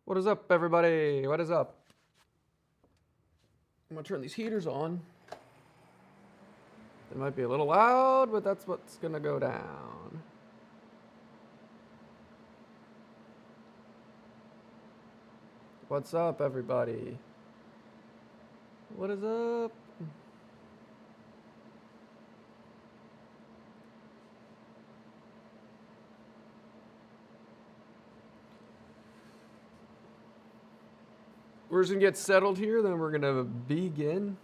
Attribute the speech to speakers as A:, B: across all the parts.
A: What is up, everybody? What is up? I'm gonna turn these heaters on. They might be a little loud, but that's what's gonna go down. What's up, everybody? What is up? We're just gonna get settled here, then we're gonna begin.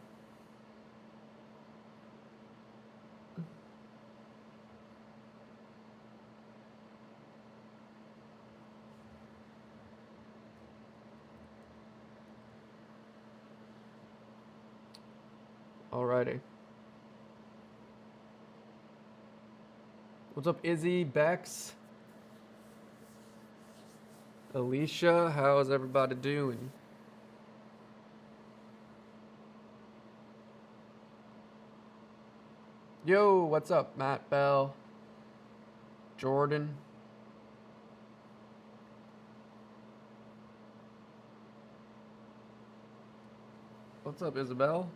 A: Alrighty. What's up, Izzy, Bex, Alicia? How is everybody doing? Yo, what's up, Matt Bell, Jordan? What's up, Isabel?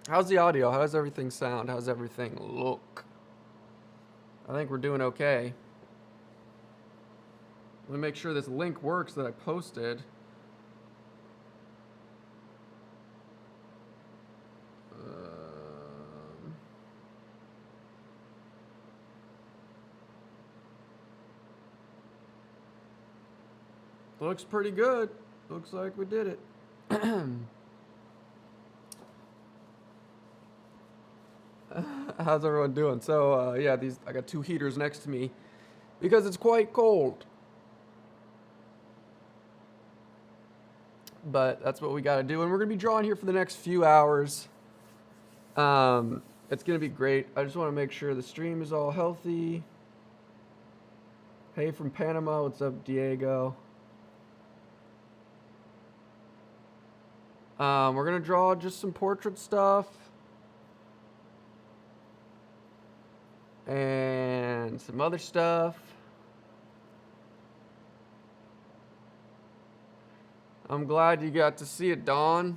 A: How's the audio? How does everything sound? How's everything look? I think we're doing okay. Let me make sure this link works that I posted. Looks pretty good. Looks like we did it. How's everyone doing? So, yeah, I got two heaters next to me because it's quite cold. But that's what we got to do. And we're going to be drawing here for the next few hours. It's going to be great. I just want to make sure the stream is all healthy. Hey, from Panama. What's up, Diego? We're going to draw just some portrait stuff. And some other stuff. I'm glad you got to see it, Dawn.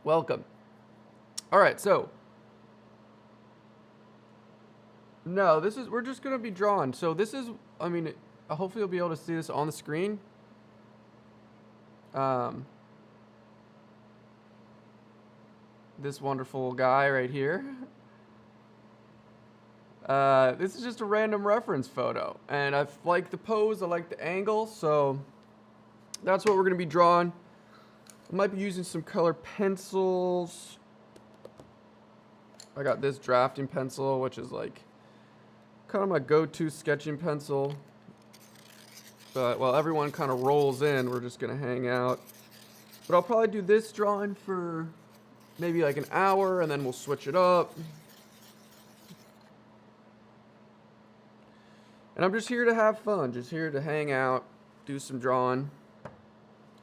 A: Welcome. All right, so. No, we're just going to be drawing. So this is, I mean, hopefully you'll be able to see this on the screen. This wonderful guy right here. This is just a random reference photo, and I like the pose, I like the angle, so that's what we're going to be drawing. I might be using some color pencils. I got this drafting pencil, which is like kind of my go-to sketching pencil. But while everyone kind of rolls in, we're just going to hang out. But I'll probably do this drawing for maybe like an hour, and then we'll switch it up. And I'm just here to have fun, just here to hang out, do some drawing.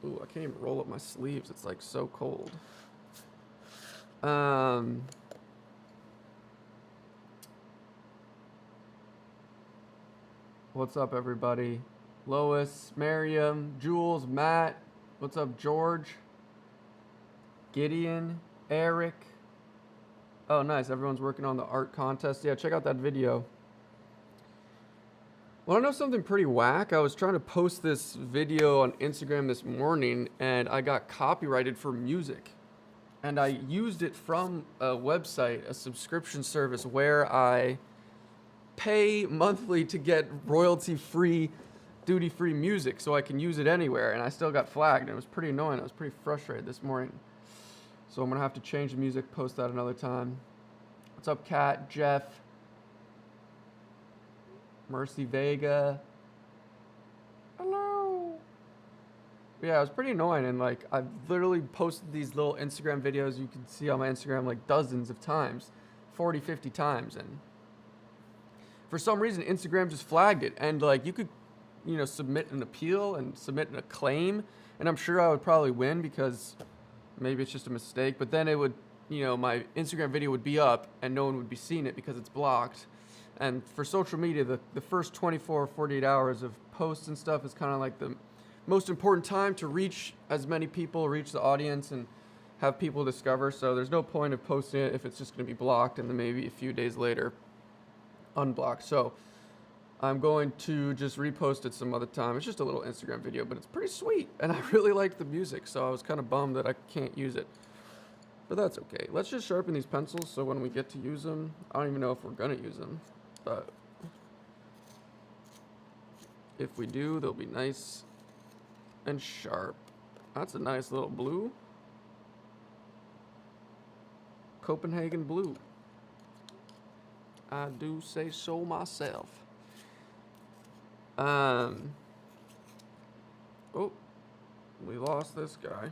A: Ooh, I can't even roll up my sleeves. It's like so cold. What's up, everybody? Lois, Miriam, Jules, Matt. What's up, George? Gideon, Eric. Oh, nice. Everyone's working on the art contest. Yeah, check out that video. Well, I know something pretty whack. I was trying to post this video on Instagram this morning, and I got copyrighted for music. And I used it from a website, a subscription service, where I pay monthly to get royalty-free, duty-free music, so I can use it anywhere. And I still got flagged, and it was pretty annoying. I was pretty frustrated this morning. So I'm going to have to change the music, post that another time. What's up, Kat, Jeff? Mercy Vega. Hello. Yeah, it was pretty annoying, and like I've literally posted these little Instagram videos you can see on my Instagram like dozens of times, 40, 50 times, and for some reason Instagram just flagged it. And like you could, you know, submit an appeal and submit a claim, and I'm sure I would probably win because maybe it's just a mistake, but then it would, you know, my Instagram video would be up and no one would be seeing it because it's blocked. And for social media, the first 24 or 48 hours of posts and stuff is kind of like the most important time to reach as many people, reach the audience, and have people discover. So there's no point of posting it if it's just going to be blocked and then maybe a few days later unblocked. So I'm going to just repost it some other time. It's just a little Instagram video, but it's pretty sweet. And I really like the music, so I was kind of bummed that I can't use it. But that's okay. Let's just sharpen these pencils so when we get to use them, I don't even know if we're going to use them. But if we do, they'll be nice and sharp. That's a nice little blue. Copenhagen blue. I do say so myself. Oh, we lost this guy.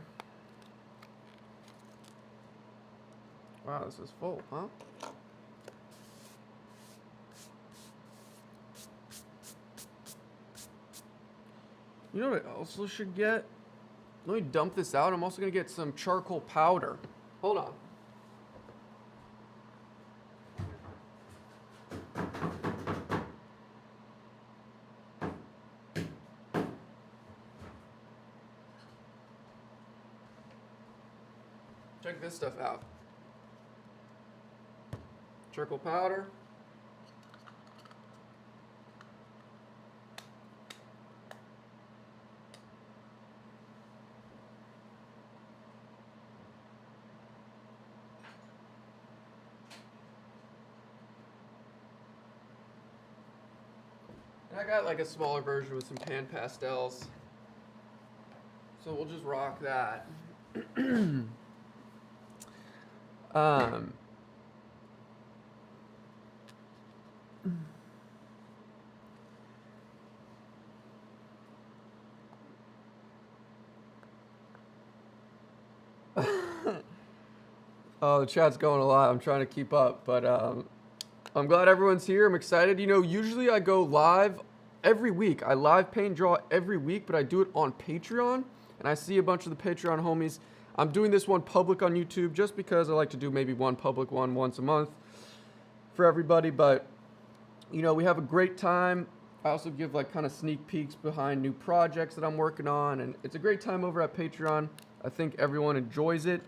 A: Wow, this is full, huh? You know what I also should get? Let me dump this out. I'm also going to get some charcoal powder. Hold on. Check this stuff out. Charcoal powder. And I got like a smaller version with some pan pastels. So we'll just rock that. Oh, the chat's going a lot. I'm trying to keep up, but I'm glad everyone's here. I'm excited. You know, usually I go live every week. I live paint draw every week, but I do it on Patreon, and I see a bunch of the Patreon homies. I'm doing this one public on YouTube just because I like to do maybe one public one once a month for everybody, but you know, we have a great time. I also give like kind of sneak peeks behind new projects that I'm working on, and it's a great time over at Patreon. I think everyone enjoys it.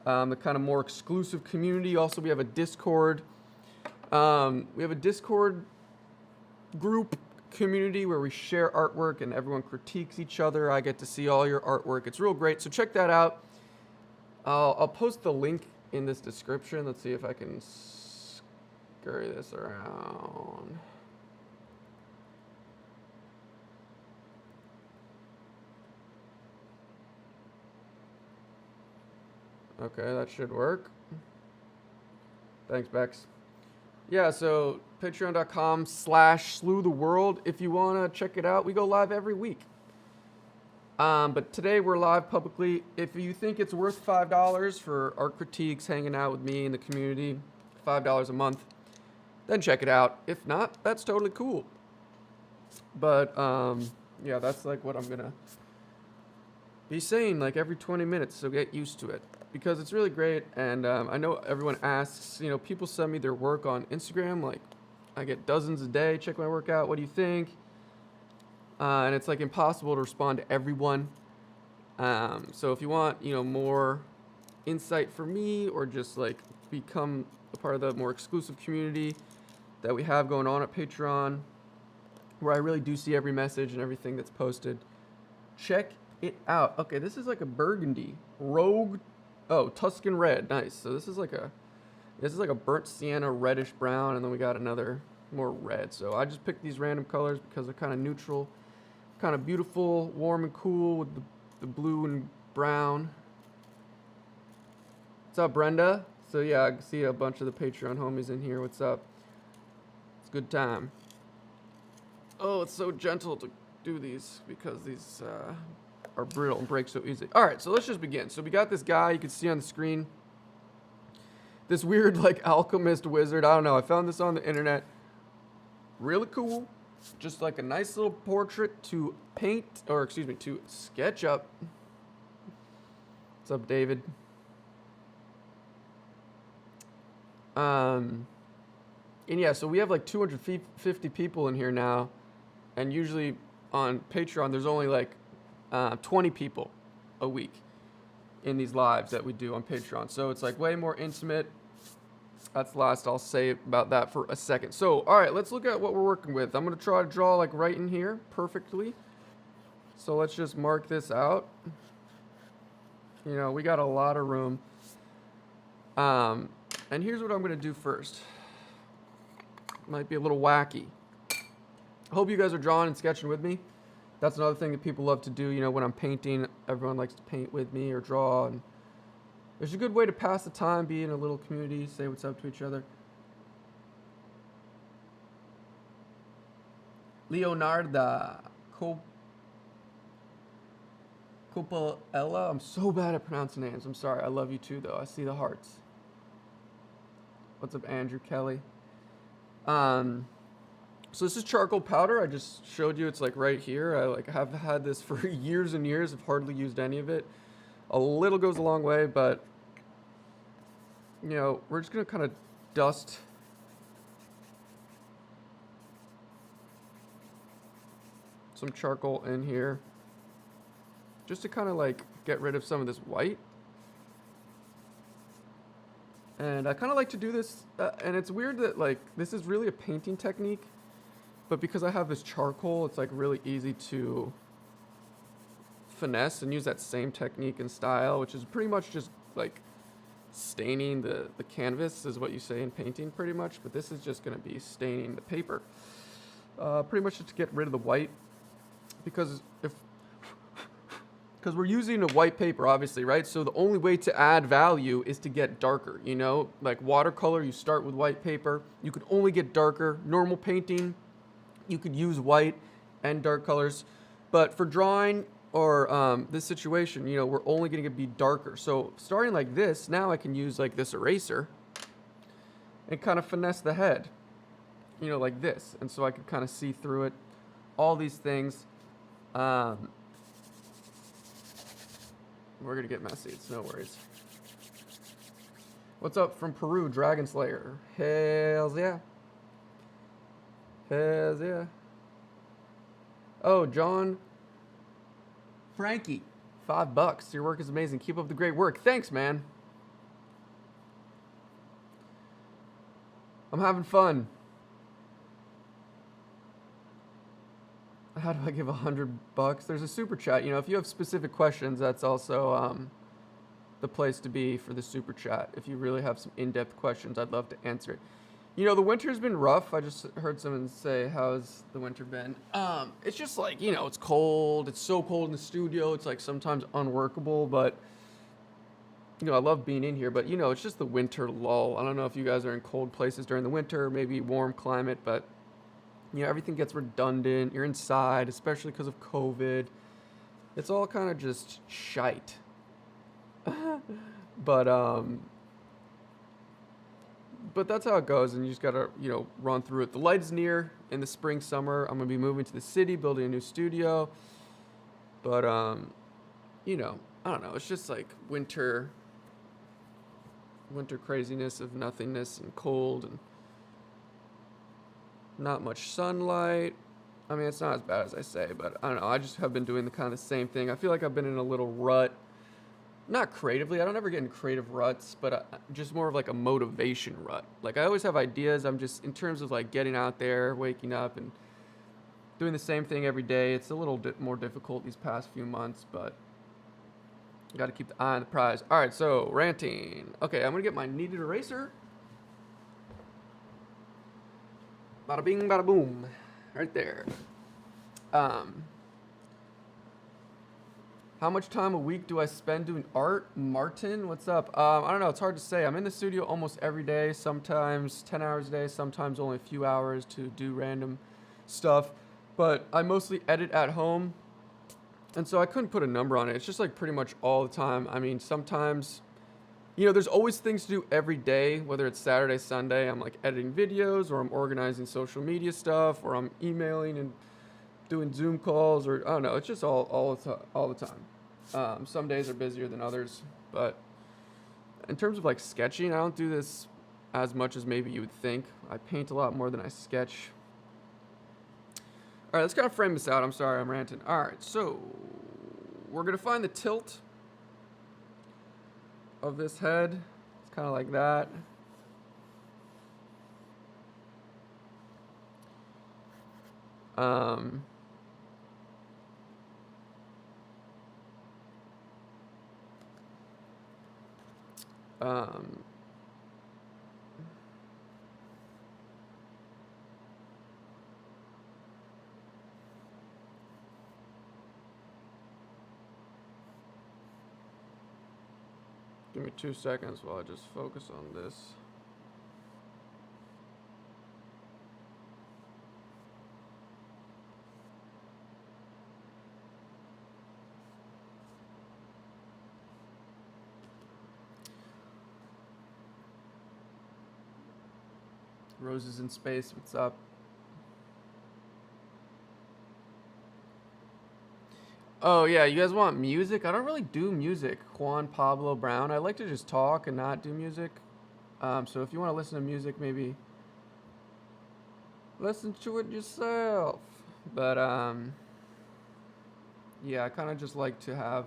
A: The kind of more exclusive community. Also, we have a Discord. We have a Discord group community where we share artwork and everyone critiques each other. I get to see all your artwork. It's real great. So check that out. I'll post the link in this description. Let's see if I can scurry this around. Okay, that should work. Thanks, Bex. Yeah, so patreon.com/slewtheworld. If you want to check it out, we go live every week. But today we're live publicly. If you think it's worth $5 for art critiques, hanging out with me in the community, $5 a month, then check it out. If not, that's totally cool. But yeah, that's like what I'm gonna be saying like every 20 minutes, so get used to it. Because it's really great, and I know everyone asks, you know, people send me their work on Instagram, like, I get dozens a day, check my work out, what do you think? And it's, like, impossible to respond to everyone. So if you want, you know, more insight from me, or just, like, become a part of the more exclusive community that we have going on at Patreon, where I really do see every message and everything that's posted, check it out. Okay, this is like a burgundy. Rogue. Oh, Tuscan red, nice. So this is like a burnt sienna reddish brown, and then we got another more red. So I just picked these random colors because they're kind of neutral, kind of beautiful, warm and cool with the blue and brown. What's up, Brenda? So yeah, I can see a bunch of the Patreon homies in here. What's up? It's a good time. Oh, it's so gentle to do these because these are brittle and break so easily. All right, so let's just begin. So we got this guy you can see on the screen. This weird like alchemist wizard. I don't know. I found this on the internet. Really cool. Just like a nice little portrait to paint, or excuse me, to sketch up. What's up, David? Yeah, And yeah, so we have like 250 people in here now, and usually on Patreon there's only like 20 people a week in these lives that we do on Patreon. So it's like way more intimate. That's the last I'll say about that for a second. So, all right, let's look at what we're working with. I'm going to try to draw like right in here perfectly. So let's just mark this out. You know, we got a lot of room. And here's what I'm going to do first. Might be a little wacky. I hope you guys are drawing and sketching with me. That's another thing that people love to do. You know, when I'm painting, everyone likes to paint with me or draw. And it's a good way to pass the time, be in a little community, say what's up to each other. Leonarda Coppola. I'm so bad at pronouncing names. I'm sorry. I love you too, though. I see the hearts. What's up, Andrew Kelly? So this is charcoal powder. I just showed you. It's like right here. I like have had this for years and years. I've hardly used any of it. A little goes a long way, but you know, we're just gonna kind of dust some charcoal in here just to kind of like get rid of some of this white. And I kind of like to do this, and it's weird that like this is really a painting technique, but because I have this charcoal, it's like really easy to finesse and use that same technique and style, which is pretty much just like staining the canvas is what you say in painting pretty much, but this is just going to be staining the paper. Pretty much just to get rid of the white, because we're using a white paper, obviously, right? So the only way to add value is to get darker, you know? Like watercolor, you start with white paper. You could only get darker. Normal painting, you could use white and dark colors. But for drawing or this situation, you know, we're only going to be darker. So starting like this, now I can use like this eraser and kind of finesse the head, you know, like this. And so I could kind of see through it, all these things. We're going to get messy. It's no worries. What's up from Peru, Dragon Slayer? Hells yeah. Hells yeah. Oh, John Frankie, $5. Your work is amazing. Keep up the great work. Thanks, man. I'm having fun. How do I give $100? There's a super chat. You know, if you have specific questions, that's also the place to be for the super chat. If you really have some in-depth questions, I'd love to answer it. You know, the winter's been rough. I just heard someone say, how's the winter been? It's just like, you know, it's cold. It's so cold in the studio. It's like sometimes unworkable, but, you know, I love being in here. But, you know, it's just the winter lull. I don't know if you guys are in cold places during the winter, maybe warm climate, but, you know, everything gets redundant. You're inside, especially because of COVID. It's all kind of just shite. But that's how it goes, and you just gotta, you know, run through it. The light is near in the spring, summer. I'm gonna be moving to the city, building a new studio. But you know, I don't know. It's just like winter craziness of nothingness and cold and not much sunlight. I mean, it's not as bad as I say, but I don't know. I just have been doing the kind of the same thing. I feel like I've been in a little rut. Not creatively, I don't ever get in creative ruts, but just more of like a motivation rut. Like I always have ideas. I'm just, in terms of like getting out there, waking up and doing the same thing every day. It's a little bit more difficult these past few months, but you got to keep the eye on the prize. All right, so ranting. Okay, I'm gonna get my kneaded eraser. Bada bing, bada boom, right there. How much time a week do I spend doing art? Martin, what's up? I don't know. It's hard to say. I'm in the studio almost every day, sometimes 10 hours a day, sometimes only a few hours to do random stuff. But I mostly edit at home, and so I couldn't put a number on it. It's just like pretty much all the time. I mean, sometimes, you know, there's always things to do every day, whether it's Saturday, Sunday. I'm like editing videos, or I'm organizing social media stuff, or I'm emailing and doing Zoom calls, or I don't know. It's just all the time. Some days are busier than others, but in terms of like sketching, I don't do this as much as maybe you would think. I paint a lot more than I sketch. All right, let's kind of frame this out. I'm sorry, I'm ranting. All right, so we're going to find the tilt of this head. It's kind of like that. Give me 2 seconds while I just focus on this. Roses in space, what's up? Oh yeah, you guys want music? I don't really do music. Juan Pablo Brown. I like to just talk and not do music. So if you want to listen to music, maybe listen to it yourself. But yeah, I kind of just like to have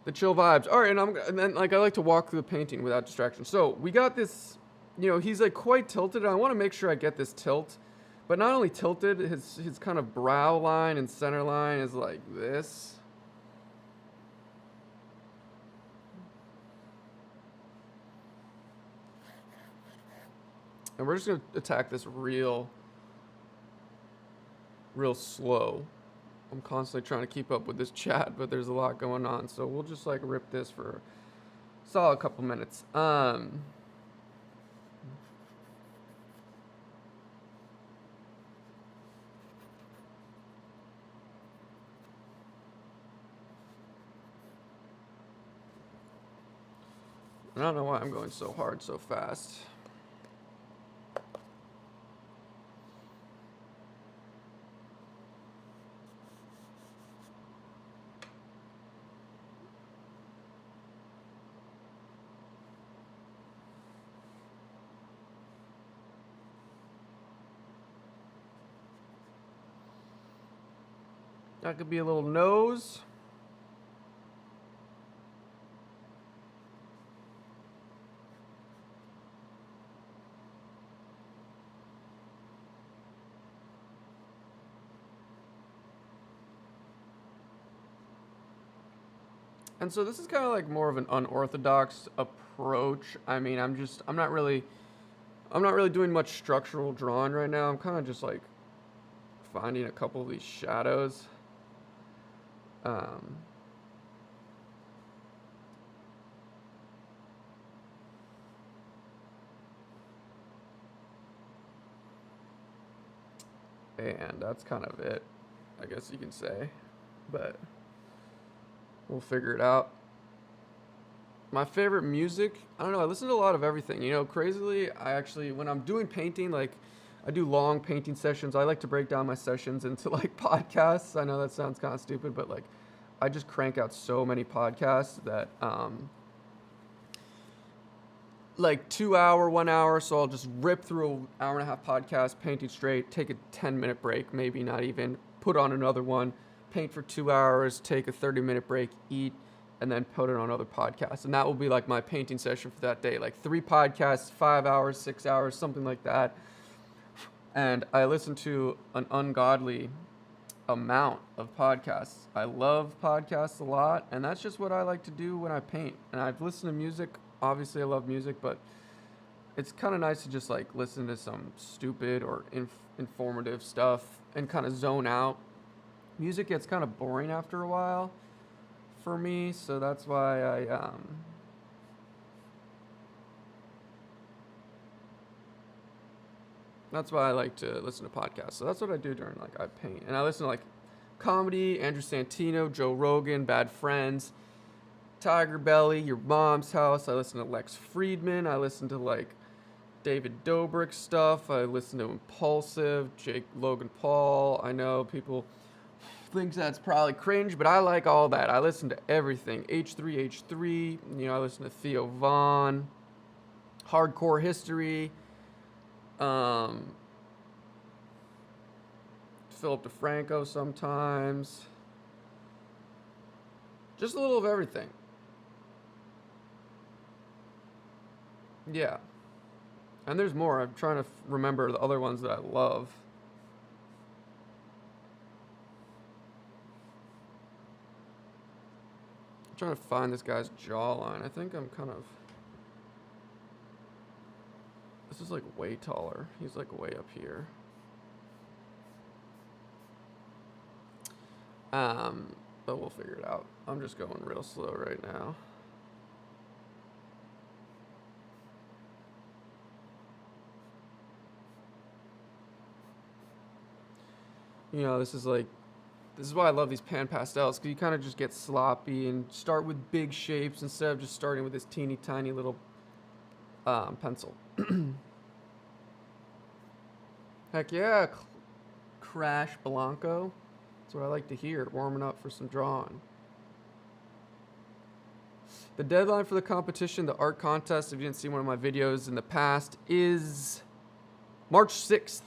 A: the chill vibes. All right, and then like I like to walk through the painting without distraction. So we got this. He's like quite tilted. And I want to make sure I get this tilt. But not only tilted, his kind of brow line and center line is like this. And we're just going to attack this real slow. I'm constantly trying to keep up with this chat, but there's a lot going on. So we'll just like rip this for a solid couple minutes. I don't know why I'm going so hard so fast. That could be a little nose. And so this is kind of like more of an unorthodox approach. I mean, I'm not really doing much structural drawing right now. I'm kind of just like finding a couple of these shadows. And that's kind of it, I guess you can say. But we'll figure it out. My favorite music, I don't know, I listen to a lot of everything. Crazily, I actually, when I'm doing painting, like, I do long painting sessions. I like to break down my sessions into, like, podcasts. I know that sounds kind of stupid, but, like, I just crank out so many podcasts that, like, 2 hour, 1 hour, so I'll just rip through an hour and a half podcast, painting straight, take a 10-minute break, maybe not even, put on another one, paint for 2 hours, take a 30-minute break, eat, and then put it on other podcasts. And that will be like my painting session for that day, like 3 podcasts, 5 hours, 6 hours, something like that. And I listen to an ungodly amount of podcasts. I love podcasts a lot, and that's just what I like to do when I paint. And I've listened to music. Obviously, I love music, but it's kind of nice to just like listen to some stupid or informative stuff and kind of zone out. Music gets kind of boring after a while for me, so that's why I like to listen to podcasts. So that's what I do during like I paint. And I listen to like comedy, Andrew Santino, Joe Rogan, Bad Friends, Tiger Belly, Your Mom's House. I listen to Lex Friedman. I listen to like David Dobrik stuff. I listen to Impulsive, Jake Logan Paul. I know people think that's probably cringe, but I like all that. I listen to everything. H3H3, I listen to Theo Vaughn. hardcore history, Philip DeFranco sometimes. Just a little of everything. Yeah. And there's more. I'm trying to remember the other ones that I love. I'm trying to find this guy's jawline. I think I'm kind of... This is like way taller. He's like way up here. But we'll figure it out. I'm just going real slow right now. You know, this is why I love these pan pastels, because you kind of just get sloppy and start with big shapes instead of just starting with this teeny tiny little pencil. Heck yeah, Crash Blanco. That's what I like to hear, warming up for some drawing. The deadline for the competition, the art contest, if you didn't see one of my videos in the past, is March 6th.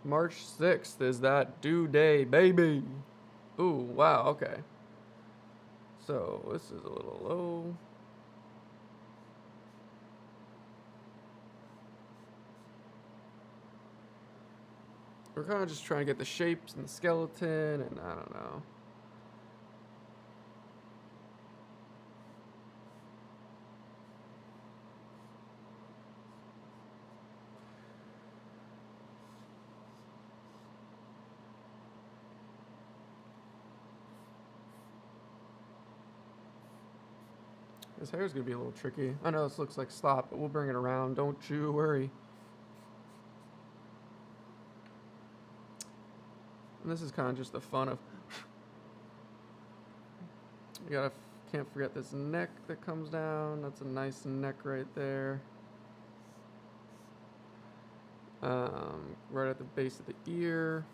A: March 6th is that due day, baby. Ooh, wow, okay. So, this is a little low. We're kind of just trying to get the shapes and the skeleton, and I don't know. His hair is going to be a little tricky. I know this looks like slop, but we'll bring it around. Don't you worry. And this is kind of just the fun of... Can't forget this neck that comes down. That's a nice neck right there. Right at the base of the ear.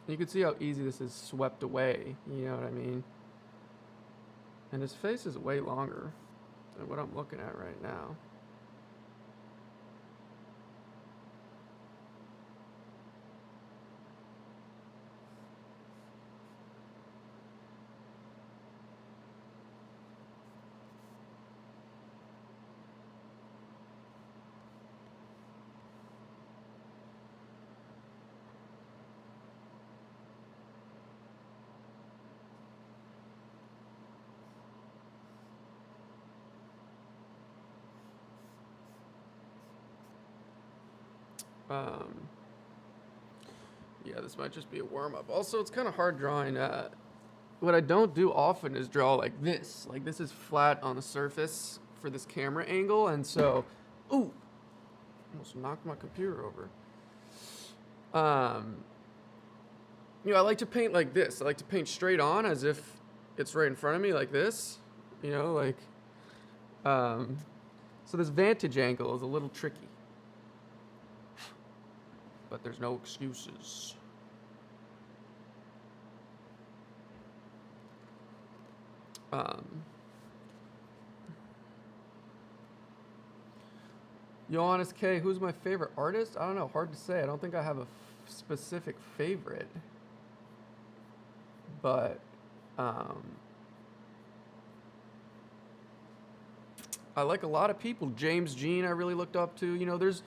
A: You can see how easy this is swept away. You know what I mean? And his face is way longer than what I'm looking at right now. Yeah, this might just be a warm-up. Also, it's kind of hard drawing. What I don't do often is draw like this. Like, this is flat on the surface for this camera angle, and so... Ooh! Almost knocked my computer over. You know, I like to paint like this. I like to paint straight on as if it's right in front of me like this. You know, like... So this vantage angle is a little tricky. But there's no excuses. Johannes K, who's my favorite artist? I don't know, hard to say. I don't think I have a specific favorite. But I like a lot of people. James Jean I really looked up to. You know, there's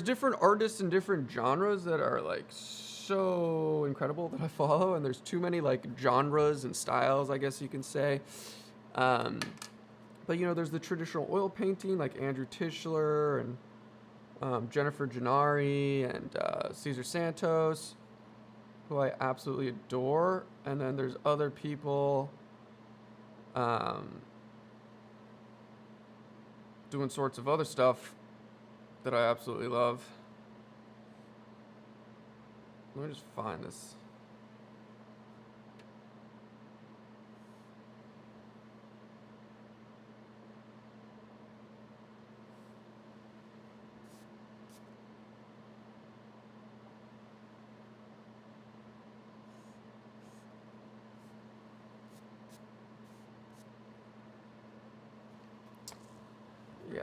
A: different artists in different genres that are like so incredible that I follow, and there's too many like genres and styles, I guess you can say. But you know, there's the traditional oil painting like Andrew Tischler and Jennifer Gennari and Cesar Santos, who I absolutely adore. And then there's other people doing sorts of other stuff that I absolutely love. Let me just find this.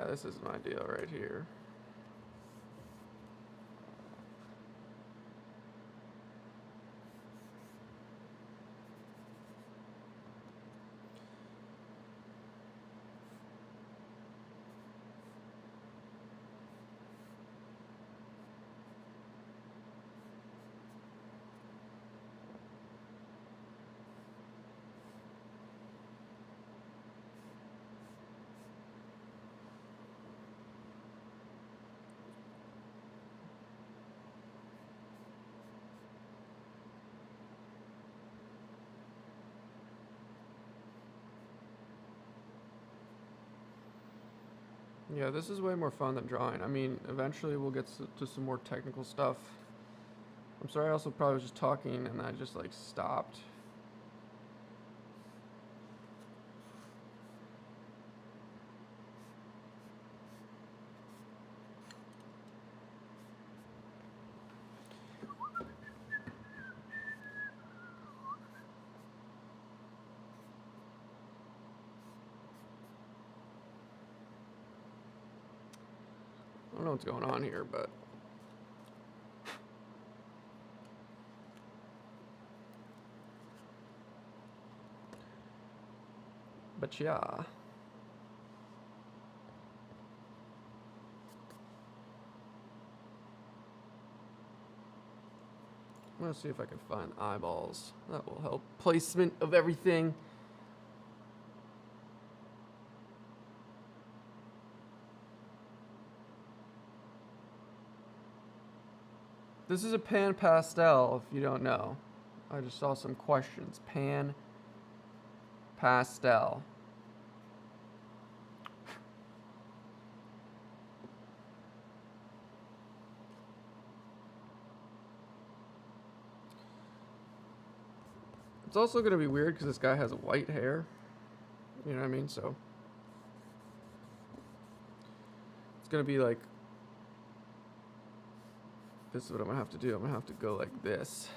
A: this is my deal right here. Yeah, this is way more fun than drawing. I mean, eventually we'll get to some more technical stuff. I'm sorry, I also probably was just talking and I just like stopped. I don't know what's going on here, but yeah. I'm gonna see if I can find eyeballs. That will help placement of everything. This is a pan pastel, if you don't know. I just saw some questions. Pan pastel. It's also going to be weird because this guy has white hair. You know what I mean? So it's going to be like, this is what I'm going to have to do. I'm going to have to go like this.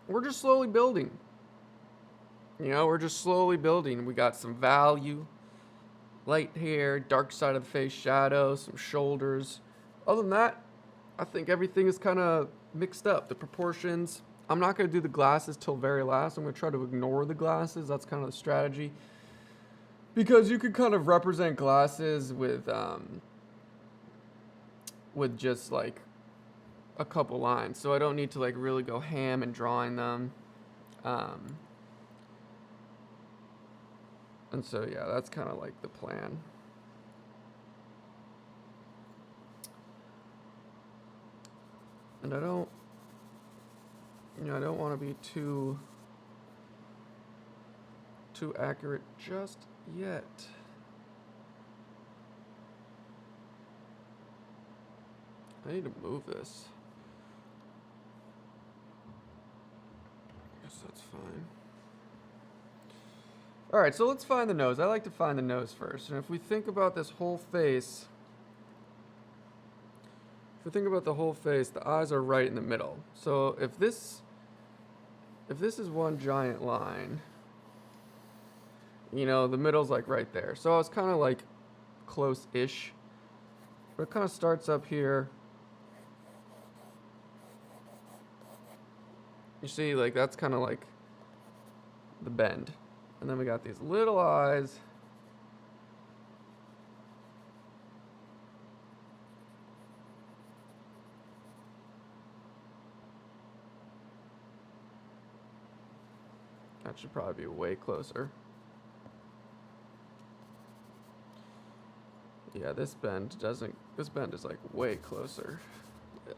A: We're just slowly building. You know, we're just slowly building. We got some value, light hair, dark side of the face, shadows, some shoulders. Other than that, I think everything is kind of mixed up. The proportions. I'm not going to do the glasses till very last. I'm going to try to ignore the glasses. That's kind of the strategy. Because you could kind of represent glasses with just like a couple lines, so I don't need to like really go ham and drawing them. And so yeah, that's kind of like the plan. And I don't want to be too accurate just yet. I need to move this. I guess that's fine. All right, so let's find the nose. I like to find the nose first. And if we think about this whole face, the eyes are right in the middle. So if this is one giant line, you know, the middle's like right there. So I was kind of like close-ish. But it kind of starts up here. You see, like, that's kind of like the bend. And then we got these little eyes. That should probably be way closer. Yeah, this bend is like way closer.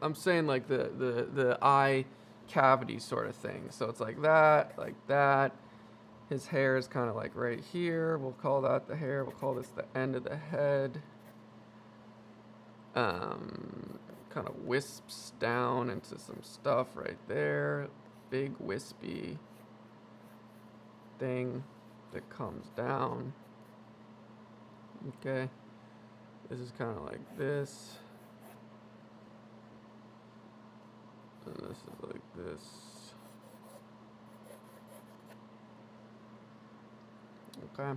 A: I'm saying like the eye cavity sort of thing. So it's like that, His hair is kind of like right here. We'll call that the hair. We'll call this the end of the head. Kind of wisps down into some stuff right there. Big wispy thing that comes down. Okay. This is kind of like this. And this is like this. Okay.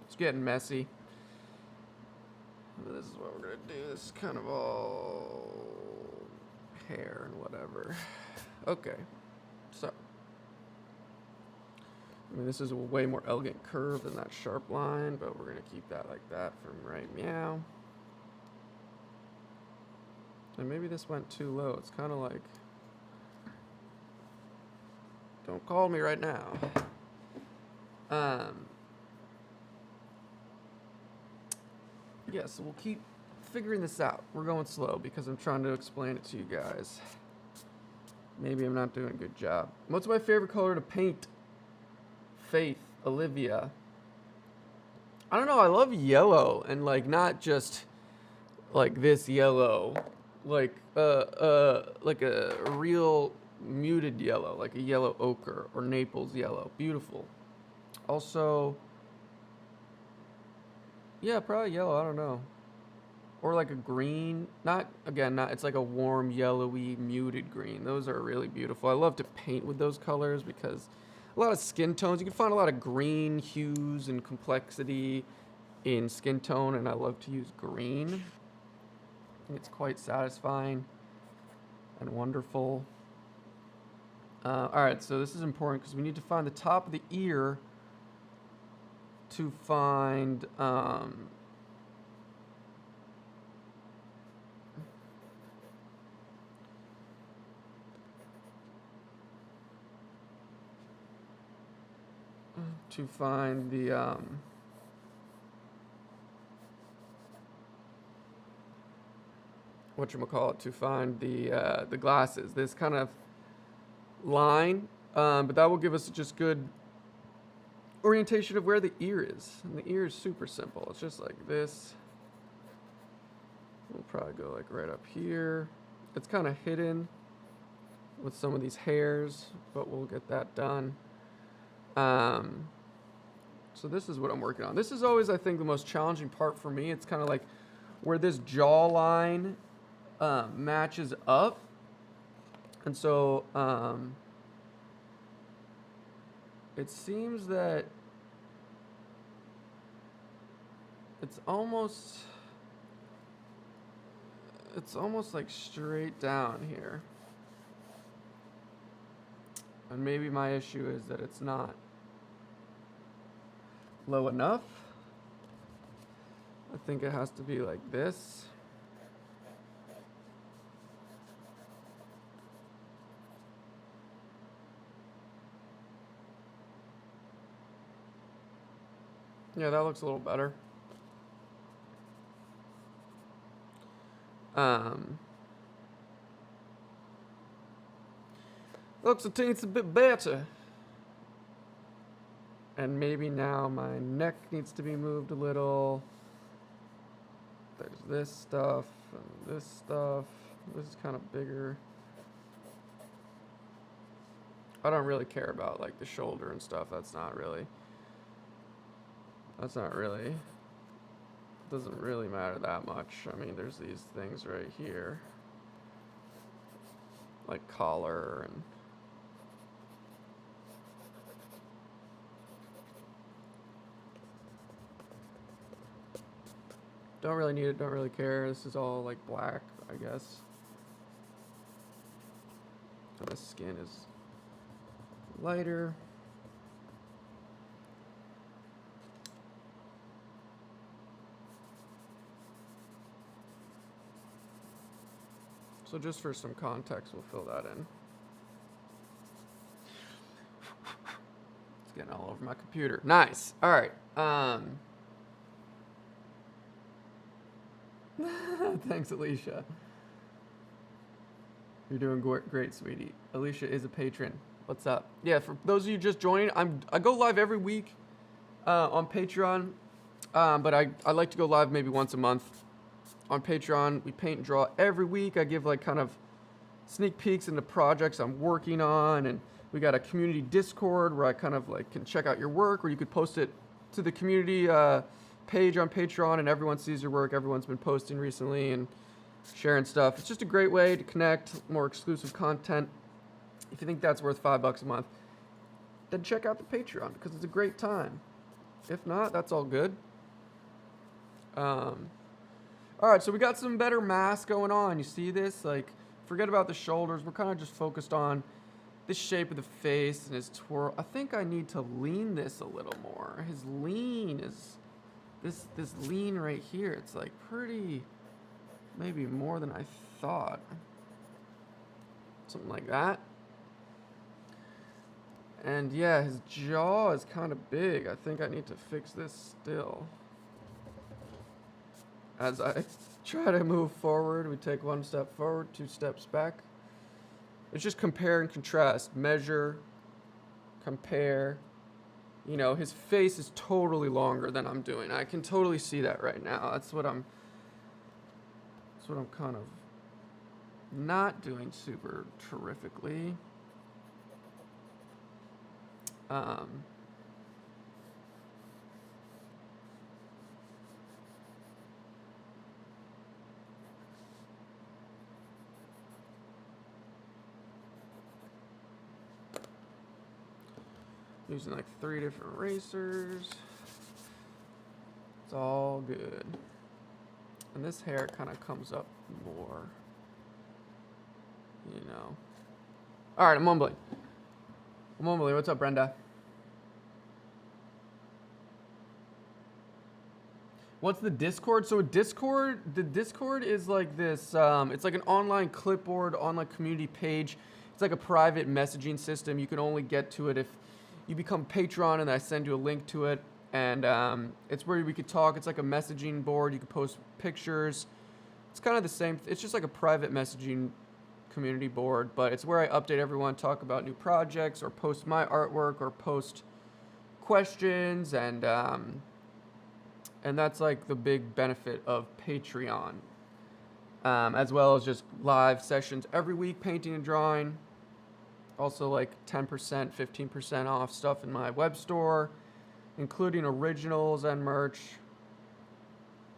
A: It's getting messy. This is what we're gonna do. This is kind of all hair and whatever. Okay, so I mean, this is a way more elegant curve than that sharp line, but we're gonna keep that like that from right meow. And maybe this went too low. It's kind of like, don't call me right now. Yeah, so we'll keep figuring this out. We're going slow because I'm trying to explain it to you guys. Maybe I'm not doing a good job. What's my favorite color to paint? Faith, Olivia. I don't know, I love yellow, and like not just like this yellow, like a real muted yellow, like a yellow ochre or Naples yellow. Beautiful. Also, yeah, probably yellow, I don't know. Or like a green, it's like a warm, yellowy, muted green. Those are really beautiful. I love to paint with those colors because a lot of skin tones, you can find a lot of green hues and complexity in skin tone, and I love to use green. It's quite satisfying and wonderful. All right, so this is important because we need to find the top of the ear to find the whatchamacallit, to find the glasses, this kind of line, but that will give us just good orientation of where the ear is. And the ear is super simple. It's just like this. We'll probably go like right up here. It's kind of hidden with some of these hairs, but we'll get that done. So this is what I'm working on. This is always, I think, the most challenging part for me. It's kind of like where this jawline matches up. And so it seems that it's almost like straight down here. And maybe my issue is that it's not low enough. I think it has to be like this. Yeah, that looks a little better. Looks a bit better. And maybe now my neck needs to be moved a little. There's this stuff and this stuff. This is kind of bigger. I don't really care about like the shoulder and stuff. That's not really, doesn't really matter that much. I mean, there's these things right here, like collar and don't really need it, don't really care. This is all like black, I guess. So the skin is lighter. So just for some context, we'll fill that in. It's getting all over my computer. Nice. All right. Thanks, Alicia. You're doing great, sweetie. Alicia is a patron. What's up? Yeah, for those of you just joining, I go live every week on Patreon, but I like to go live maybe once a month on Patreon. We paint and draw every week. I give like kind of sneak peeks into projects I'm working on, and we got a community Discord where I kind of like can check out your work, or you could post it to the community page on Patreon, and everyone sees your work. Everyone's been posting recently and sharing stuff. It's just a great way to connect, more exclusive content. If you think that's worth $5 a month, then check out the Patreon because it's a great time. If not, that's all good. All right, so we got some better mass going on. You see this? Like, forget about the shoulders. We're kind of just focused on the shape of the face and his twirl. I think I need to lean this a little more. His lean is this lean right here. It's like pretty, maybe more than I thought. Something like that. And yeah, his jaw is kind of big. I think I need to fix this still. As I try to move forward, we take 1 step forward, 2 steps back. It's just compare and contrast. Measure, compare. You know, his face is totally longer than I'm doing. I can totally see that right now. That's what I'm kind of not doing super terrifically. Using like 3 different erasers. It's all good. And this hair kind of comes up more, you know. All right, I'm mumbling. What's up, Brenda? What's the Discord? So the Discord is like this, it's like an online clipboard, online community page. It's like a private messaging system. You can only get to it if you become Patreon, and I send you a link to it. And it's where we could talk. It's like a messaging board. You can post pictures. It's kind of the same. It's just like a private messaging community board, but it's where I update everyone, talk about new projects, or post my artwork, or post questions, and that's like the big benefit of Patreon, as well as just live sessions every week, painting and drawing. Also like 10%, 15% off stuff in my web store, including originals and merch.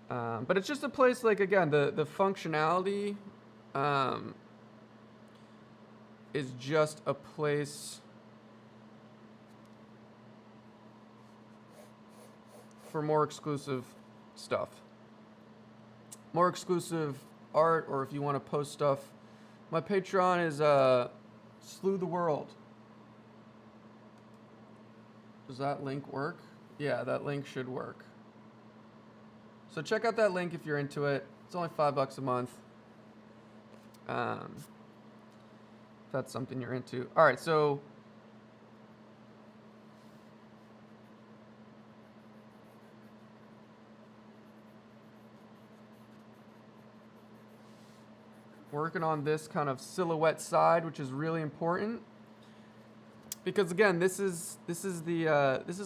A: But it's just a place, like, again, the functionality is just a place for more exclusive stuff. More exclusive art, or if you want to post stuff. My Patreon is SLEW the World. Does that link work? Yeah, that link should work. So check out that link if you're into it. It's only $5 a month. If that's something you're into. All right, so working on this kind of silhouette side, which is really important. Because again, this is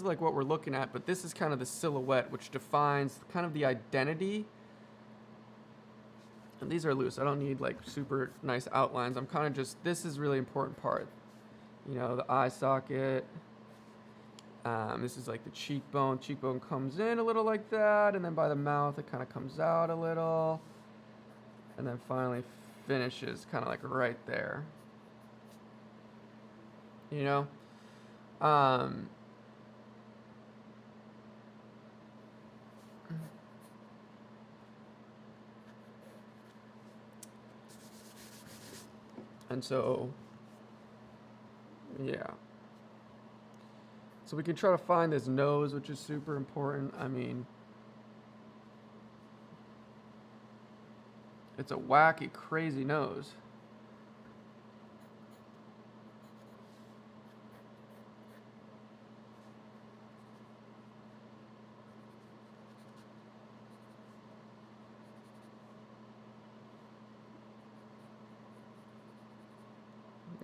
A: like what we're looking at, but this is kind of the silhouette, which defines kind of the identity. And these are loose. I don't need like super nice outlines. I'm kind of just, this is really important part. You know, the eye socket. This is like the cheekbone. Cheekbone comes in a little like that, and then by the mouth it kind of comes out a little, and then finally finishes kind of like right there. You know, and so, yeah. So we can try to find this nose, which is super important. I mean, It's a wacky, crazy nose.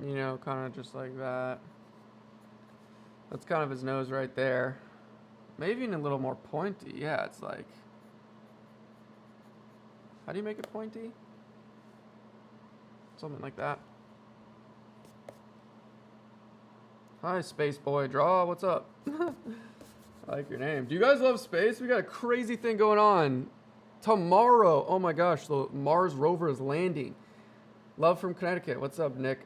A: You know, kind of just like that. That's kind of his nose right there. Maybe even a little more pointy. Yeah, it's like... How do you make it pointy? Something like that. Hi, Space Boy Draw. What's up? I like your name. Do you guys love space? We got a crazy thing going on. Tomorrow. Oh my gosh, the Mars rover is landing. Love from Connecticut. What's up, Nick?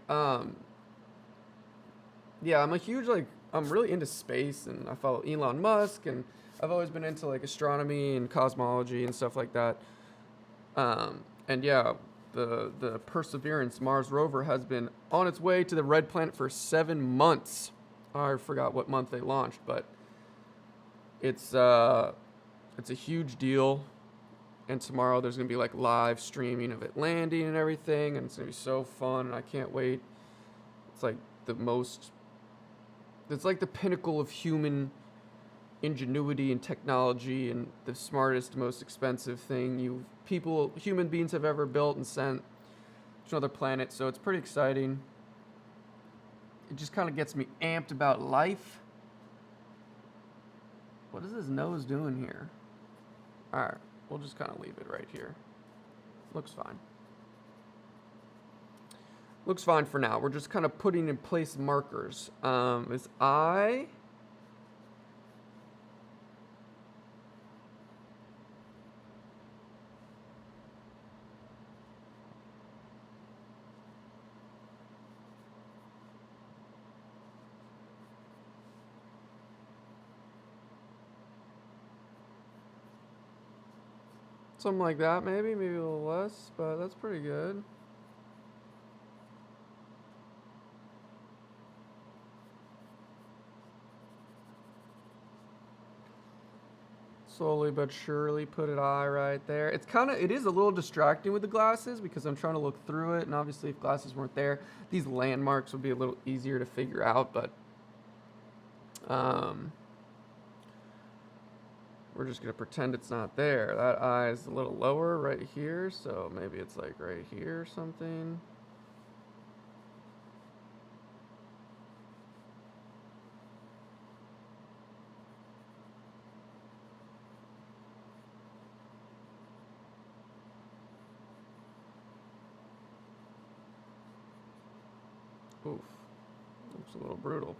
A: Yeah, I'm a huge, like, I'm really into space, and I follow Elon Musk, and I've always been into, like, astronomy and cosmology and stuff like that. And yeah, the Perseverance Mars rover has been on its way to the red planet for 7 months. I forgot what month they launched, but it's a huge deal. And tomorrow there's gonna be like live streaming of it landing and everything, and it's gonna be so fun, and I can't wait. It's like it's like the pinnacle of human ingenuity and technology, and the smartest, most expensive thing human beings have ever built and sent to another planet. So it's pretty exciting. It just kind of gets me amped about life. What is his nose doing here? All right, we'll just kind of leave it right here. Looks fine. Looks fine for now. We're just kind of putting in place markers. His eye. Something like that, maybe a little less, but that's pretty good. Slowly but surely put an eye right there. It is a little distracting with the glasses because I'm trying to look through it, and obviously if glasses weren't there, these landmarks would be a little easier to figure out, but we're just gonna pretend it's not there. That eye is a little lower right here, so maybe it's like right here or something. Oof, looks a little brutal.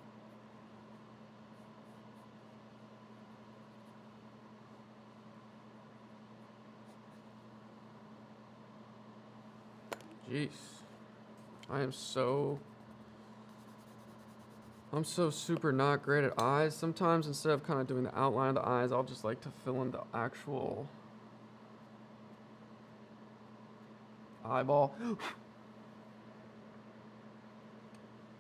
A: Jeez. I'm so super not great at eyes. Sometimes instead of kind of doing the outline of the eyes, I'll just like to fill in the actual eyeball.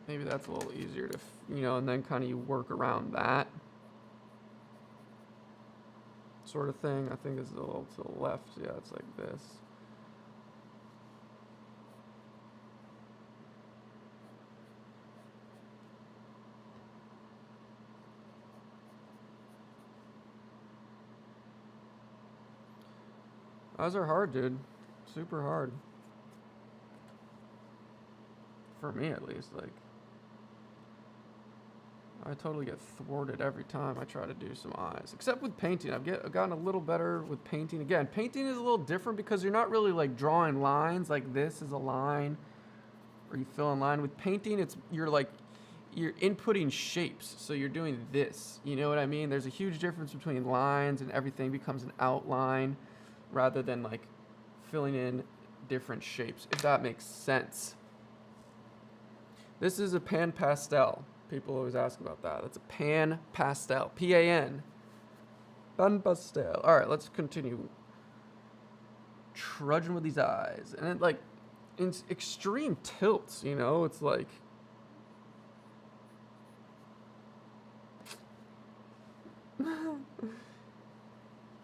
A: Maybe that's a little easier to, and then kind of you work around that sort of thing. I think this is a little to the left. Yeah, it's like this. Eyes are hard, dude. Super hard. For me, at least. Like, I totally get thwarted every time I try to do some eyes. Except with painting. I've gotten a little better with painting. Again, painting is a little different because you're not really, like, drawing lines. Like, this is a line. Or you fill in line. With painting, you're inputting shapes. So you're doing this. You know what I mean? There's a huge difference between lines and everything becomes an outline, rather than like filling in different shapes, if that makes sense. This is a pan pastel. People always ask about that. That's a pan pastel. P-A-N. Pan pastel. All right, let's continue trudging with these eyes. And it, like, in extreme tilts, it's like...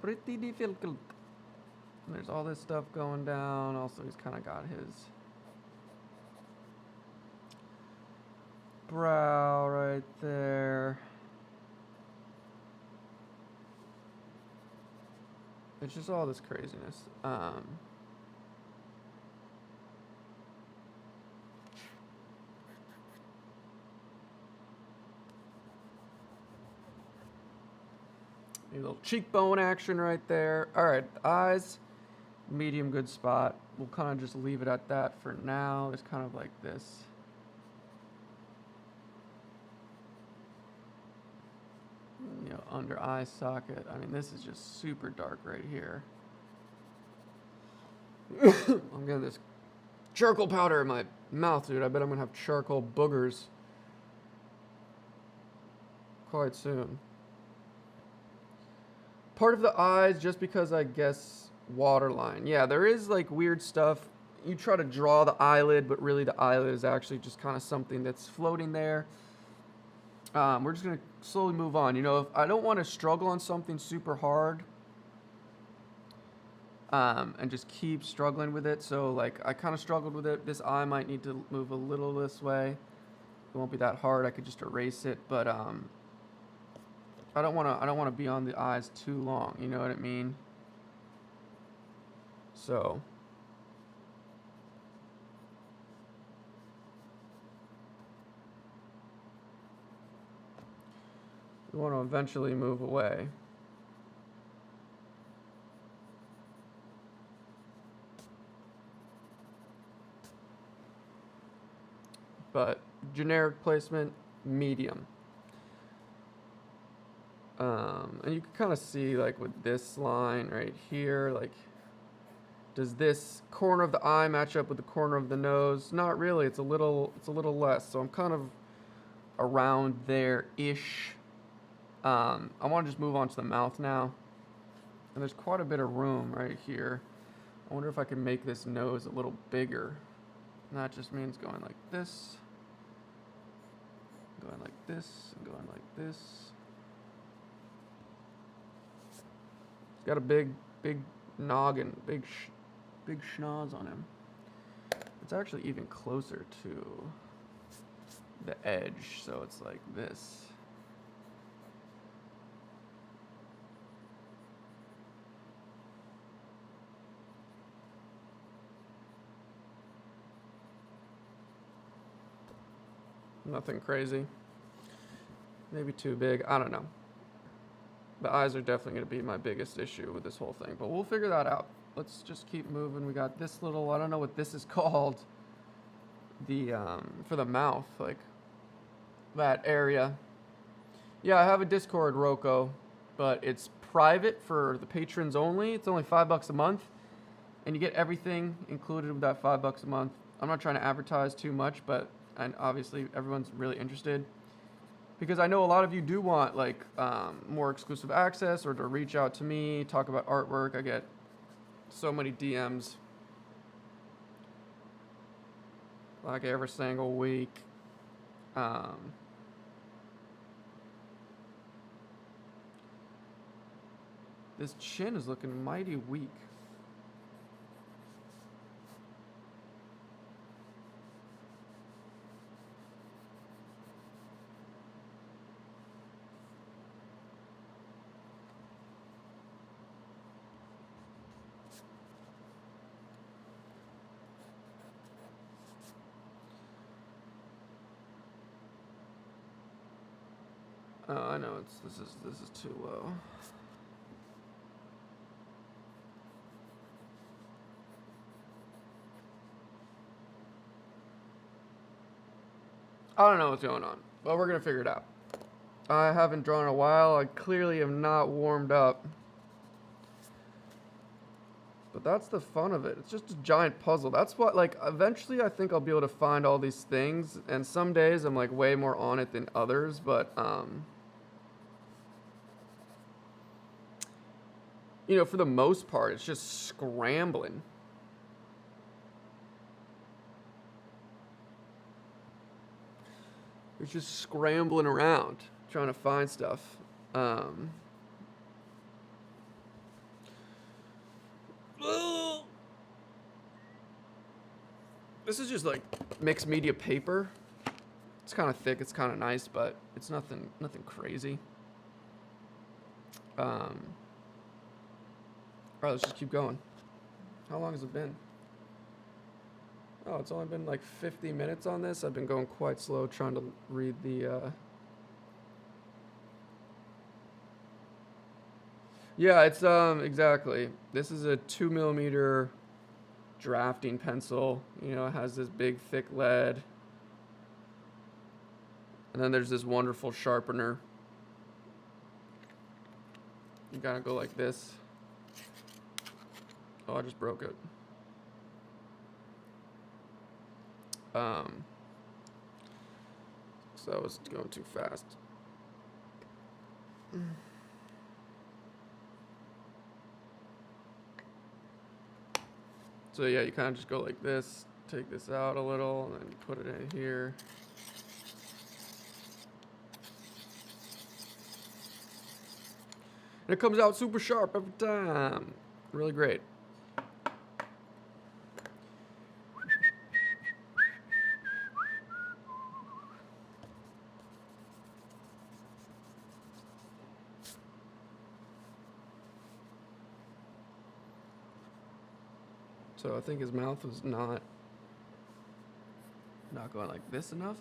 A: pretty difficult. And there's all this stuff going down. Also, he's kind of got his brow right there. It's just all this craziness. A little cheekbone action right there. All right, eyes, medium good spot. We'll kind of just leave it at that for now. It's kind of like this. You know, under eye socket. I mean, this is just super dark right here. I'm getting this charcoal powder in my mouth, dude. I bet I'm gonna have charcoal boogers quite soon. Part of the eyes, just because I guess waterline. Yeah, there is like weird stuff. You try to draw the eyelid, but really the eyelid is actually just kind of something that's floating there. We're just gonna slowly move on. You know, if I don't want to struggle on something super hard, and just keep struggling with it. So like I kind of struggled with it. This eye might need to move a little this way. It won't be that hard. I could just erase it, but I don't want to be on the eyes too long, you know what I mean? So we want to eventually move away. But generic placement, medium. And you can kind of see like with this line right here, like, does this corner of the eye match up with the corner of the nose? Not really. It's a little less. So I'm kind of around there-ish. I want to just move on to the mouth now. And there's quite a bit of room right here. I wonder if I can make this nose a little bigger. And that just means going like this, going like this, and going like this. He's got a big noggin, big schnoz on him. It's actually even closer to the edge, so it's like this. Nothing crazy. Maybe too big. I don't know. The eyes are definitely going to be my biggest issue with this whole thing, but we'll figure that out. Let's just keep moving. We got this little, I don't know what this is called. The, for the mouth, like that area. Yeah, I have a Discord, Rocco, but it's private for the patrons only. It's only $5 a month, and you get everything included with that $5 a month. I'm not trying to advertise too much, but and obviously everyone's really interested, because I know a lot of you do want like more exclusive access, or to reach out to me, talk about artwork. I get so many DMs like every single week. This chin is looking mighty weak. Oh, I know this is too low. I don't know what's going on, but we're gonna figure it out. I haven't drawn in a while. I clearly am not warmed up. But that's the fun of it. It's just a giant puzzle. That's what, like, eventually I think I'll be able to find all these things. And some days I'm, like, way more on it than others. But, you know, for the most part, it's just scrambling. It's just scrambling around, trying to find stuff. This is just like mixed media paper. It's kind of thick. It's kind of nice, but it's nothing crazy. All right, let's just keep going. How long has it been? Oh, it's only been like 50 minutes on this. I've been going quite slow trying to read the... Yeah, it's, exactly. This is a 2mm drafting pencil. You know, it has this big, thick lead. And then there's this wonderful sharpener. You gotta go like this. Oh, I just broke it. So that was going too fast. So yeah, you kind of just go like this, take this out a little, and then put it in here. And it comes out super sharp every time. Really great. So I think his mouth was not going like this enough.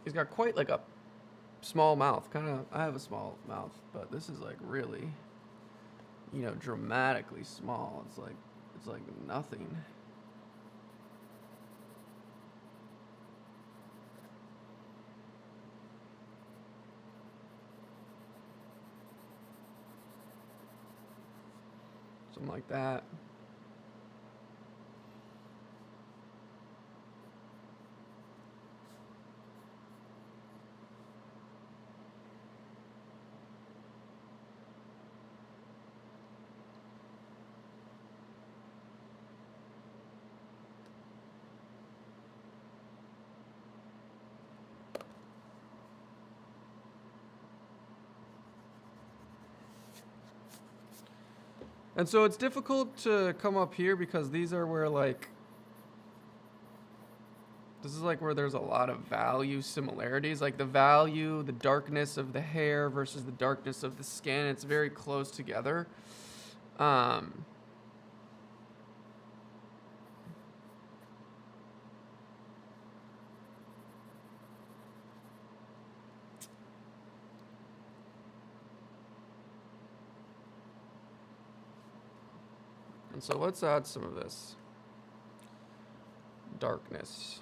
A: He's got quite like a small mouth. Kind of, I have a small mouth, but this is like really, you know, dramatically small. It's like nothing. Something like that. And so it's difficult to come up here because these are where like, this is like where there's a lot of value similarities, like the value, the darkness of the hair versus the darkness of the skin. It's very close together. And so let's add some of this darkness.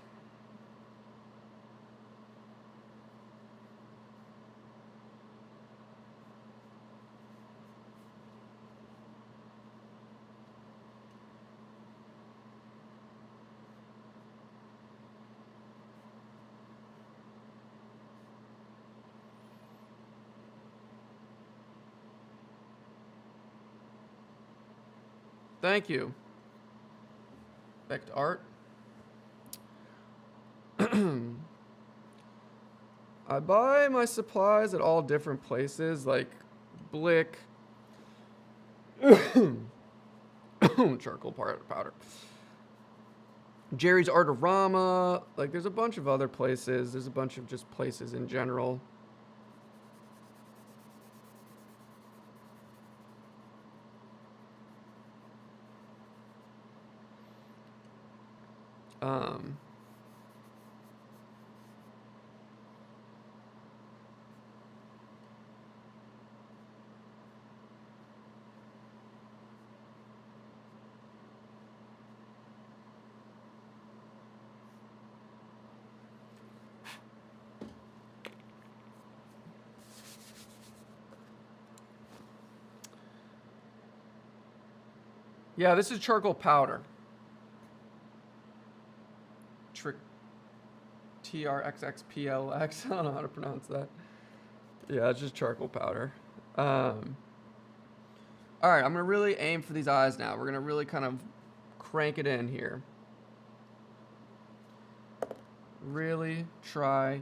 A: Thank you. Back to art. I buy my supplies at all different places, like Blick, charcoal powder, Jerry's Artorama. Like, there's a bunch of other places. There's a bunch of just places in general. Yeah, this is charcoal powder. TRXXPLX. I don't know how to pronounce that. Yeah, it's just charcoal powder. All right, I'm gonna really aim for these eyes now. We're gonna really kind of crank it in here. Really try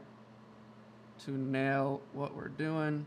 A: to nail what we're doing.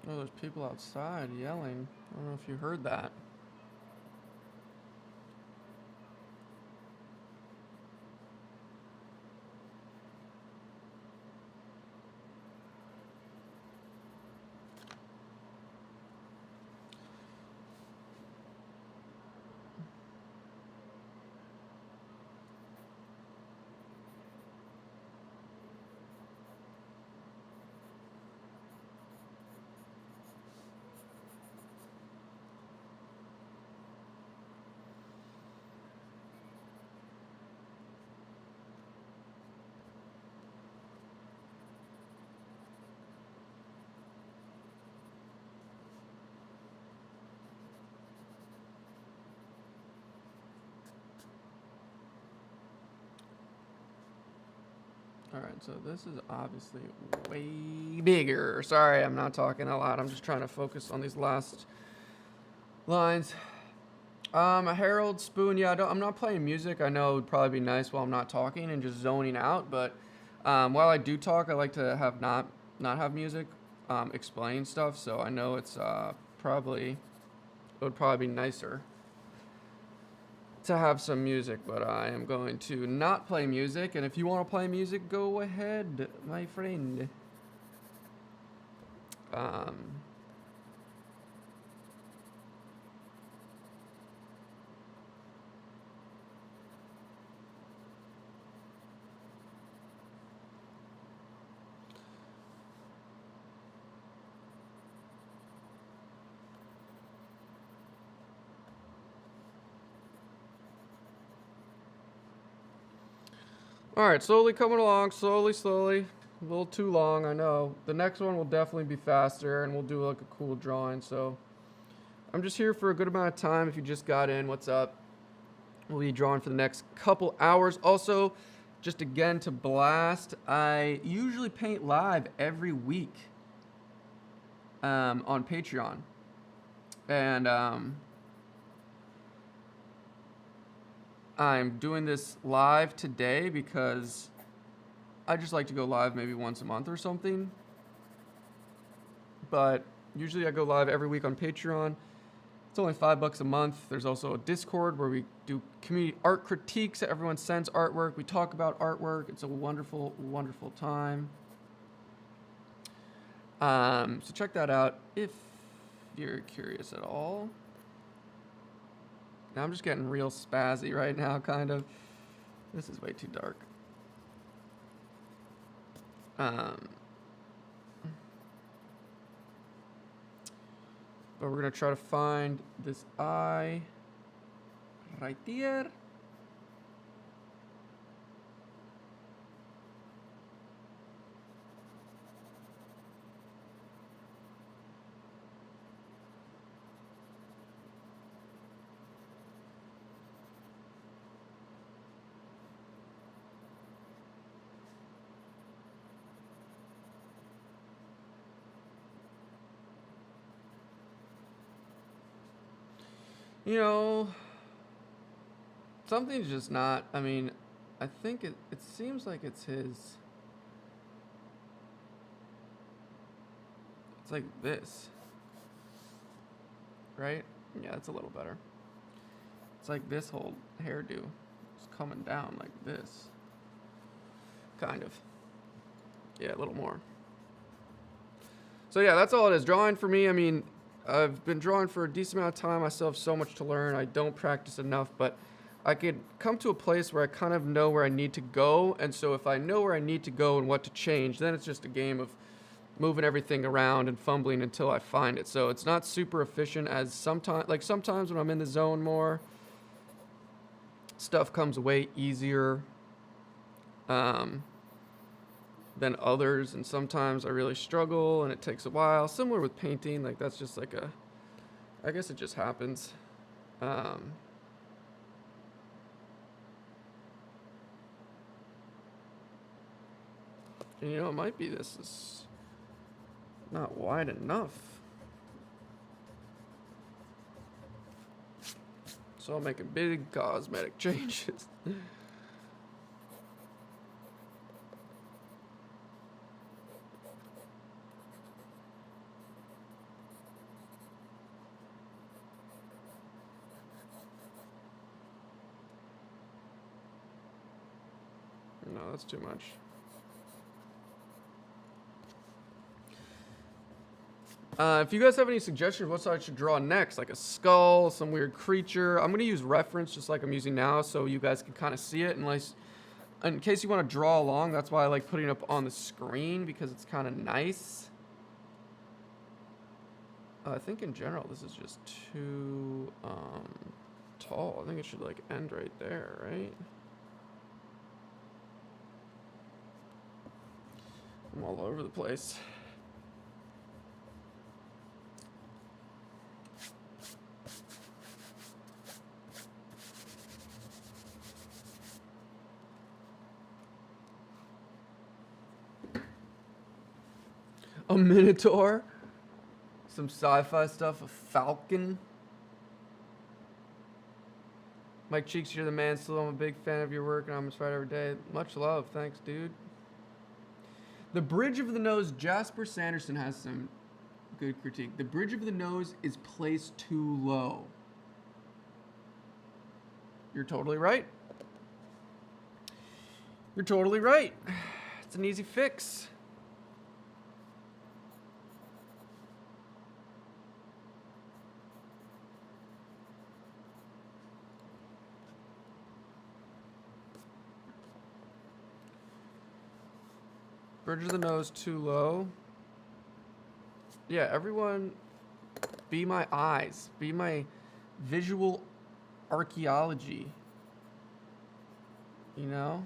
A: Oh, there's people outside yelling. I don't know if you heard that. Alright, so this is obviously way bigger. Sorry, I'm not talking a lot. I'm just trying to focus on these last lines. A Herald spoon, yeah, I'm not playing music. I know it would probably be nice while I'm not talking and just zoning out, but while I do talk, I like to have not have music explain stuff, so I know it's it would probably be nicer to have some music, but I am going to not play music, and if you want to play music, go ahead, my friend. Alright, slowly coming along, slowly. A little too long, I know. The next one will definitely be faster, and we'll do like a cool drawing, so I'm just here for a good amount of time. If you just got in, what's up? We'll be drawing for the next couple hours. Also, just again to blast, I usually paint live every week on Patreon. And I'm doing this live today because I just like to go live maybe once a month or something. But usually I go live every week on Patreon. It's only $5 a month. There's also a Discord where we do community art critiques. Everyone sends artwork. We talk about artwork. It's a wonderful, wonderful time. So check that out if you're curious at all. Now I'm just getting real spazzy right now, kind of. This is way too dark. But we're gonna try to find this eye right there. You know, something's just not, I mean, I think it seems like it's his. It's like this. Right? Yeah, it's a little better. It's like this whole hairdo is coming down like this. Kind of. Yeah, a little more. So yeah, that's all it is. Drawing for me, I mean, I've been drawing for a decent amount of time. I still have so much to learn. I don't practice enough, but I could come to a place where I kind of know where I need to go. And so if I know where I need to go and what to change, then it's just a game of moving everything around and fumbling until I find it. So it's not super efficient as sometimes when I'm in the zone more, stuff comes way easier than others, and sometimes I really struggle and it takes a while. Similar with painting, like that's just like I guess it just happens. And you know, it might be this is not wide enough. So I'm making big cosmetic changes. No, that's too much. If you guys have any suggestions what I should draw next, like a skull, some weird creature, I'm going to use reference just like I'm using now so you guys can kind of see it. Unless, in case you want to draw along, that's why I like putting it up on the screen, because it's kind of nice. I think in general this is just too tall. I think it should like end right there, right? I'm all over the place. A minotaur, some sci-fi stuff, a falcon. Mike Cheeks, you're the man. Still, I'm a big fan of your work, and I'm inspired every day. Much love, thanks, dude. The bridge of the nose, Jasper Sanderson has some good critique. The bridge of the nose is placed too low. You're totally right. You're totally right. It's an easy fix. Bridge of the nose too low. Yeah, everyone be my eyes. Be my visual archaeology. You know?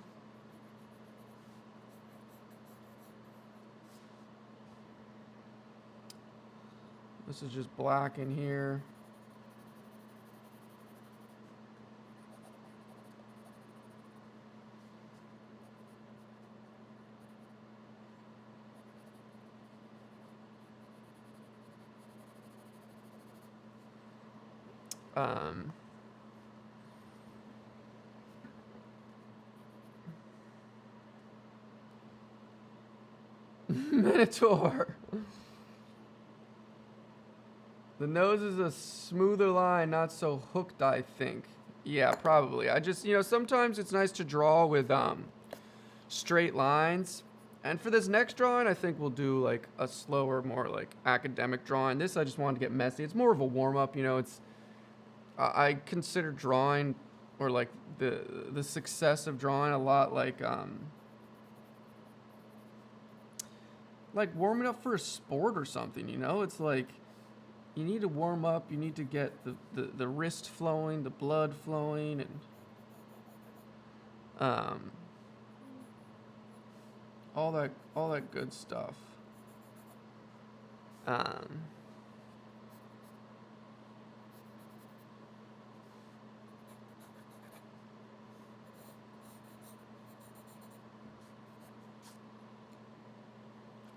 A: This is just black in here. Minotaur. The nose is a smoother line, not so hooked, I think. Yeah, probably. I just, you know, sometimes it's nice to draw with straight lines. And for this next drawing, I think we'll do like a slower, more like academic drawing. This I just wanted to get messy. It's more of a warm-up, you know. It's I consider drawing, or like the success of drawing, a lot like warming up for a sport or something, you know? It's like you need to warm up, you need to get the wrist flowing, the blood flowing, and all that good stuff.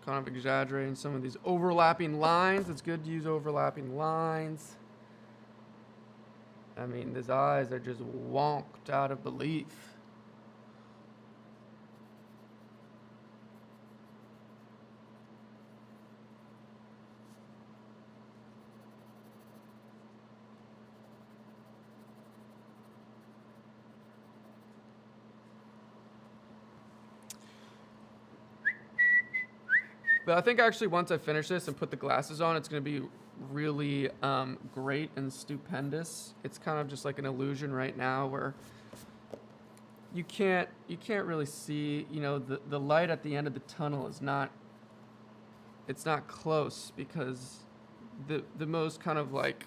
A: Kind of exaggerating some of these overlapping lines. It's good to use overlapping lines. I mean, his eyes are just wonked out of belief. But I think actually once I finish this and put the glasses on, it's going to be really great and stupendous. It's kind of just like an illusion right now where you can't really see, you know, the light at the end of the tunnel is not it's not close because the most kind of like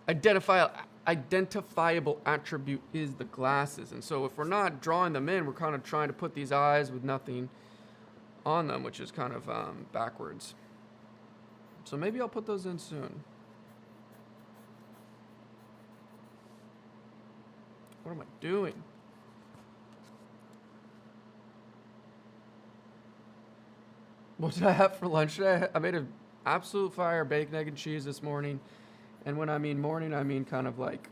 A: identifiable attribute is the glasses. And so if we're not drawing them in, we're kind of trying to put these eyes with nothing on them, which is kind of backwards. So maybe I'll put those in soon. What am I doing? What did I have for lunch today? I made an absolute fire bacon, egg, and cheese this morning. And when I mean morning, I mean kind of like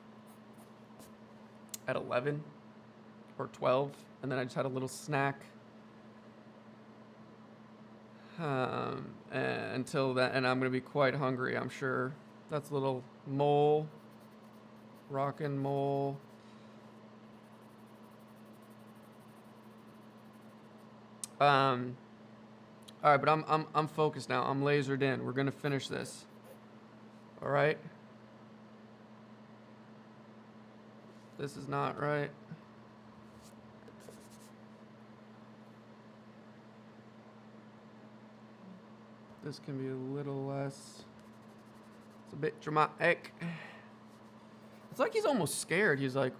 A: at 11 or 12. And then I just had a little snack until then. And I'm going to be quite hungry, I'm sure. That's a little mole. Rockin' mole. All right, but I'm focused now. I'm lasered in. We're gonna finish this. All right. This is not right. This can be a little less. It's a bit dramatic. It's like he's almost scared. He's like,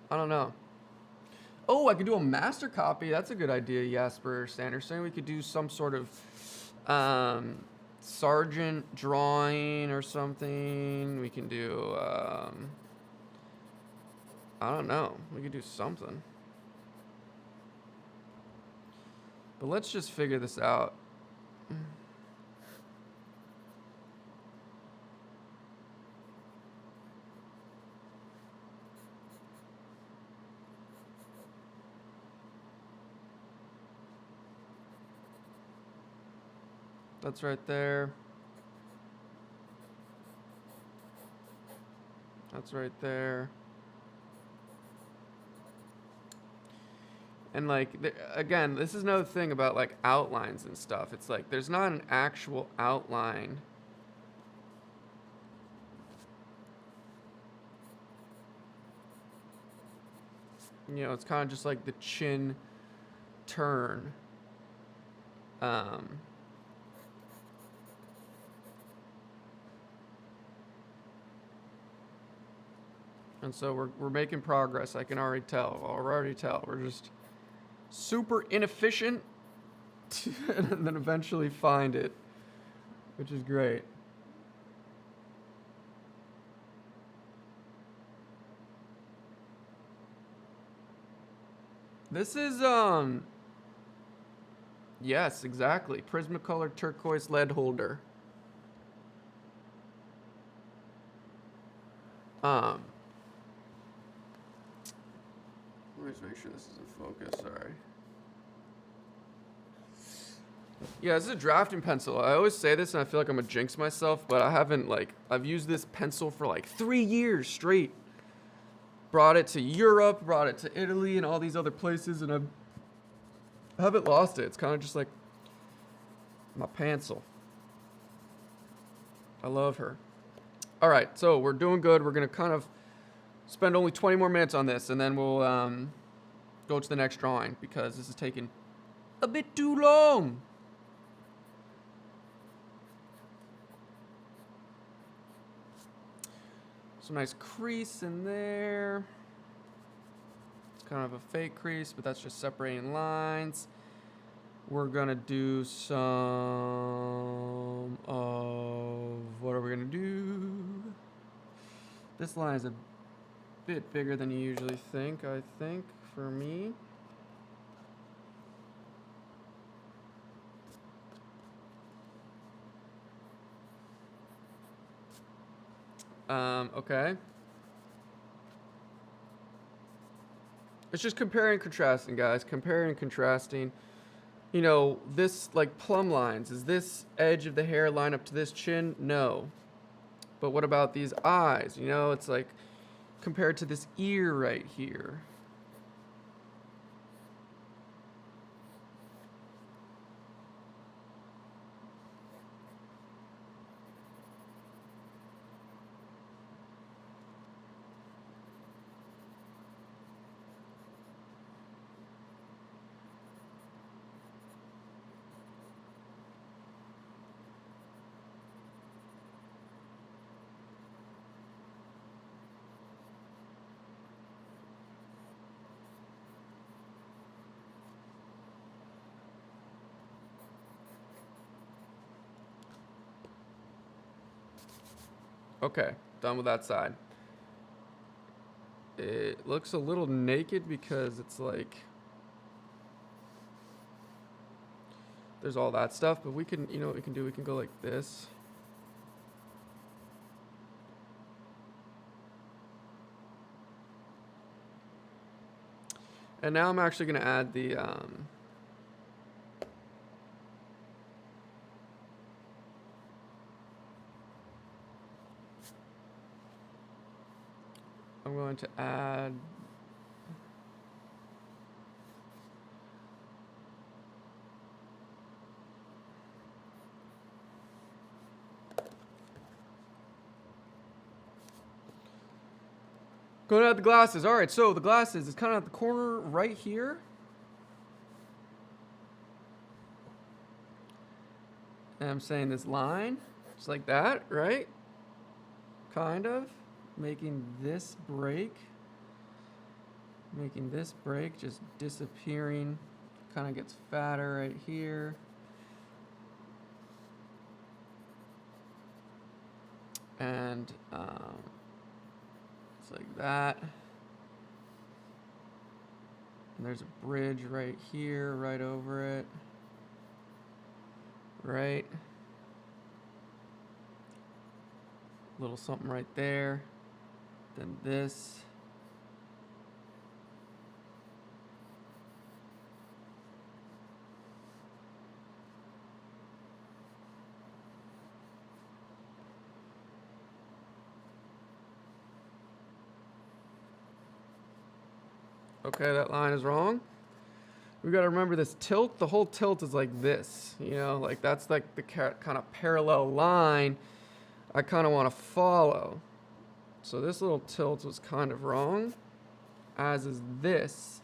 A: I don't know. Oh, I could do a master copy. That's a good idea, Jasper Sanderson. We could do some sort of sergeant drawing or something. We can do, I don't know. We could do something. But let's just figure this out. That's right there. That's right there. And like, again, this is another thing about like outlines and stuff. It's like, there's not an actual outline. You know, it's kind of just like the chin turn. And so we're making progress. I can already tell. We're just super inefficient and then eventually find it, which is great. This is yes, exactly. Prismacolor turquoise lead holder. Let me just make sure this is in focus, sorry. Yeah, this is a drafting pencil. I always say this and I feel like I'm gonna jinx myself, but I haven't, like, I've used this pencil for like 3 years straight. Brought it to Europe, brought it to Italy and all these other places, and I haven't lost it. It's kind of just like my pencil. I love her. All right, so we're doing good. We're gonna kind of spend only 20 more minutes on this, and then we'll go to the next drawing because this is taking a bit too long. Some nice crease in there. It's kind of a fake crease, but that's just separating lines. We're gonna do some of, what are we gonna do? This line is a bit bigger than you usually think, I think, for me. Okay. It's just comparing and contrasting, guys. Comparing and contrasting. You know, this, like, plumb lines. Is this edge of the hair line up to this chin? No. But what about these eyes? You know, it's like compared to this ear right here. Okay, done with that side. It looks a little naked because it's like there's all that stuff, but we can, you know what we can do? We can go like this. And now I'm actually going to add the I'm going to add going to add the glasses. All right, so the glasses is kind of at the corner right here. And I'm saying this line, just like that, right? Kind of. Making this break, just disappearing. Kind of gets fatter right here. And it's like that. And there's a bridge right here, right over it. Right. Little something right there. Then this. Okay, that line is wrong. We got to remember this tilt. The whole tilt is like this, you know, like that's like the kind of parallel line I kind of want to follow. So this little tilt was kind of wrong, as is this.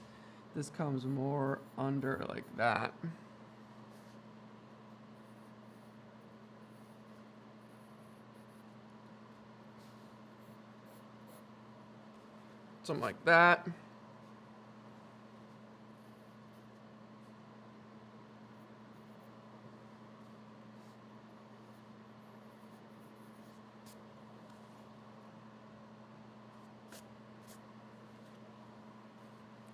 A: This comes more under like that. Something like that.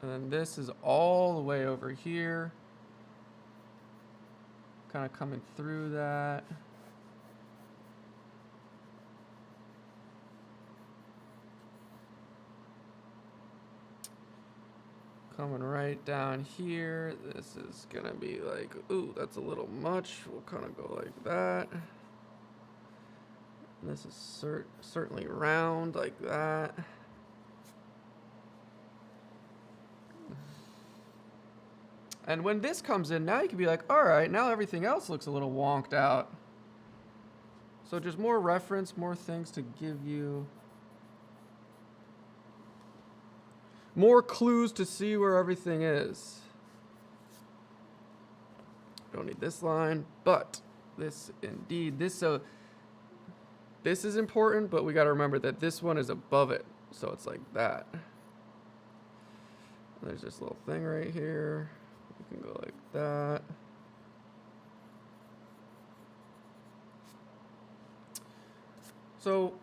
A: And then this is all the way over here. Kind of coming through that. Coming right down here. This is gonna be like, ooh, that's a little much. We'll kind of go like that. And this is certainly round like that. And when this comes in, now you can be like, all right, now everything else looks a little wonked out. So just more reference, more things to give you more clues to see where everything is. Don't need this line, but this indeed, this is important, but we got to remember that this one is above it. So it's like that. There's this little thing right here. We can go like that. So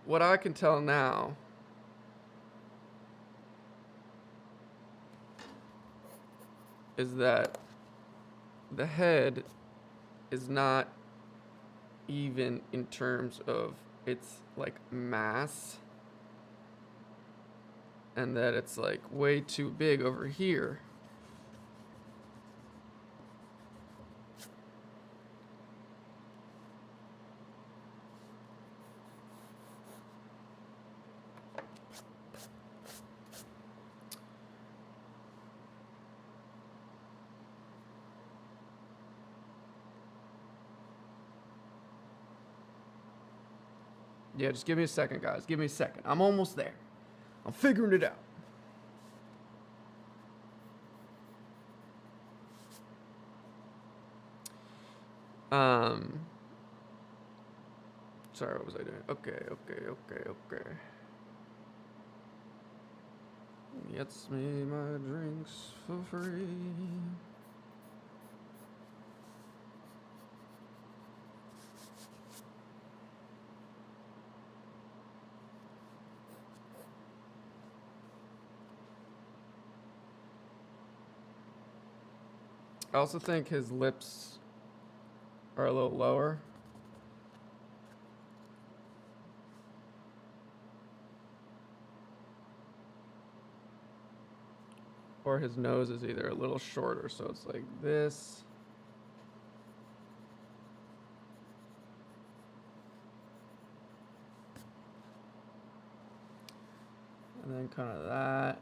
A: what I can tell now is that the head is not even in terms of its like mass, and that it's like way too big over here. Yeah, just give me a second, guys. Give me a second. I'm almost there. I'm figuring it out. Sorry, what was I doing? Okay. Gets me my drinks for free. I also think his lips are a little lower. Or his nose is either a little shorter, so it's like this. And then kind of that.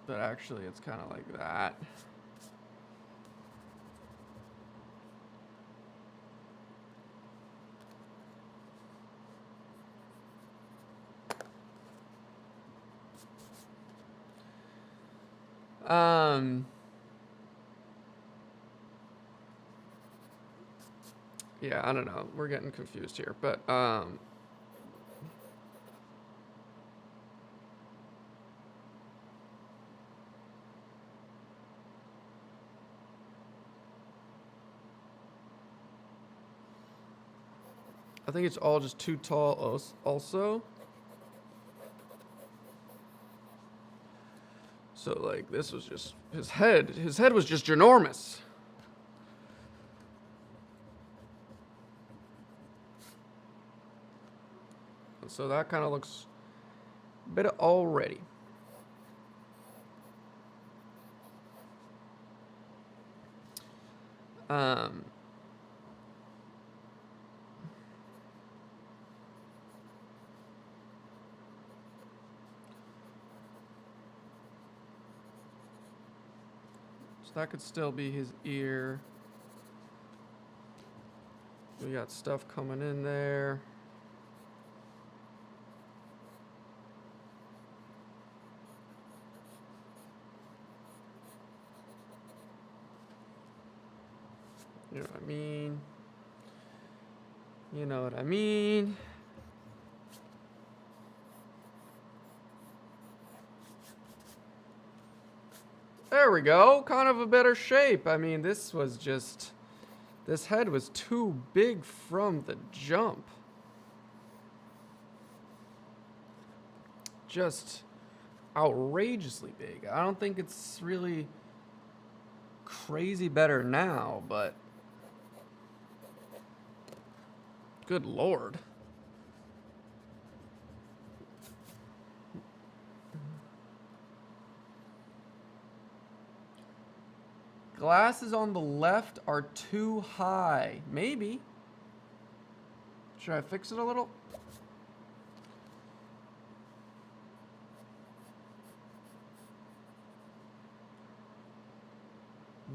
A: But actually, it's kind of like that. Yeah, I don't know. We're getting confused here, but I think it's all just too tall also. So like this was just his head was just ginormous. So that kind of looks better already. So that could still be his ear. We got stuff coming in there. You know what I mean? You know what I mean? There we go. Kind of a better shape. I mean, this head was too big from the jump. Just outrageously big. I don't think it's really crazy better now, but good Lord. Glasses on the left are too high. Maybe. Should I fix it a little?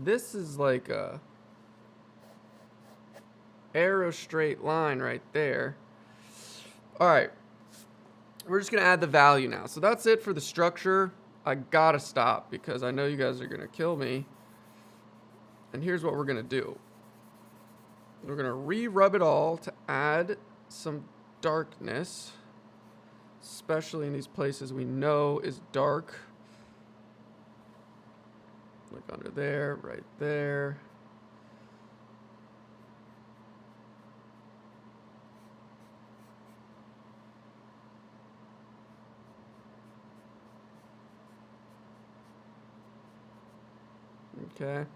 A: This is like a arrow straight line right there. All right. We're just going to add the value now. So that's it for the structure. I got to stop because I know you guys are going to kill me. And here's what we're going to do. We're going to re-rub it all to add some darkness, especially in these places we know is dark. Like under there, right there. Okay.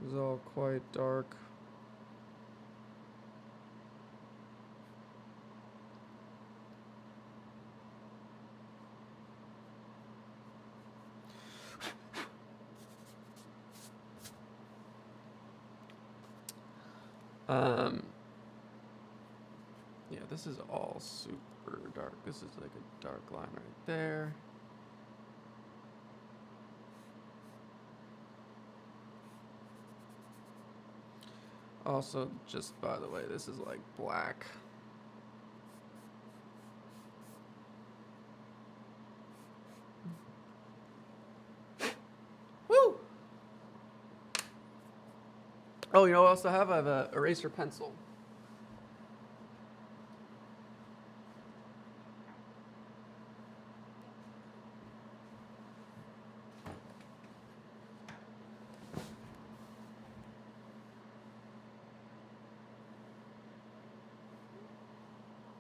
A: It's all quite dark. Yeah, this is all super dark. This is like a dark line right there. Also, just by the way, this is like black. Woo! Oh, you know what else I have? I have an eraser pencil.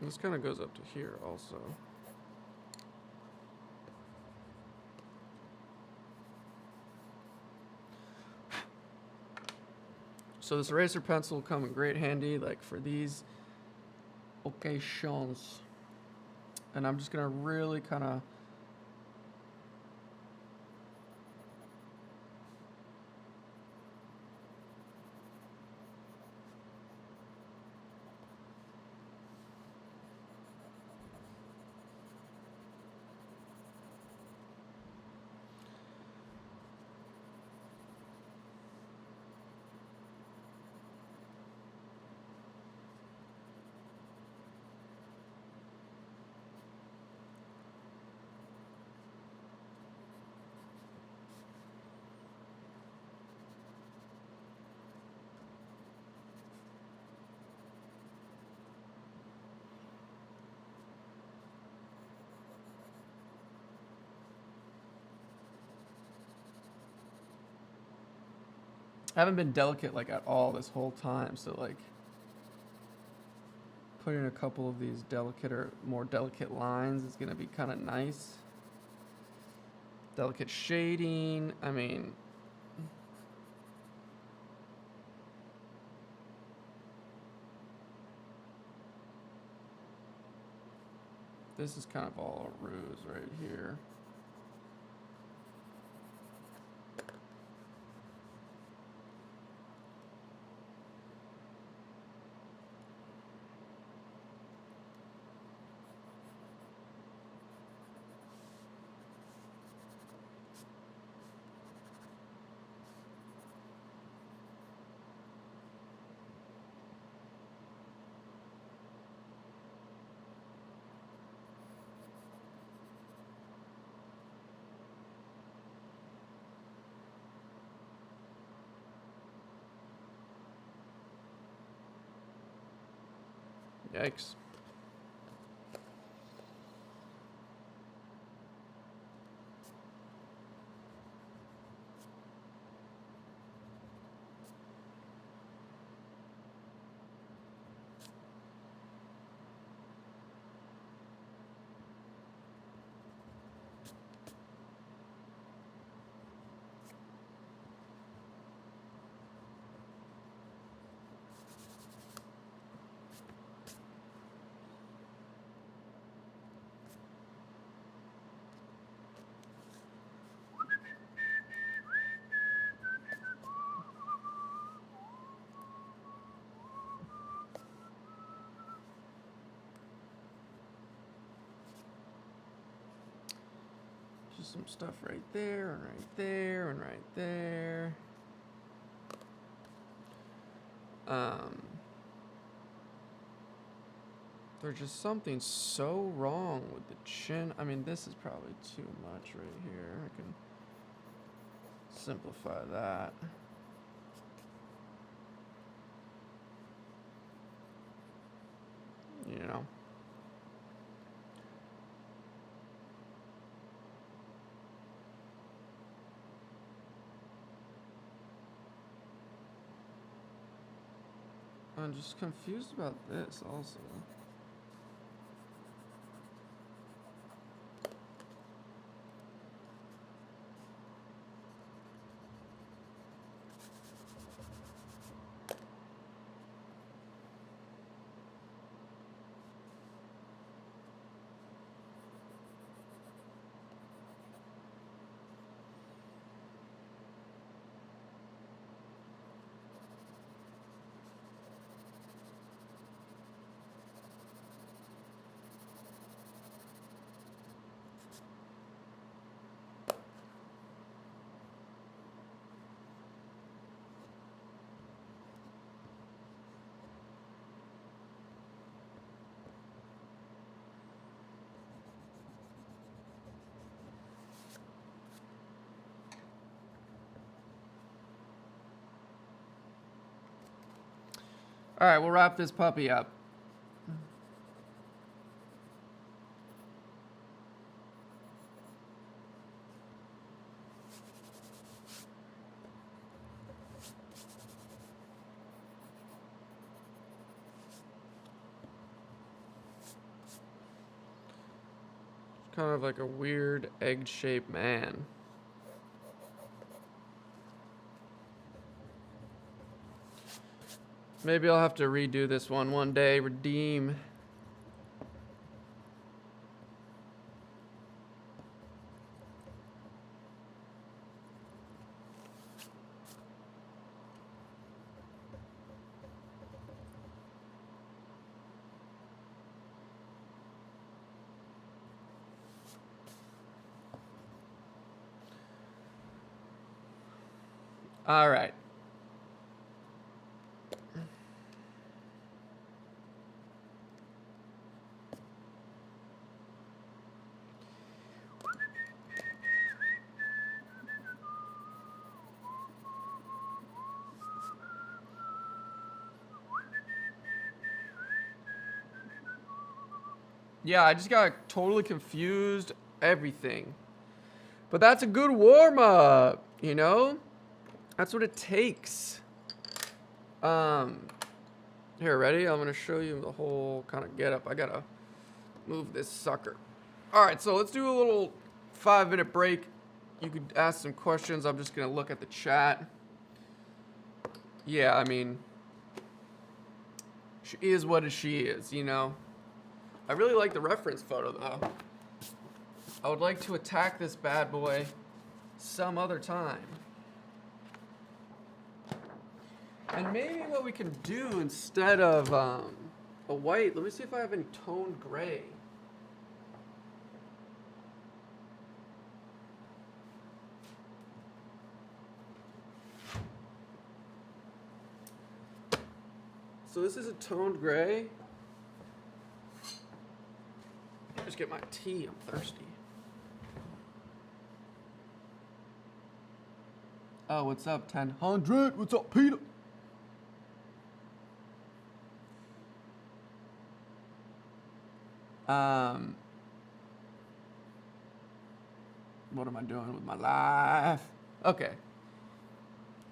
A: This kind of goes up to here also. So this eraser pencil will come in great handy, like for these occasions. And I'm just gonna really kind of I haven't been delicate like at all this whole time, so like putting a couple of these delicate or more delicate lines is gonna be kind of nice. Delicate shading, I mean, this is kind of all a ruse right here. Yikes. Just some stuff right there, and right there, and right there. There's just something so wrong with the chin. I mean, this is probably too much right here. I can simplify that. You know. I'm just confused about this also. All right, we'll wrap this puppy up. Kind of like a weird egg-shaped man. Maybe I'll have to redo this one day. Redeem. All right. Yeah, I just got totally confused, everything. But that's a good warm-up, you know? That's what it takes. Here, ready? I'm gonna show you the whole kind of getup. I gotta move this sucker. All right, so let's do a little 5-minute break. You could ask some questions. I'm just gonna look at the chat. Yeah, I mean, she is what she is, you know? I really like the reference photo, though. I would like to attack this bad boy some other time. And maybe what we can do instead of a white, let me see if I have any toned gray. So this is a toned gray. Just get my tea, I'm thirsty. Oh, what's up, 1000? What's up, Peter? What am I doing with my life? Okay.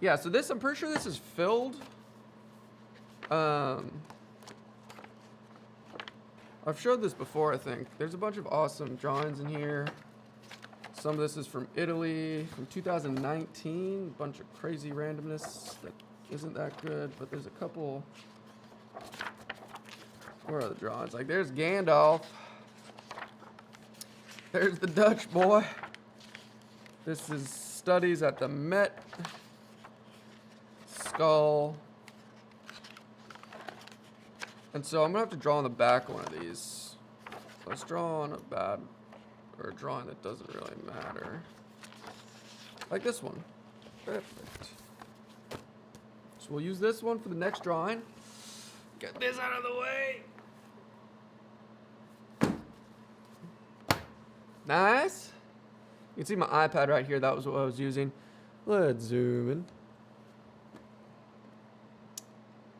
A: Yeah, so this, I'm pretty sure this is filled. I've showed this before, I think. There's a bunch of awesome drawings in here. Some of this is from Italy, from 2019. A bunch of crazy randomness that isn't that good, but there's a couple. Where are the drawings? Like, there's Gandalf. There's the Dutch boy. This is studies at the Met. Skull. And so I'm gonna have to draw on the back one of these. Let's draw on a bad, or a drawing that doesn't really matter. Like this one. Perfect. So we'll use this one for the next drawing. Get this out of the way. Nice. You can see my iPad right here. That was what I was using. Let's zoom in.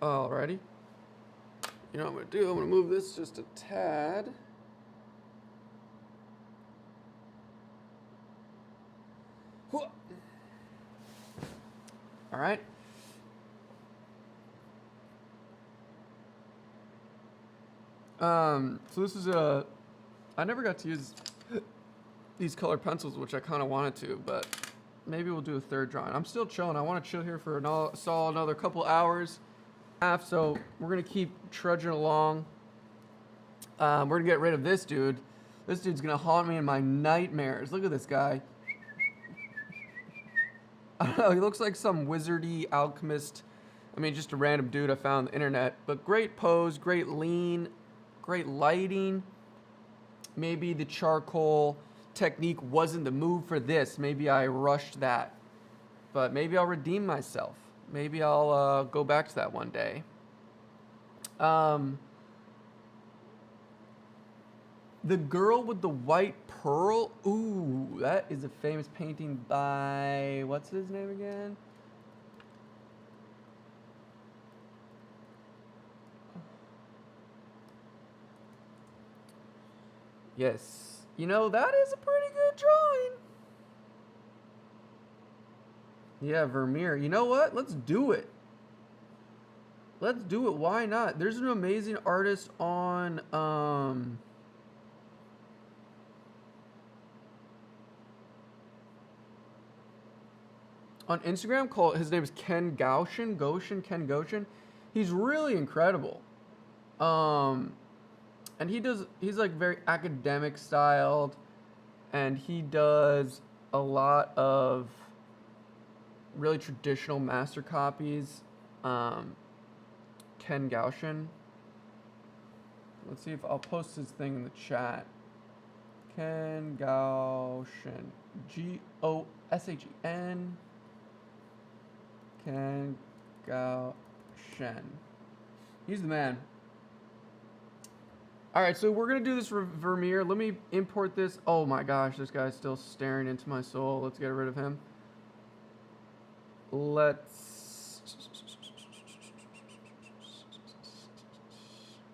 A: Alrighty. You know what I'm going to do? I'm going to move this just a tad. Alright. So this is I never got to use these colored pencils, which I kind of wanted to, but maybe we'll do a third drawing. I'm still chilling. I want to chill here for a solid another couple hours. So we're going to keep trudging along. We're going to get rid of this dude. This dude's going to haunt me in my nightmares. Look at this guy. I don't know. He looks like some wizardy alchemist. I mean, just a random dude I found on the internet. But great pose, great lean, great lighting. Maybe the charcoal technique wasn't the move for this. Maybe I rushed that. But maybe I'll redeem myself. Maybe I'll go back to that one day. The girl with the white pearl. Ooh, that is a famous painting by, what's his name again? Yes. You know, that is a pretty good drawing. Yeah, Vermeer. You know what? Let's do it. Let's do it. Why not? There's an amazing artist on Instagram called, his name is Ken Ken Goshen. He's really incredible. Um and he's like very academic styled, and he does a lot of really traditional master copies. Ken Goshen. Let's see if I'll post his thing in the chat. Ken Goshen. Goshen. Ken Goshen. He's the man. Alright, so we're going to do this Vermeer. Let me import this. Oh my gosh, this guy's still staring into my soul. Let's get rid of him. Let's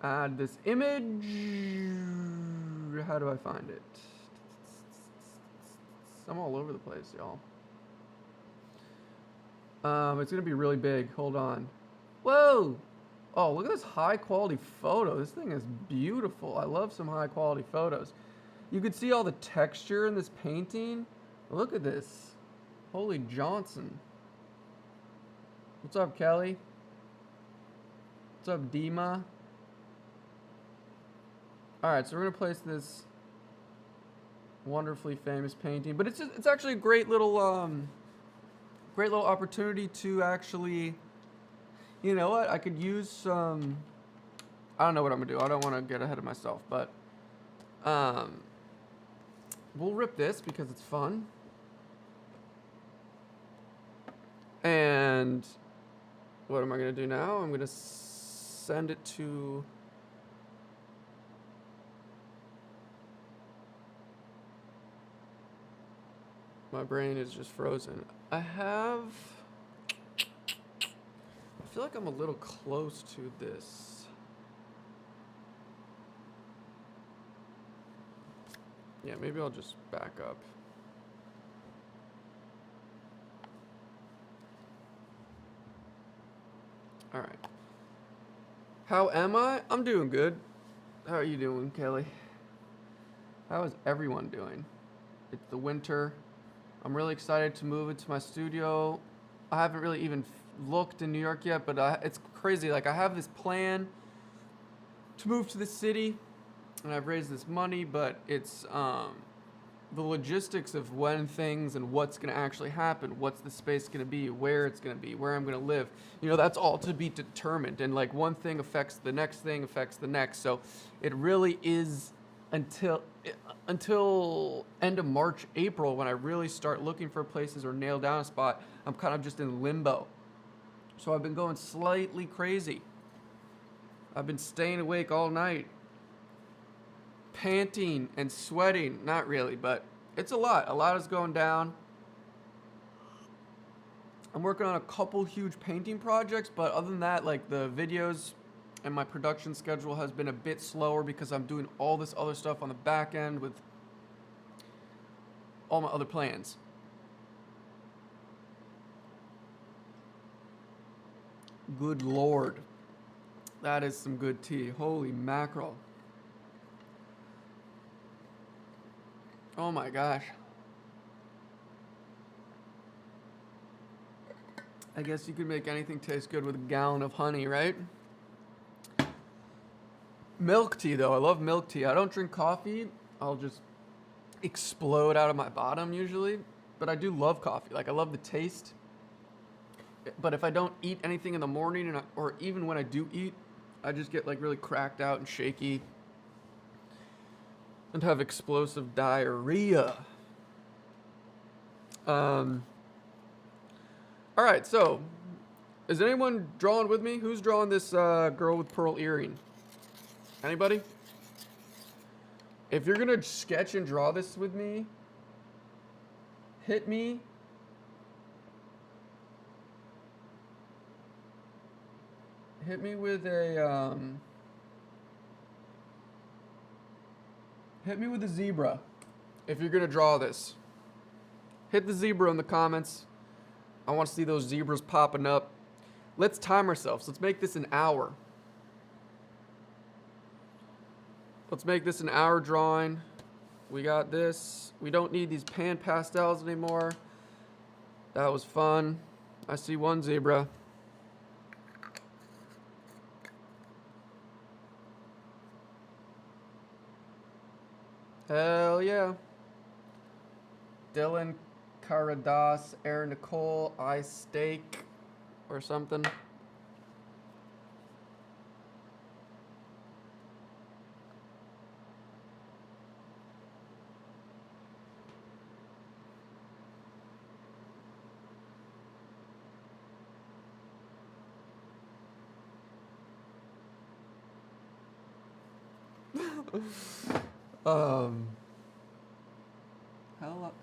A: add this image. How do I find it? I'm all over the place, y'all. It's going to be really big. Hold on. Whoa! Oh, look at this high quality photo. This thing is beautiful. I love some high quality photos. You can see all the texture in this painting. Look at this. Holy Johnson. What's up, Kelly? What's up, Dima? Alright, so we're going to place this wonderfully famous painting. But it's actually a great little opportunity to actually... You know what? I could use some... I don't know what I'm going to do. I don't want to get ahead of myself, but... we'll rip this because it's fun. And... What am I going to do now? I'm going to send it to... My brain is just frozen. I feel like I'm a little close to this. Yeah, maybe I'll just back up. All right. How am I? I'm doing good. How are you doing, Kelly? How is everyone doing? It's the winter. I'm really excited to move into my studio. I haven't really even looked in New York yet, but it's crazy. Like, I have this plan to move to the city, and I've raised this money, but it's the logistics of when things and what's going to actually happen, what's the space going to be, where it's going to be, where I'm going to live. You know, that's all to be determined, and like one thing affects the next thing, affects the next. So it really is until end of March, April, when I really start looking for places or nail down a spot. I'm kind of just in limbo. So I've been going slightly crazy. I've been staying awake all night, panting and sweating. Not really, but it's a lot. A lot is going down. I'm working on a couple huge painting projects, but other than that, like the videos and my production schedule has been a bit slower because I'm doing all this other stuff on the back end with all my other plans. Good Lord. That is some good tea. Holy mackerel. Oh my gosh. I guess you could make anything taste good with a gallon of honey, right? Milk tea, though. I love milk tea. I don't drink coffee. I'll just explode out of my bottom usually. But I do love coffee. Like, I love the taste. But if I don't eat anything in the morning, or even when I do eat, I just get like really cracked out and shaky and have explosive diarrhea. All right, so is anyone drawing with me? Who's drawing this girl with pearl earring? Anybody? If you're gonna sketch and draw this with me, hit me. Hit me with a Hit me with a zebra if you're gonna draw this. Hit the zebra in the comments. I want to see those zebras popping up. Let's time ourselves. Let's make this an hour. Let's make this an hour drawing. We got this. We don't need these pan pastels anymore. That was fun. I see one zebra. Hell yeah. Dylan Caradas, Aaron Nicole, I Steak, or something.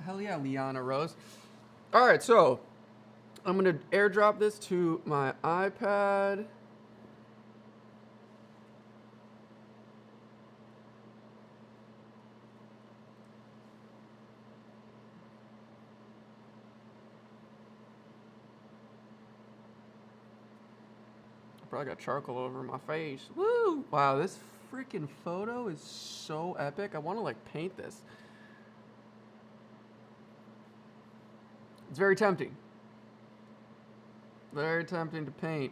A: Hell yeah, Liana Rose. All right, so I'm gonna airdrop this to my iPad. I probably got charcoal over my face. Woo! Wow, this freaking photo is so epic. I want to like paint this. It's very tempting. Very tempting to paint.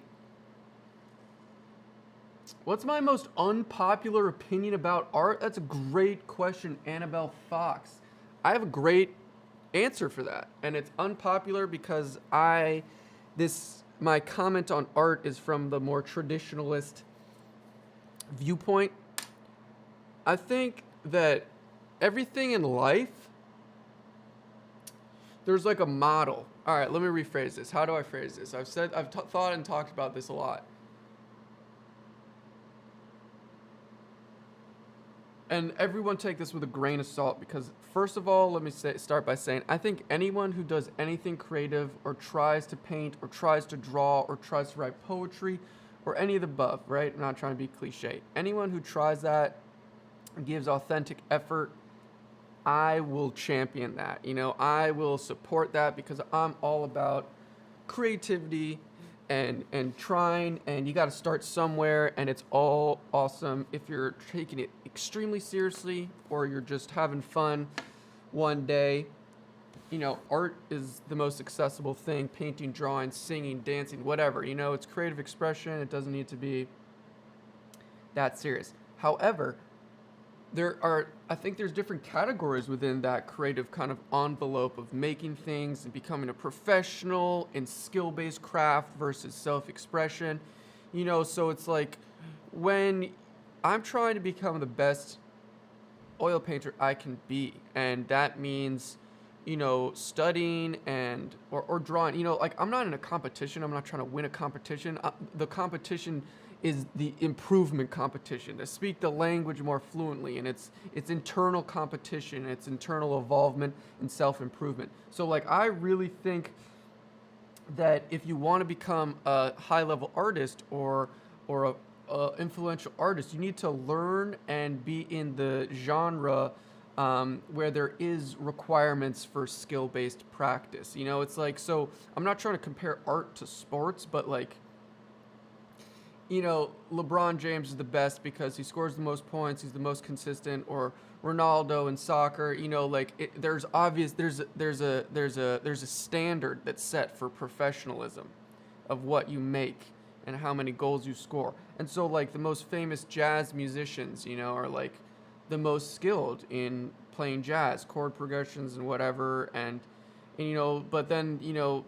A: What's my most unpopular opinion about art? That's a great question, Annabelle Fox. I have a great answer for that, and it's unpopular because my comment on art is from the more traditionalist viewpoint. I think that everything in life, there's like a model. All right, let me rephrase this. How do I phrase this? I've thought and talked about this a lot. And everyone take this with a grain of salt because first of all, let me start by saying, I think anyone who does anything creative or tries to paint or tries to draw or tries to write poetry or any of the above, right? I'm not trying to be cliche. Anyone who tries that, gives authentic effort, I will champion that. You know, I will support that because I'm all about creativity and trying, and you got to start somewhere, and it's all awesome if you're taking it extremely seriously or you're just having fun one day. You know, art is the most accessible thing: painting, drawing, singing, dancing, whatever. You know, it's creative expression. It doesn't need to be that serious. However, I think there's different categories within that creative kind of envelope of making things and becoming a professional in skill-based craft versus self-expression. You know, so it's like when I'm trying to become the best oil painter I can be, and that means, you know, studying and or drawing. You know, like I'm not in a competition. I'm not trying to win a competition. The competition is the improvement competition, to speak the language more fluently, and it's internal competition, it's internal evolvement and self-improvement. So like I really think that if you want to become a high-level artist or a influential artist, you need to learn and be in the genre where there is requirements for skill-based practice. You know, it's like, so I'm not trying to compare art to sports, but like, you know, LeBron James is the best because he scores the most points, he's the most consistent, or Ronaldo in soccer. You know, like there's a standard that's set for professionalism of what you make and how many goals you score. And so like the most famous jazz musicians, you know, are like the most skilled in playing jazz, chord progressions and whatever, and you know, but then, you know,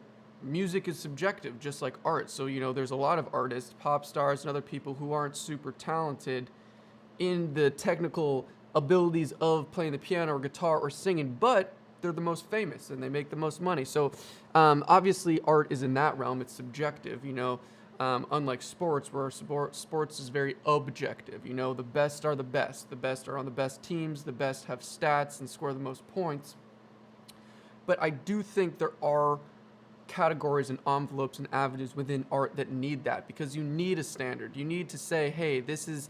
A: music is subjective, just like art. So, you know, there's a lot of artists, pop stars, and other people who aren't super talented in the technical abilities of playing the piano or guitar or singing, but they're the most famous and they make the most money. So, obviously, art is in that realm. It's subjective, you know, unlike sports, where sports is very objective. You know, the best are the best. The best are on the best teams. The best have stats and score the most points. But I do think there are categories and envelopes and avenues within art that need that, because you need a standard. You need to say, hey, this is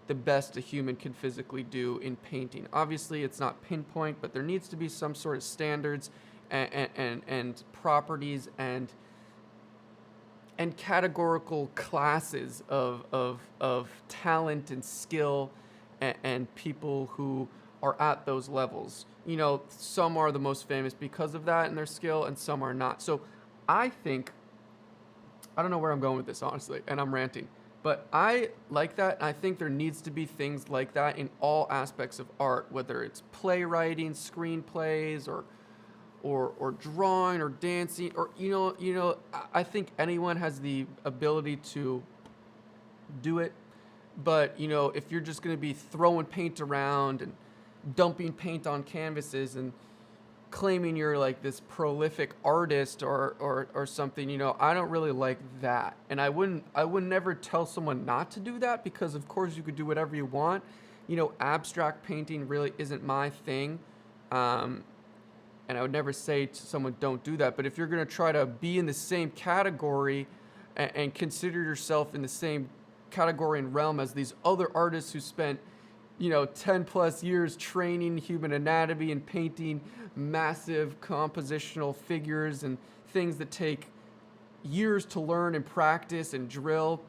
A: the best a human can physically do in painting. Obviously, it's not pinpoint, but there needs to be some sort of standards and properties and categorical classes of talent and skill and people who are at those levels. You know, some are the most famous because of that and their skill, and some are not. So I think, I don't know where I'm going with this, honestly, and I'm ranting, but I like that. I think there needs to be things like that in all aspects of art, whether it's playwriting, screenplays, or drawing or dancing, or I think anyone has the ability to do it. But if you're just going to be throwing paint around and dumping paint on canvases and claiming you're like this prolific artist or something, I don't really like that. And I would never tell someone not to do that, because of course you could do whatever you want. Abstract painting really isn't my thing. And I would never say to someone, don't do that. But if you're going to try to be in the same category and consider yourself in the same category and realm as these other artists who spent 10 plus years training human anatomy and painting massive compositional figures and things that take years to learn and practice and drill,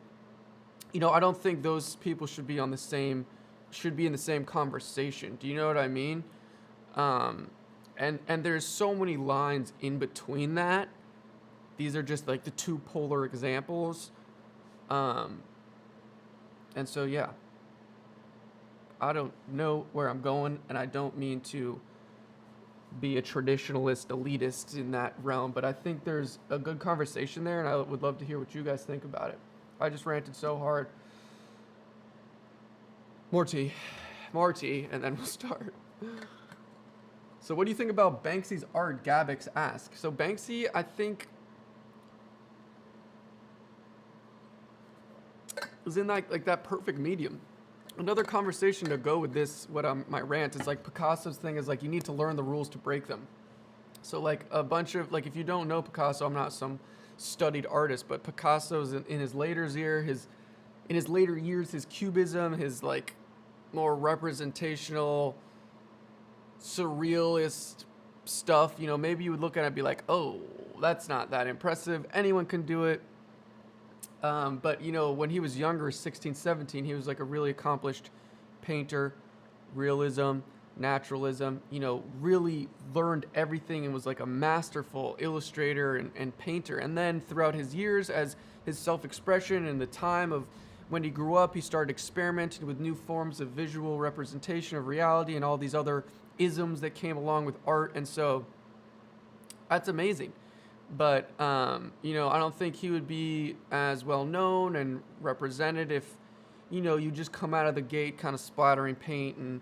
A: I don't think those people should be in the same conversation. Do you know what I mean? And there's so many lines in between that. These are just like the two polar examples. And so, yeah. I don't know where I'm going, and I don't mean to be a traditionalist, elitist in that realm, but I think there's a good conversation there, and I would love to hear what you guys think about it. I just ranted so hard. More tea, and then we'll start. So what do you think about Banksy's art? Gabix asks. So Banksy, I think, is in like that perfect medium. Another conversation to go with this, my rant is like Picasso's thing is like you need to learn the rules to break them. So like a bunch of, like, if you don't know Picasso, I'm not some studied artist, but Picasso's in his later years, his cubism, his like more representational, surrealist stuff, maybe you would look at it and be like, oh, that's not that impressive. Anyone can do it. But when he was younger, 16, 17, he was like a really accomplished painter, realism, naturalism, really learned everything and was like a masterful illustrator and painter. And then throughout his years, as his self-expression and the time of when he grew up, he started experimenting with new forms of visual representation of reality and all these other isms that came along with art. And so that's amazing. But, I don't think he would be as well known and represented if, you just come out of the gate kind of splattering paint and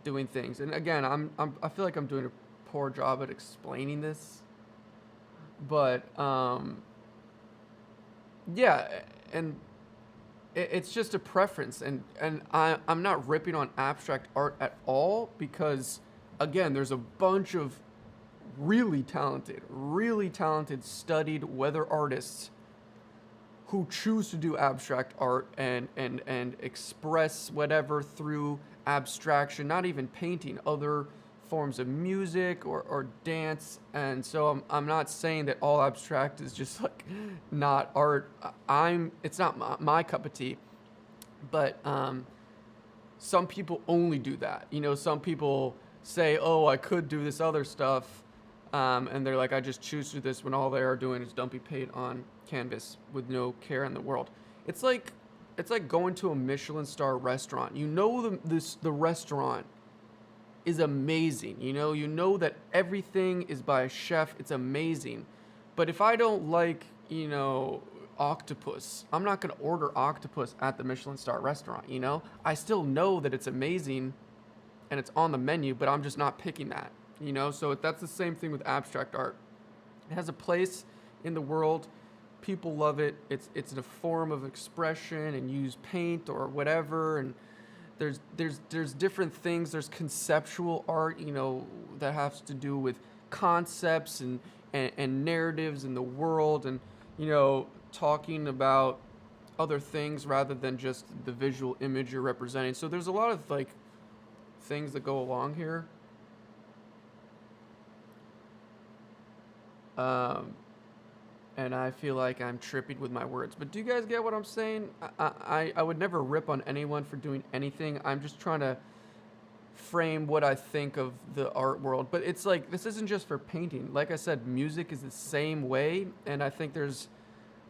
A: doing things. And again, I feel like I'm doing a poor job at explaining this. But, yeah, and it's just a preference. And I'm not ripping on abstract art at all because, again, there's a bunch of really talented, studied, weather artists who choose to do abstract art and express whatever through abstraction, not even painting, other forms of music or dance. And so I'm not saying that all abstract is just like not art. It's not my cup of tea, but some people only do that. Some people say, oh, I could do this other stuff. And they're like, I just choose to do this when all they are doing is dumping paint on canvas with no care in the world. It's like going to a Michelin star restaurant. The restaurant is amazing. You know that everything is by a chef. It's amazing. But if I don't like, octopus, I'm not going to order octopus at the Michelin star restaurant. I still know that it's amazing and it's on the menu, but I'm just not picking that. So that's the same thing with abstract art. It has a place in the world. People love it. It's a form of expression and use paint or whatever. And there's different things. There's conceptual art, that has to do with concepts and narratives in the world and, talking about other things rather than just the visual image you're representing. So there's a lot of like things that go along here. And I feel like I'm tripping with my words. But do you guys get what I'm saying? I would never rip on anyone for doing anything. I'm just trying to frame what I think of the art world. But it's like, this isn't just for painting. Like I said, music is the same way. And I think there's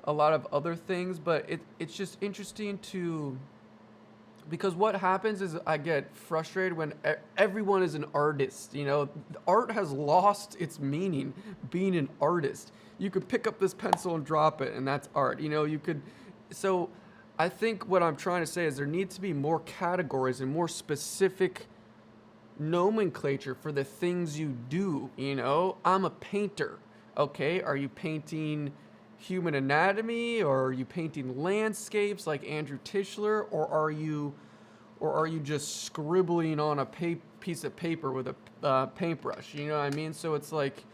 A: a lot of other things. But it's just interesting to... Because what happens is I get frustrated when everyone is an artist. You know, art has lost its meaning being an artist. You could pick up this pencil and drop it, and that's art. You know, you could. So I think what I'm trying to say is there needs to be more categories and more specific nomenclature for the things you do. You know, I'm a painter. Okay, are you painting human anatomy, or are you painting landscapes like Andrew Tischler, or are you just scribbling on a piece of paper with a paintbrush? You know what I mean? So it's like,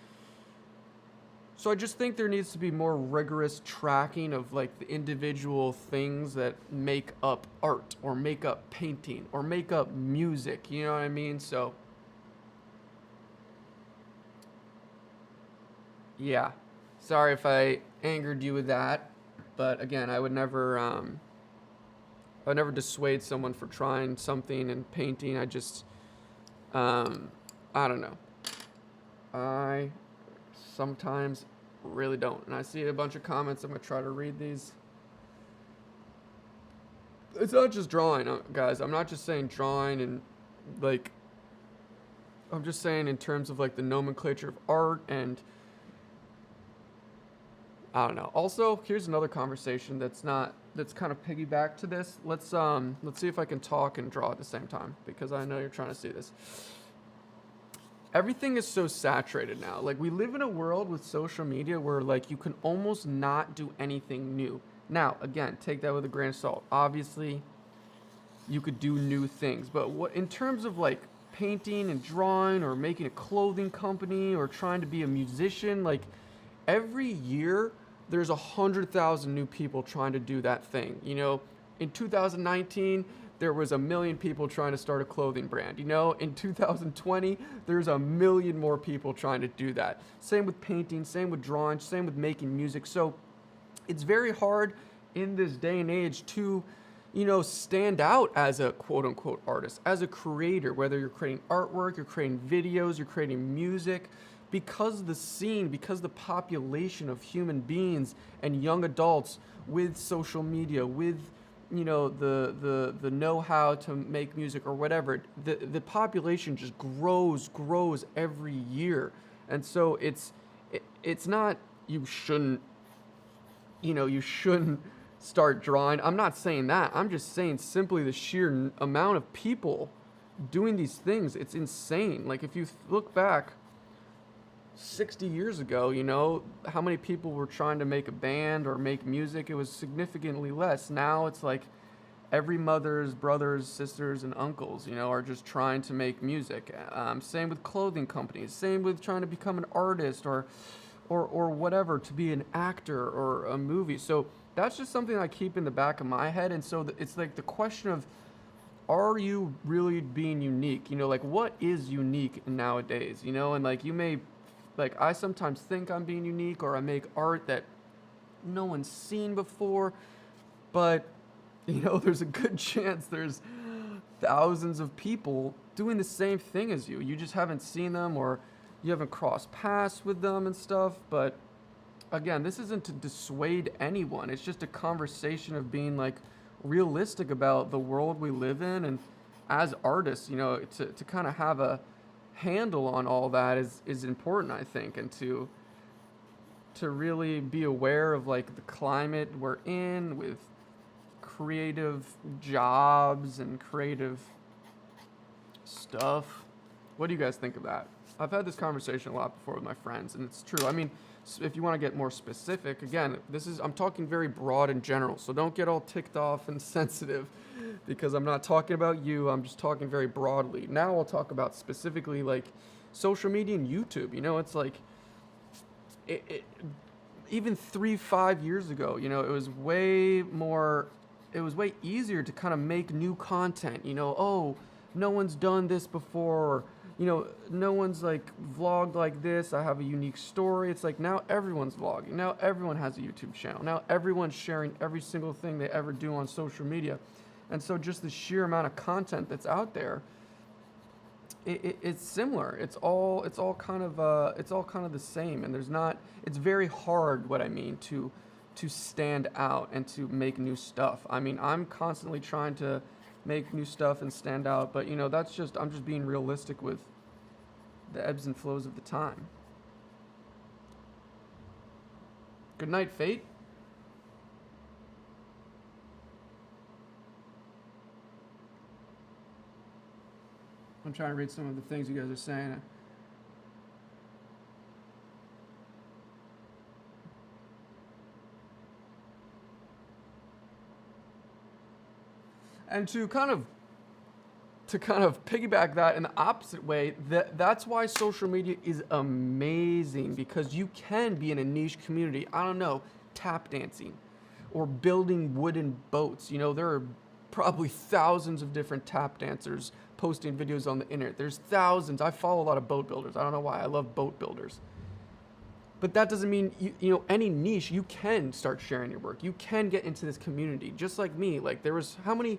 A: so I just think there needs to be more rigorous tracking of like the individual things that make up art or make up painting or make up music. You know what I mean? So yeah, sorry if I angered you with that, but again, I would never dissuade someone for trying something and painting. I just, I don't know. I sometimes really don't. And I see a bunch of comments. I'm going to try to read these. It's not just drawing, guys. I'm not just saying drawing and like, I'm just saying in terms of like the nomenclature of art, and I don't know. Also, here's another conversation that's kind of piggyback to this. Let's see if I can talk and draw at the same time, because I know you're trying to see this. Everything is so saturated now. Like, we live in a world with social media where like you can almost not do anything new. Now, again, take that with a grain of salt. Obviously, you could do new things, but what in terms of like painting and drawing or making a clothing company or trying to be a musician, like every year there's 100,000 new people trying to do that thing. You know, in 2019, there was 1 million people trying to start a clothing brand. You know, in 2020, there's 1 million more people trying to do that. Same with painting, same with drawing, same with making music. So it's very hard in this day and age to, you know, stand out as a quote unquote artist, as a creator, whether you're creating artwork, you're creating videos, you're creating music, because the scene, because the population of human beings and young adults with social media, with, you know, the know-how to make music or whatever, the population just grows every year. And so it's not, you shouldn't start drawing. I'm not saying that. I'm just saying simply the sheer amount of people doing these things. It's insane. Like, if you look back 60 years ago, you know, how many people were trying to make a band or make music? It was significantly less. Now it's like every mother's brothers, sisters, and uncles, you know, are just trying to make music. Same with clothing companies. Same with trying to become an artist or whatever, to be an actor or a movie. So that's just something I keep in the back of my head. And so it's like the question of, are you really being unique? You know, like, what is unique nowadays? You know, and like, you may, like, I sometimes think I'm being unique, or I make art that no one's seen before, but, you know, there's a good chance there's thousands of people doing the same thing as you. You just haven't seen them, or you haven't crossed paths with them and stuff. But again, this isn't to dissuade anyone. It's just a conversation of being like realistic about the world we live in, and as artists, you know, to kind of have a handle on all that is important, I think, and to really be aware of like the climate we're in with creative jobs and creative stuff. What do you guys think of that? I've had this conversation a lot before with my friends, and it's true. I mean, if you want to get more specific, again, I'm talking very broad and general, so don't get all ticked off and sensitive, because I'm not talking about you. I'm just talking very broadly. Now I'll talk about specifically like social media and YouTube. You know, it's like even 3-5 years ago, you know, it was way easier to kind of make new content, you know. Oh, no one's done this before, or, you know, no one's like vlogged like this. I have a unique story. It's like now everyone's vlogging. Now everyone has a YouTube channel. Now everyone's sharing every single thing they ever do on social media. And so just the sheer amount of content that's out there, it's similar. It's all kind of the same, and it's very hard, what I mean, to stand out and to make new stuff. I mean, I'm constantly trying to make new stuff and stand out, but you know, I'm just being realistic with the ebbs and flows of the time. Good night, Fate. I'm trying to read some of the things you guys are saying. And to kind of piggyback that in the opposite way, that's why social media is amazing, because you can be in a niche community. I don't know, tap dancing or building wooden boats. You know, there are probably thousands of different tap dancers posting videos on the internet. There's thousands. I follow a lot of boat builders. I don't know why. I love boat builders. But that doesn't mean, you know, any niche, you can start sharing your work. You can get into this community. Just like me. Like, there was, how many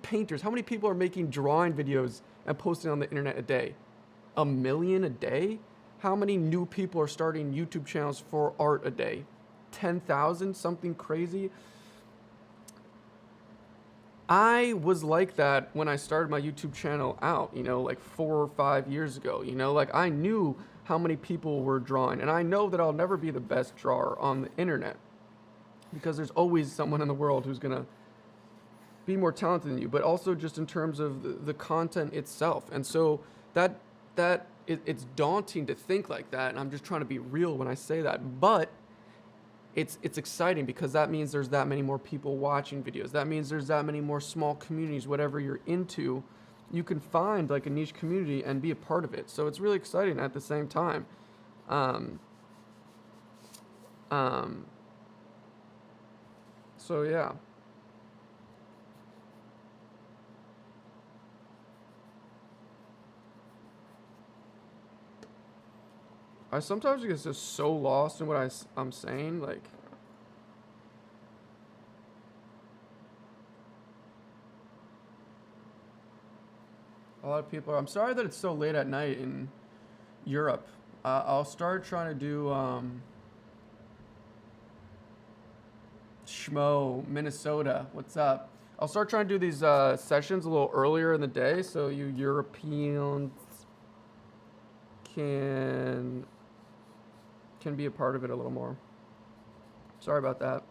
A: painters, how many people are making drawing videos and posting on the internet a day? 1 million a day? How many new people are starting YouTube channels for art a day? 10,000? Something crazy? I was like that when I started my YouTube channel out, you know, like 4 or 5 years ago. You know, like, I knew how many people were drawing, and I know that I'll never be the best drawer on the internet, because there's always someone in the world who's gonna be more talented than you, but also just in terms of the content itself. And so it's daunting to think like that, and I'm just trying to be real when I say that, but it's exciting, because that means there's that many more people watching videos. That means there's that many more small communities. Whatever you're into, you can find like a niche community and be a part of it. So it's really exciting at the same time. So yeah. I sometimes get just so lost in what I'm saying, like, a lot of people, I'm sorry that it's so late at night in Europe. I'll start trying to do, Schmo, Minnesota, what's up? I'll start trying to do these sessions a little earlier in the day, so you Europeans can be a part of it a little more. Sorry about that.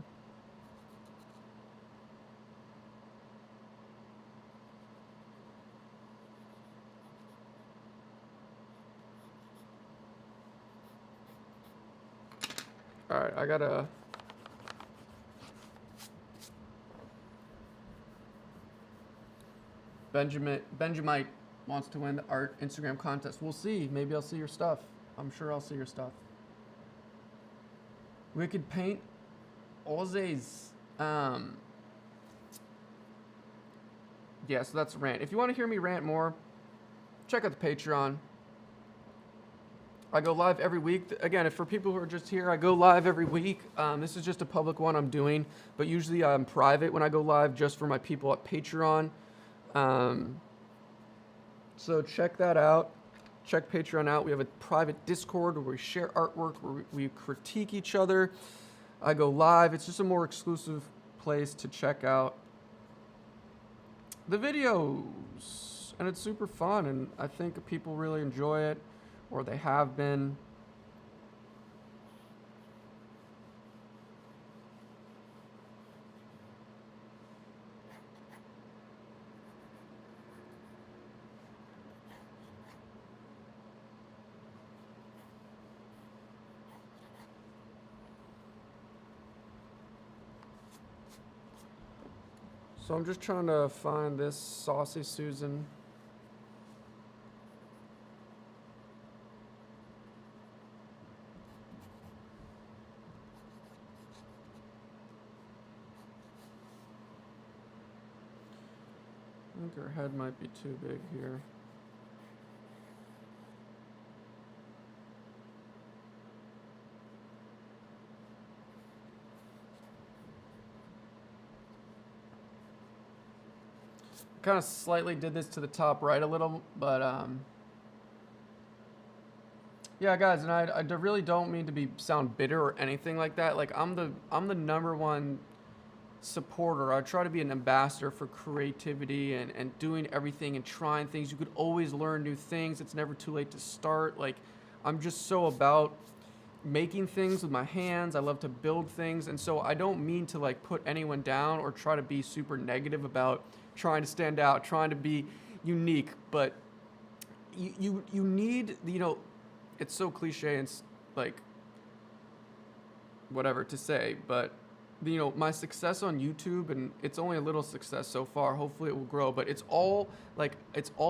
A: All right, I gotta. Benjamin wants to win the art Instagram contest. We'll see. Maybe I'll see your stuff. I'm sure I'll see your stuff. Wicked Paint Aussies. Yeah, so that's rant. If you want to hear me rant more, check out the Patreon. I go live every week. Again, if for people who are just here, I go live every week. This is just a public one I'm doing, but usually I'm private when I go live, just for my people at Patreon. So check that out. Check Patreon out. We have a private Discord where we share artwork, where we critique each other. I go live. It's just a more exclusive place to check out the videos, and it's super fun, and I think people really enjoy it, or they have been. So I'm just trying to find this Saucy Susan. think her head might be too big here. Kind of slightly did this to the top right a little, but yeah, guys, and I really don't mean to sound bitter or anything like that. Like I'm the #1 supporter. I try to be an ambassador for creativity and doing everything and trying things. You could always learn new things. It's never too late to start. Like I'm just so about making things with my hands. I love to build things, and so I don't mean to like put anyone down or try to be super negative about trying to stand out, trying to be unique, but you need, you know, it's so cliche and like whatever to say, but you know, my success on YouTube, and it's only a little success so far, hopefully it will grow, but it's all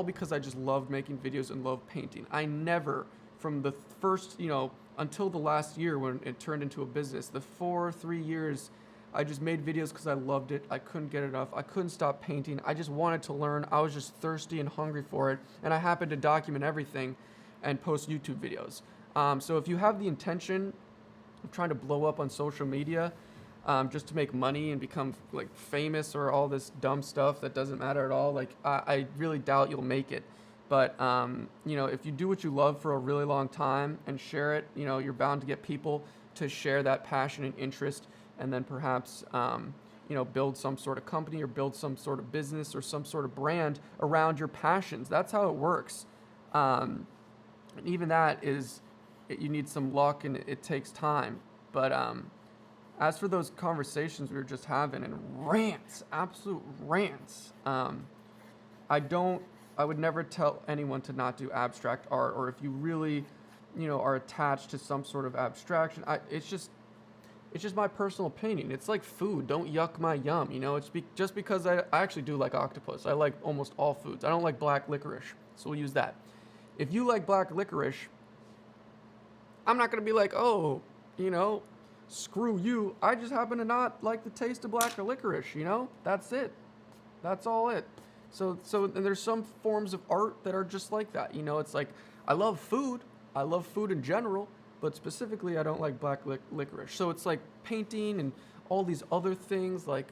A: because I just loved making videos and loved painting. I never, from the first, you know, until the last year when it turned into a business, the 3 years, I just made videos because I loved it. I couldn't get enough. I couldn't stop painting. I just wanted to learn. I was just thirsty and hungry for it, and I happened to document everything and post YouTube videos. So if you have the intention of trying to blow up on social media, just to make money and become like famous or all this dumb stuff that doesn't matter at all, like I really doubt you'll make it. But you know, if you do what you love for a really long time and share it, you know, you're bound to get people to share that passion and interest, and then perhaps you know, build some sort of company or build some sort of business or some sort of brand around your passions. That's how it works. And even that is, you need some luck and it takes time. But as for those conversations we were just having and rants, absolute rants, I would never tell anyone to not do abstract art, or if you really, you know, are attached to some sort of abstraction. It's just my personal opinion. It's like food. Don't yuck my yum. You know, it's just because I actually do like octopus. I like almost all foods. I don't like black licorice, so we'll use that. If you like black licorice, I'm not going to be like, oh, you know, screw you. I just happen to not like the taste of black licorice, you know? That's it. That's all it. So and there's some forms of art that are just like that. You know, it's like, I love food. I love food in general, but specifically I don't like black licorice. So it's like painting and all these other things. Like,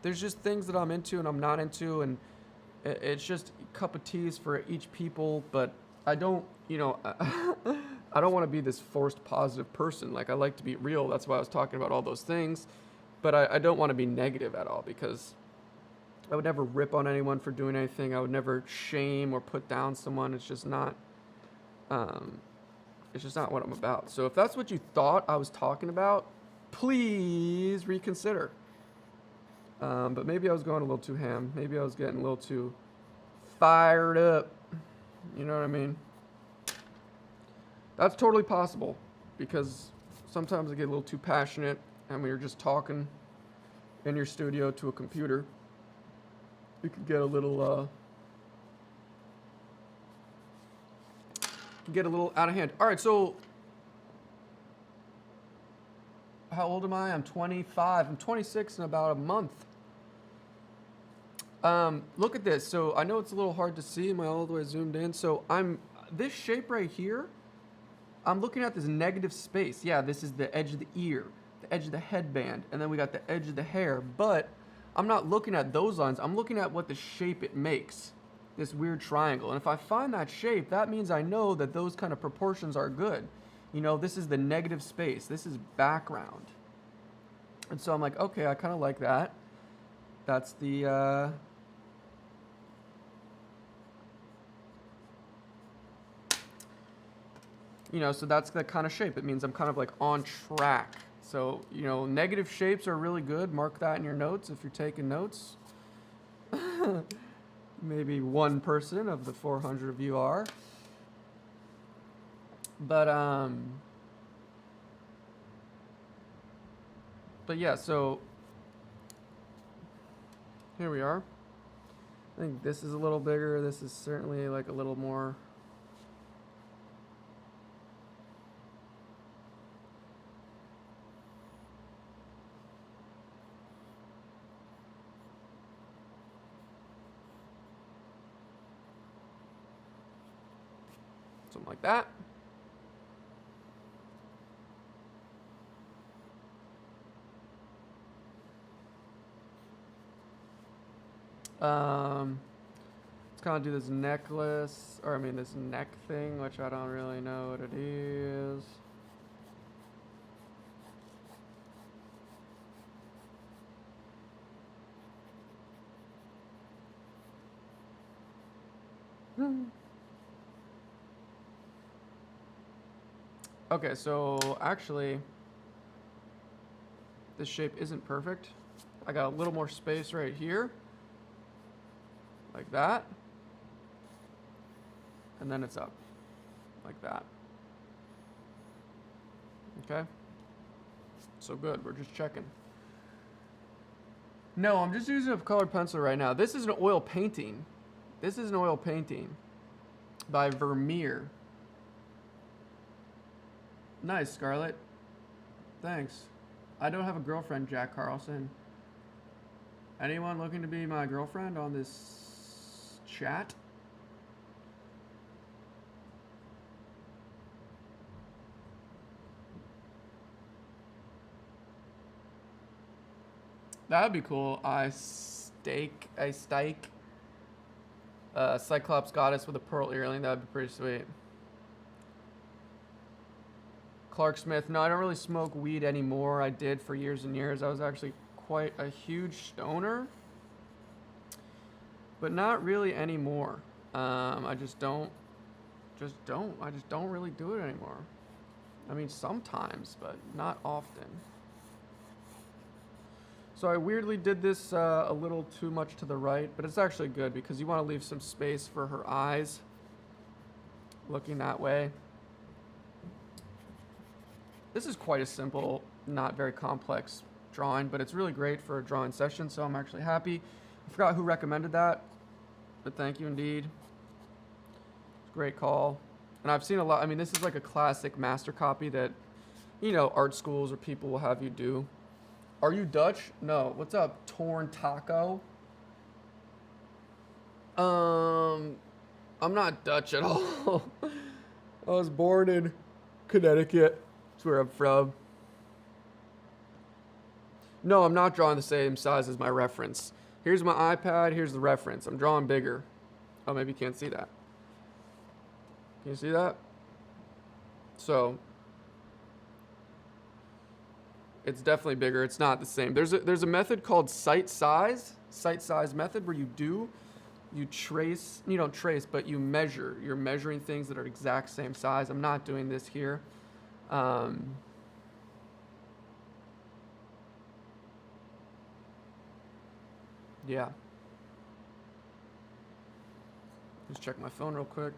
A: there's just things that I'm into and I'm not into, and it's just cup of teas for each people. But I don't, you know, I don't want to be this forced positive person. Like, I like to be real. That's why I was talking about all those things. But I don't want to be negative at all, because I would never rip on anyone for doing anything. I would never shame or put down someone. It's just not what I'm about. So if that's what you thought I was talking about, please reconsider. But maybe I was going a little too ham. Maybe I was getting a little too fired up. You know what I mean? That's totally possible, because sometimes I get a little too passionate, and when you're just talking in your studio to a computer, you could get a little out of hand. All right, so how old am I? I'm 25. I'm 26 in about a month. Look at this. So I know it's a little hard to see. Am I all the way zoomed in? So this shape right here, I'm looking at this negative space. Yeah, this is the edge of the ear, the edge of the headband, and then we got the edge of the hair. But I'm not looking at those lines. I'm looking at what the shape it makes, this weird triangle. And if I find that shape, that means I know that those kind of proportions are good. You know, this is the negative space. This is background. And so I'm like, okay, I kind of like that. That's the, you know, so that's the kind of shape. It means I'm kind of like on track. So, you know, negative shapes are really good. Mark that in your notes if you're taking notes. Maybe one person of the 400 of you are. But yeah, so here we are. I think this is a little bigger. This is certainly like a little more. Something like that. Let's kind of do this necklace, or I mean this neck thing, which I don't really know what it is. Okay, so actually, this shape isn't perfect. I got a little more space right here, like that, and then it's up, like that. Okay, so good, we're just checking. No, I'm just using a colored pencil right now. This is an oil painting. This is an oil painting by Vermeer. Nice, Scarlett. Thanks. I don't have a girlfriend, Jack Carlson. Anyone looking to be my girlfriend on this chat? That'd be cool. I stake Cyclops goddess with a pearl earring. That'd be pretty sweet. Clark Smith. No, I don't really smoke weed anymore. I did for years and years. I was actually quite a huge stoner, but not really anymore. I just don't really do it anymore. I mean, sometimes, but not often. So I weirdly did this a little too much to the right, but it's actually good because you want to leave some space for her eyes looking that way. This is quite a simple, not very complex drawing, but it's really great for a drawing session, so I'm actually happy. I forgot who recommended that, but thank you indeed. It's a great call. And I've seen a lot. I mean, this is like a classic master copy that, you know, art schools or people will have you do. Are you Dutch? No. What's up, Torn Taco? I'm not Dutch at all. I was born in Connecticut. That's where I'm from. No, I'm not drawing the same size as my reference. Here's my iPad. Here's the reference. I'm drawing bigger. Oh, maybe you can't see that. Can you see that? So it's definitely bigger. It's not the same. There's a method called sight size method where you trace, you don't trace, but you measure. You're measuring things that are exact same size. I'm not doing this here. Yeah. Just check my phone real quick.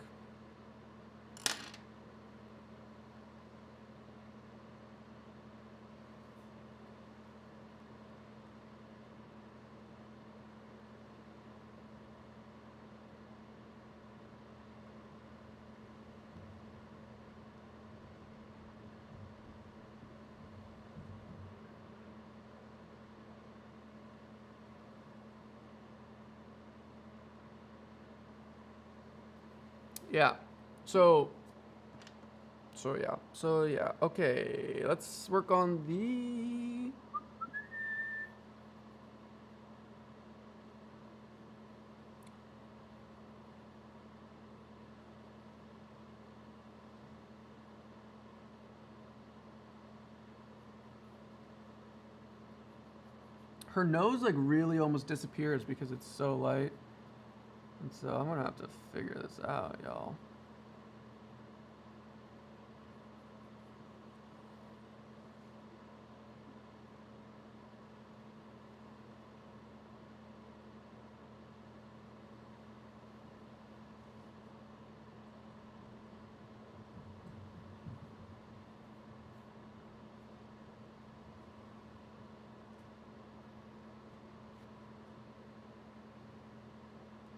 A: Yeah. So yeah. Okay, let's work on the her nose like really almost disappears because it's so light. And so I'm gonna have to figure this out, y'all.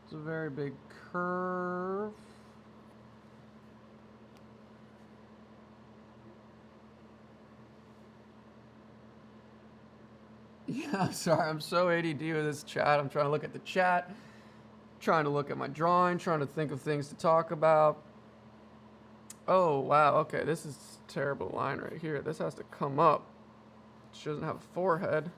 A: It's a very big curve. Yeah, I'm sorry. I'm so ADD with this chat. I'm trying to look at the chat, trying to look at my drawing, trying to think of things to talk about. Oh, wow. Okay, this is a terrible line right here. This has to come up. She doesn't have a forehead.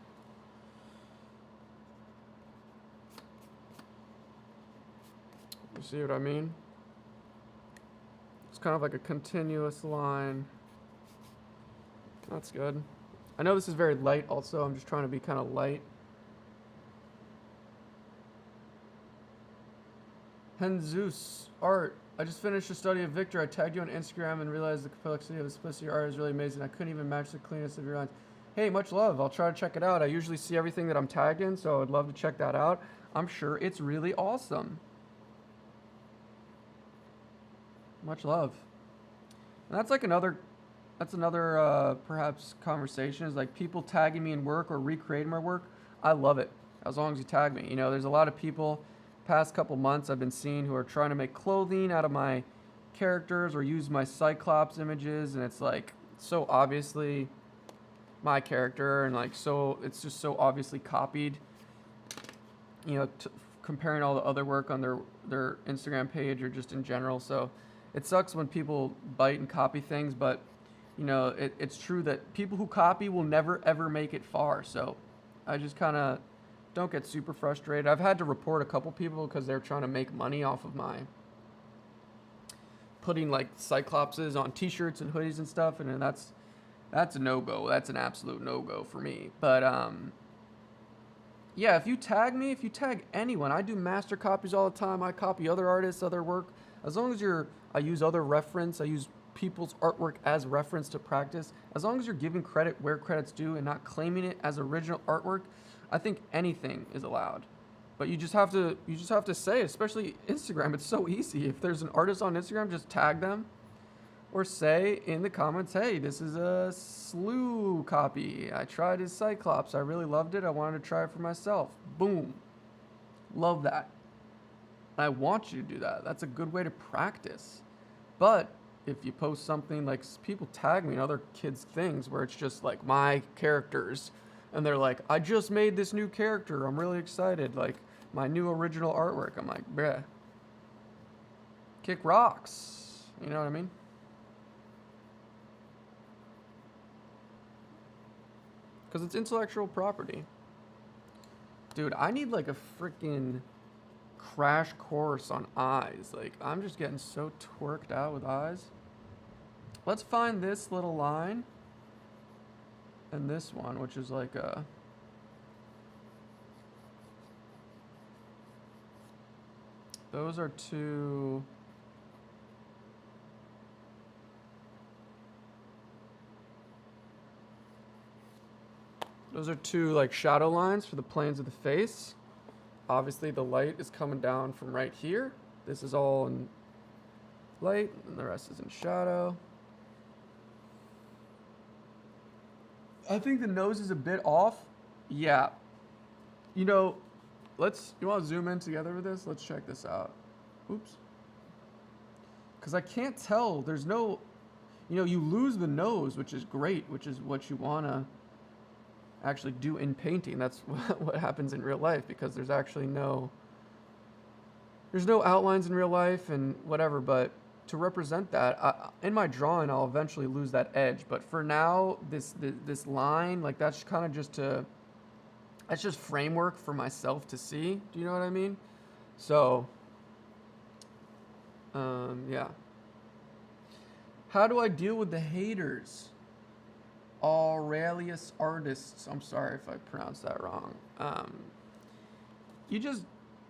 A: You see what I mean? It's kind of like a continuous line. That's good. I know this is very light also. I'm just trying to be kind of light. Henzeus art. I just finished a study of Victor. I tagged you on Instagram and realized the complexity of the simplicity of your art is really amazing. I couldn't even match the cleanness of your lines. Hey, much love. I'll try to check it out. I usually see everything that I'm tagged in, so I'd love to check that out. I'm sure it's really awesome. Much love. And that's like another perhaps conversation is like people tagging me in work or recreating my work. I love it as long as you tag me. You know, there's a lot of people past couple months I've been seeing who are trying to make clothing out of my characters or use my Cyclops images, and it's like so obviously my character, and like so it's just so obviously copied. You know, comparing all the other work on their Instagram page or just in general. So it sucks when people bite and copy things, but you know, it's true that people who copy will never ever make it far. So I just kind of don't get super frustrated. I've had to report a couple people because they're trying to make money off of my putting like Cyclopses on t-shirts and hoodies and stuff, and that's a no-go. That's an absolute no-go for me. But yeah, if you tag me, if you tag anyone, I do master copies all the time. I copy other artists, other work. As long as I use other reference, I use people's artwork as reference to practice. As long as you're giving credit where credit's due and not claiming it as original artwork, I think anything is allowed. But you just have to say, especially Instagram, it's so easy. If there's an artist on Instagram, just tag them or say in the comments, hey, this is a SLEW copy. I tried his Cyclops. I really loved it. I wanted to try it for myself. Boom. Love that. I want you to do that. That's a good way to practice. But if you post something like people tag me in other kids' things where it's just like my characters, and they're like, I just made this new character. I'm really excited. Like my new original artwork. I'm like, bruh. Kick rocks. You know what I mean? Because it's intellectual property. Dude, I need like a freaking crash course on eyes. Like, I'm just getting so twerked out with eyes. Let's find this little line. And this one, which is like a... Those are two... Those are two like shadow lines for the planes of the face. Obviously the light is coming down from right here. This is all in light and the rest is in shadow. I think the nose is a bit off. Yeah. You know, you want to zoom in together with this? Let's check this out. Oops. Because I can't tell. There's no, you know, you lose the nose, which is great, which is what you want to actually do in painting. That's what happens in real life, because there's actually there's no outlines in real life and whatever, but to represent that, in my drawing, I'll eventually lose that edge. But for now, this line, like that's kind of that's just framework for myself to see. Do you know what I mean? So, yeah. How do I deal with the haters? Aurelius artists. I'm sorry if I pronounced that wrong. You just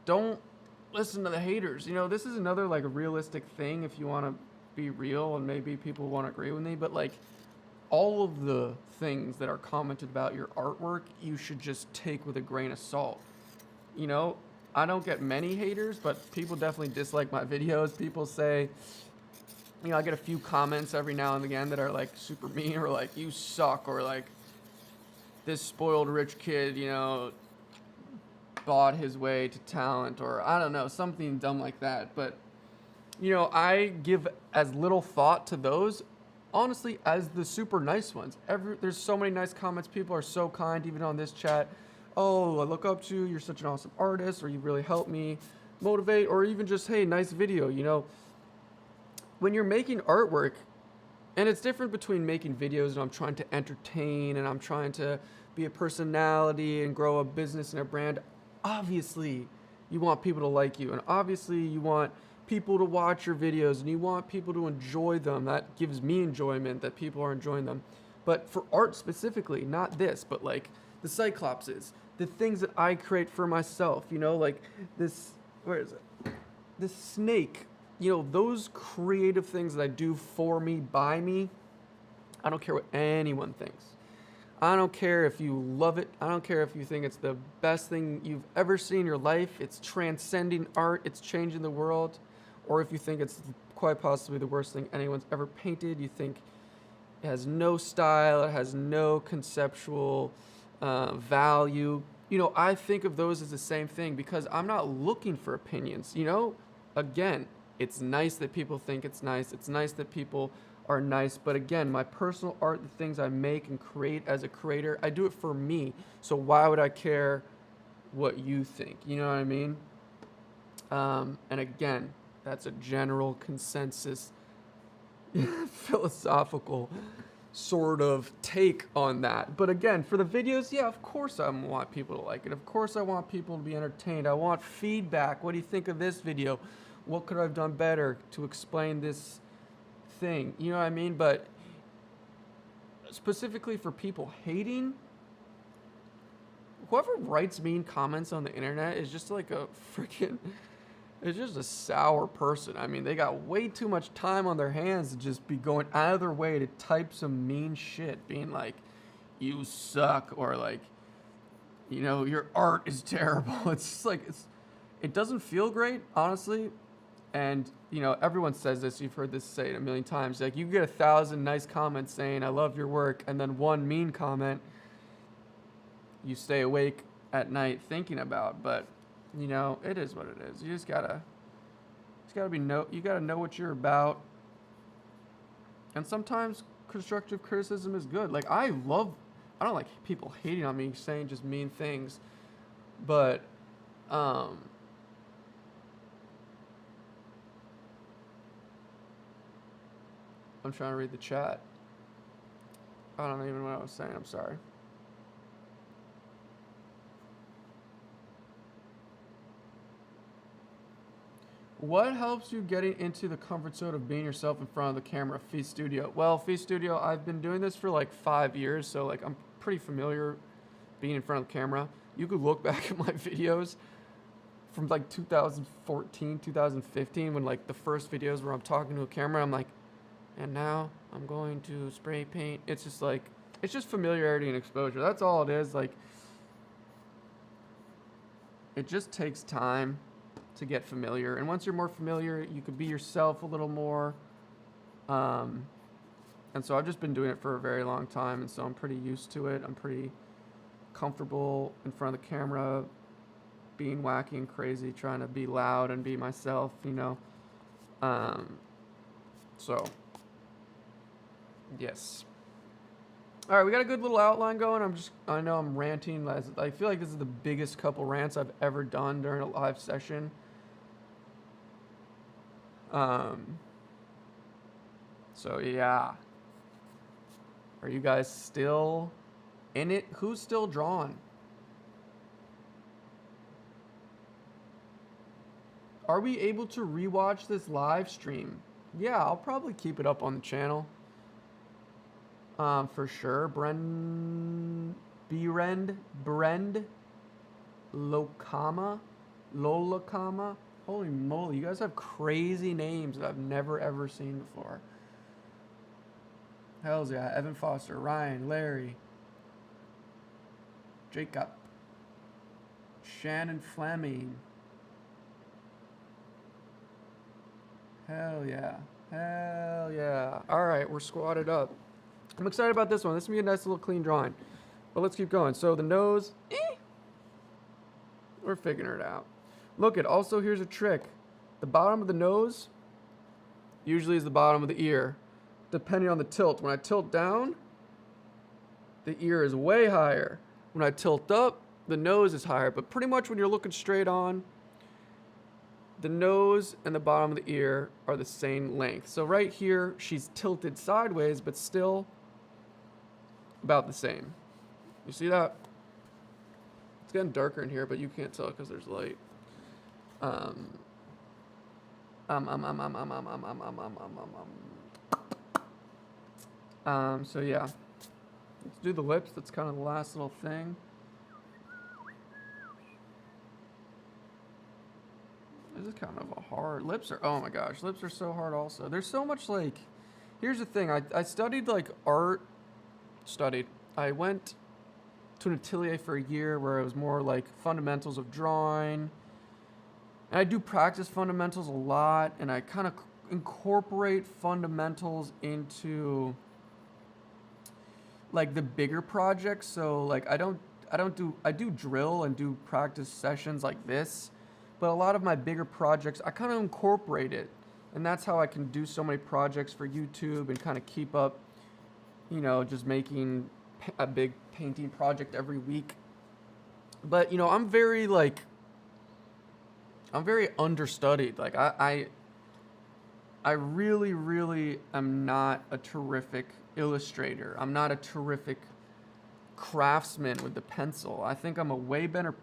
A: don't listen to the haters. You know, this is another like a realistic thing if you want to be real, and maybe people won't agree with me, but like all of the things that are commented about your artwork, you should just take with a grain of salt. You know, I don't get many haters, but people definitely dislike my videos. People say, you know, I get a few comments every now and again that are like super mean, or like, you suck, or like, this spoiled rich kid, you know, bought his way to talent, or I don't know, something dumb like that. But, you know, I give as little thought to those, honestly, as the super nice ones. There's so many nice comments. People are so kind, even on this chat. Oh, I look up to you. You're such an awesome artist, or you really helped me motivate, or even just, hey, nice video, you know. when you're making artwork, and it's different between making videos and I'm trying to entertain and I'm trying to be a personality and grow a business and a brand. Obviously, you want people to like you, and obviously you want people to watch your videos and you want people to enjoy them. That gives me enjoyment that people are enjoying them. But for art specifically, not this, but like the Cyclopses, the things that I create for myself, you know, like this, where is it? This snake, you know, those creative things that I do for me, by me. I don't care what anyone thinks. I don't care if you love it. I don't care if you think it's the best thing you've ever seen in your life. It's transcending art. It's changing the world. Or if you think it's quite possibly the worst thing anyone's ever painted. You think it has no style. It has no conceptual value. You know, I think of those as the same thing because I'm not looking for opinions. You know, again, it's nice that people think it's nice. It's nice that people are nice. But again, my personal art, the things I make and create as a creator, I do it for me. So why would I care what you think? You know what I mean? And again, that's a general consensus philosophical sort of take on that. But again, for the videos, yeah, of course I want people to like it. Of course I want people to be entertained. I want feedback. What do you think of this video? What could I have done better to explain this thing? You know what I mean? But specifically for people hating, whoever writes mean comments on the internet is just like a freaking, it's just a sour person. I mean, they got way too much time on their hands to just be going out of their way to type some mean shit, being like, you suck, or like, you know, your art is terrible. It's just like, it doesn't feel great, honestly. And, you know, everyone says this. You've heard this say it a million times. Like, you get 1,000 nice comments saying, I love your work, and then one mean comment you stay awake at night thinking about. But, you know, it is what it is. You just gotta you gotta know what you're about. And sometimes constructive criticism is good. Like, I don't like people hating on me, saying just mean things. But, I'm trying to read the chat. I don't even know what I was saying. I'm sorry. What helps you getting into the comfort zone of being yourself in front of the camera? Feast Studio. Well, Feast Studio, I've been doing this for like 5 years, so like I'm pretty familiar being in front of the camera. You could look back at my videos from like 2014, 2015, when like the first videos where I'm talking to a camera, I'm like, and now I'm going to spray paint. It's just like, it's just familiarity and exposure. That's all it is. Like, it just takes time to get familiar. And once you're more familiar, you could be yourself a little more. And so I've just been doing it for a very long time. And so I'm pretty used to it. I'm pretty comfortable in front of the camera, being wacky and crazy, trying to be loud and be myself, you know. So yes. All right, we got a good little outline going. I know I'm ranting. I feel like this is the biggest couple rants I've ever done during a live session. So yeah. Are you guys still in it? Who's still drawn? Are we able to rewatch this live stream? Yeah, I'll probably keep it up on the channel. For sure. Brend Lolakama. Holy moly, you guys have crazy names that I've never ever seen before. Hells yeah. Evan Foster, Ryan, Larry, Jacob, Shannon Fleming. Hell yeah. Hell yeah. All right, we're squatted up. I'm excited about this one. This is going to be a nice little clean drawing. But let's keep going. So the nose, we're figuring it out. Look at, also here's a trick. The bottom of the nose usually is the bottom of the ear, depending on the tilt. When I tilt down, the ear is way higher. When I tilt up, the nose is higher. But pretty much when you're looking straight on, the nose and the bottom of the ear are the same length. So right here, she's tilted sideways, but still about the same. You see that? It's getting darker in here, but you can't tell because there's light. So yeah, let's do the lips. That's kind of the last little thing. This is kind of a hard, lips are, oh my gosh, lips are so hard also. There's so much like, here's the thing, I studied like I went to an atelier for a year where it was more like fundamentals of drawing. And I do practice fundamentals a lot, and I kind of incorporate fundamentals into like the bigger projects. So like I do drill and do practice sessions like this, but a lot of my bigger projects I kind of incorporate it, and that's how I can do so many projects for YouTube and kind of keep up, you know, just making a big painting project every week. But you know, I'm very understudied. Like I really am not a terrific illustrator. I'm not a terrific craftsman with the pencil. I think I'm a way better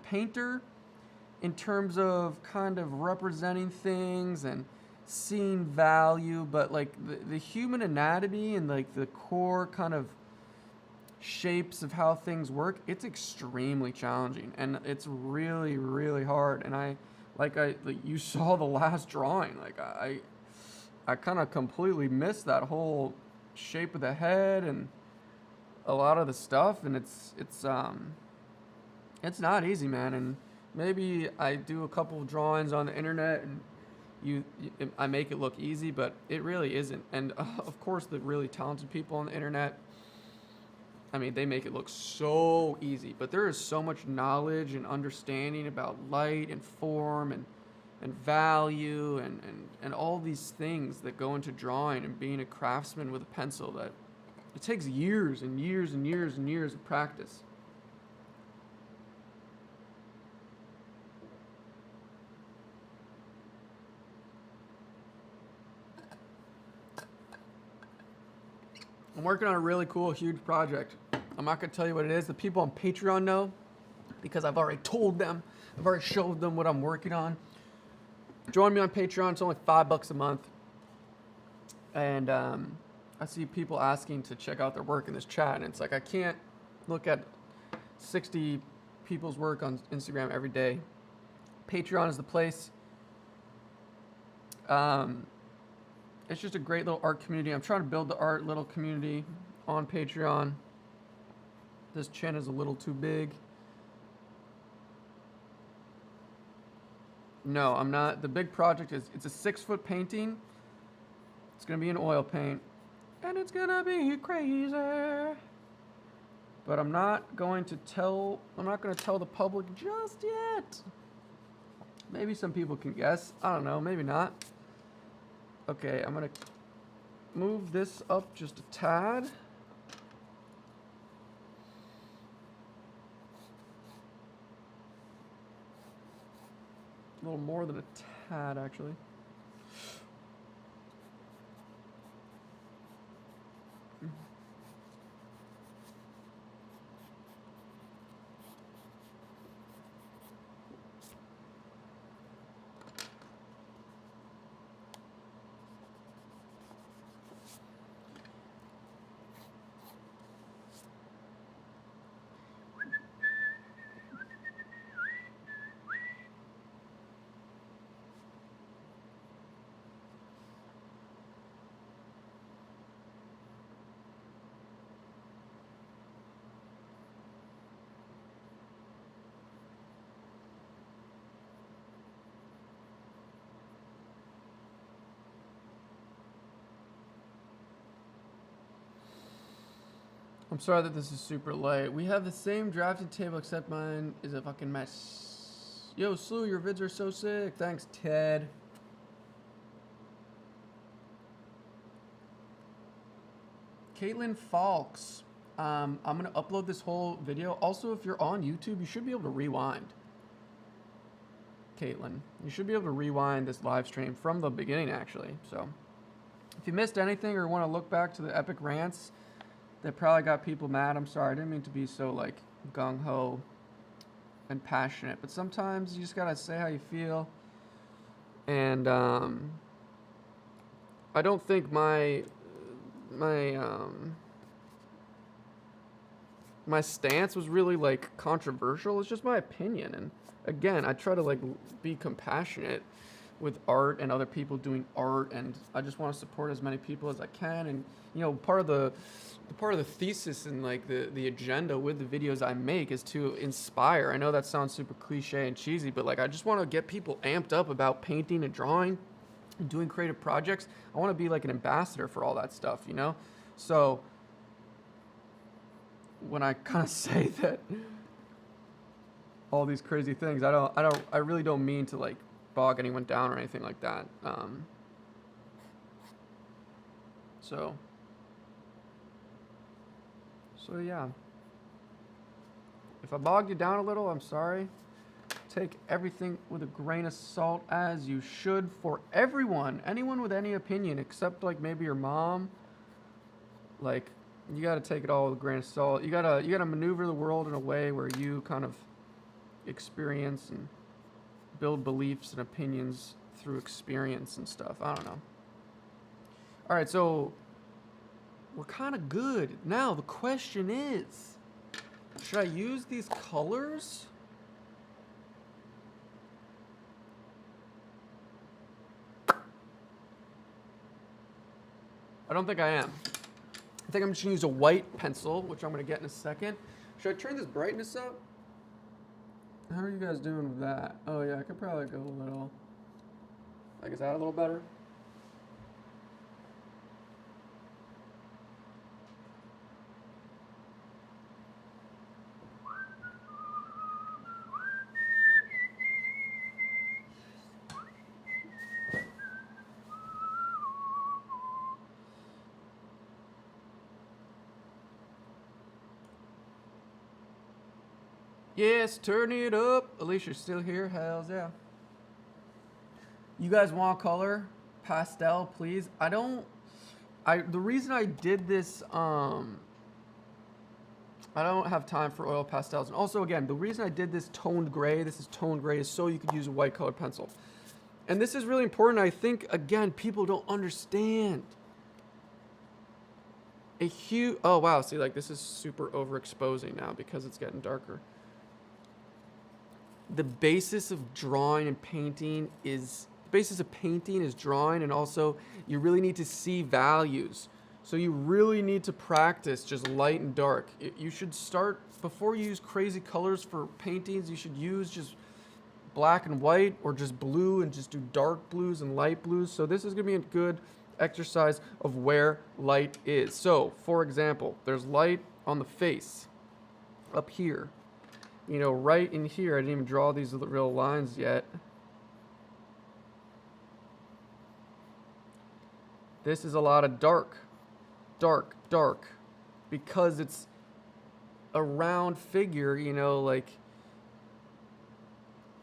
A: painter in terms of kind of representing things and seeing value, but like the human anatomy and like the core kind of shapes of how things work, it's extremely challenging, and it's really hard. And like you saw the last drawing, like I kind of completely missed that whole shape of the head and a lot of the stuff, and it's not easy, man. And maybe I do a couple of drawings on the internet and I make it look easy, but it really isn't. And of course, the really talented people on the internet, I mean, they make it look so easy, but there is so much knowledge and understanding about light and form and value and all these things that go into drawing and being a craftsman with a pencil that it takes years and years and years and years of practice. I'm working on a really cool, huge project. I'm not going to tell you what it is. The people on Patreon know because I've already told them. I've already showed them what I'm working on. Join me on Patreon. It's only $5 a month. And I see people asking to check out their work in this chat. And it's like I can't look at 60 people's work on Instagram every day. Patreon is the place. It's just a great little art community. I'm trying to build the art little community on Patreon. This chin is a little too big. No, I'm not. The big project is, it's a 6-foot painting. It's going to be an oil paint. And it's going to be crazy. But I'm not going to tell the public just yet. Maybe some people can guess. I don't know, maybe not. Okay, I'm going to move this up just a tad. A little more than a tad, actually. I'm sorry that this is super light. We have the same drafting table except mine is a fucking mess. Yo, SLEW, your vids are so sick. Thanks, Ted. Caitlin Falks. I'm going to upload this whole video. Also, if you're on YouTube, you should be able to rewind. Caitlin. You should be able to rewind this live stream from the beginning, actually. So if you missed anything or want to look back to the epic rants that probably got people mad, I'm sorry. I didn't mean to be so, like, gung-ho and passionate. But sometimes you just got to say how you feel. And I don't think my stance was really, like, controversial. It's just my opinion. And again, I try to, like, be compassionate with art and other people doing art, and I just want to support as many people as I can. And you know, part of the thesis and, like, the agenda with the videos I make is to inspire. I know that sounds super cliche and cheesy, but, like, I just want to get people amped up about painting and drawing and doing creative projects. I want to be like an ambassador for all that stuff, you know? So when I kind of say that all these crazy things, I really don't mean to, like, bog anyone down or anything like that. So yeah. If I bogged you down a little, I'm sorry. Take everything with a grain of salt, as you should, for everyone. Anyone with any opinion, except, like, maybe your mom. Like, you gotta take it all with a grain of salt. You gotta maneuver the world in a way where you kind of experience and build beliefs and opinions through experience and stuff. I don't know. All right, so we're kind of good. Now the question is, should I use these colors? I don't think I am. I think I'm just gonna use a white pencil, which I'm gonna get in a second. Should I turn this brightness up? How are you guys doing with that? Oh yeah, I could probably go a little. Like, is that a little better? Yes, turn it up. Alicia's still here. Hells yeah. You guys want color? Pastel, please. The reason I did this, I don't have time for oil pastels. And also, again, the reason I did this toned gray, this is toned gray, is so you could use a white colored pencil. And this is really important. I think, again, people don't understand. Oh wow, see, like, this is super overexposing now because it's getting darker. The basis of drawing and painting is drawing, and also you really need to see values. So you really need to practice just light and dark. You should start, before you use crazy colors for paintings, you should use just black and white, or just blue and just do dark blues and light blues. So this is gonna be a good exercise of where light is. So for example, there's light on the face up here. You know, right in here, I didn't even draw these real lines yet. This is a lot of dark, dark, dark, because it's a round figure, you know, like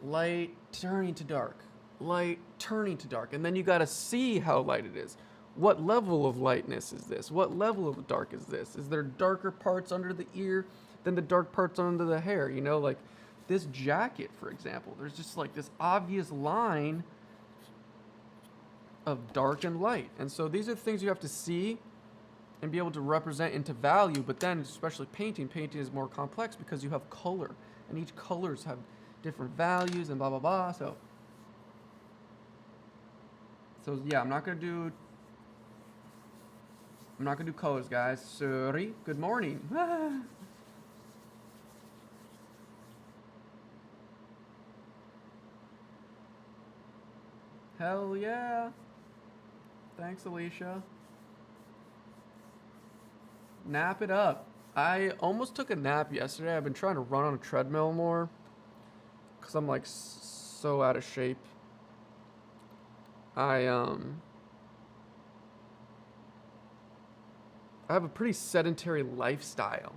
A: light turning to dark, light turning to dark. And then you got to see how light it is. What level of lightness is this? What level of dark is this? Is there darker parts under the ear than the dark parts under the hair? You know, like this jacket, for example, there's just like this obvious line of dark and light. And so these are things you have to see and be able to represent into value. But then, especially painting is more complex because you have color, and each colors have different values and blah, blah, blah. So yeah, I'm not gonna do colors, guys. Sorry. Good morning. Hell yeah. Thanks, Alicia. Nap it up. I almost took a nap yesterday. I've been trying to run on a treadmill more because I'm like so out of shape. I have a pretty sedentary lifestyle.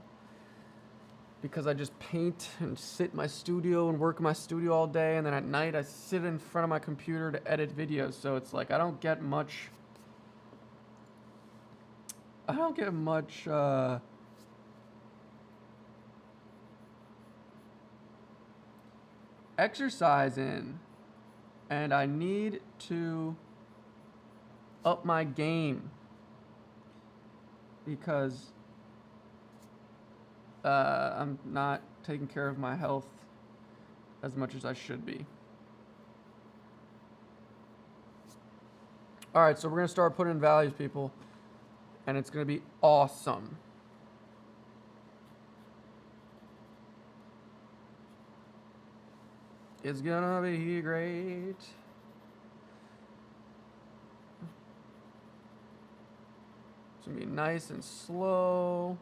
A: because I just paint and sit in my studio and work in my studio all day, and then at night I sit in front of my computer to edit videos. So it's like I don't get much exercise in, and I need to up my game because I'm not taking care of my health as much as I should be. All right, so we're gonna start putting in values, people, and it's gonna be awesome. It's gonna be great. It's gonna be nice and slow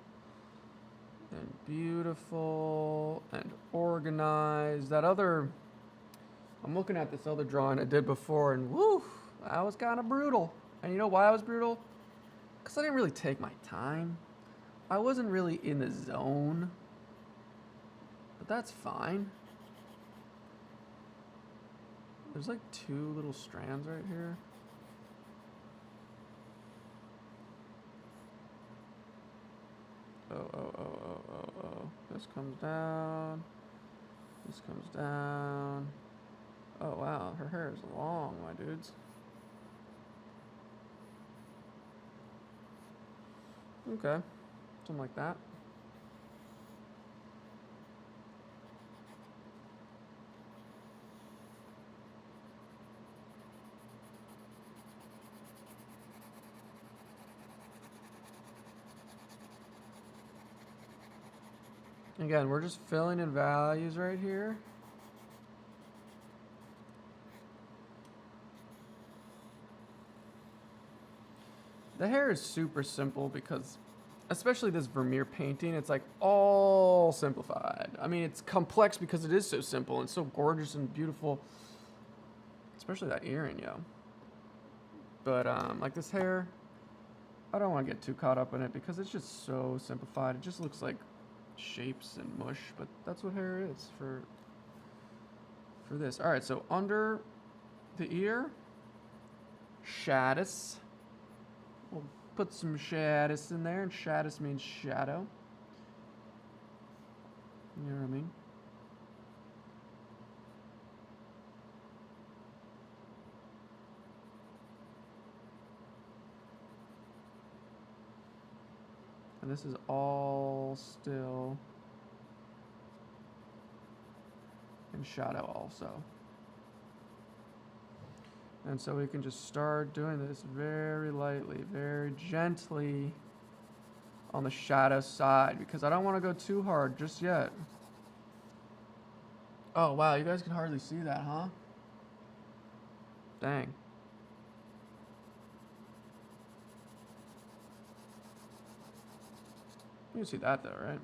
A: and beautiful and organized. I'm looking at this other drawing I did before, and woo, that was kind of brutal. And you know why I was brutal? Because I didn't really take my time. I wasn't really in the zone. But that's fine. There's like 2 little strands right here. Oh. This comes down. This comes down. Oh, wow. Her hair is long, my dudes. Okay. Something like that. Again, we're just filling in values right here. The hair is super simple because, especially this Vermeer painting, it's like all simplified. I mean, it's complex because it is so simple and so gorgeous and beautiful. Especially that earring, yo. But like this hair, I don't want to get too caught up in it because it's just so simplified. It just looks like shapes and mush, but that's what hair is for this. All right, so under the ear, shadows. We'll put some shadows in there, and shadows means shadow. You know what I mean? And this is all still in shadow also. And so we can just start doing this very lightly, very gently on the shadow side because I don't want to go too hard just yet. Oh, wow, you guys can hardly see that, huh? Dang. You can see that though, right?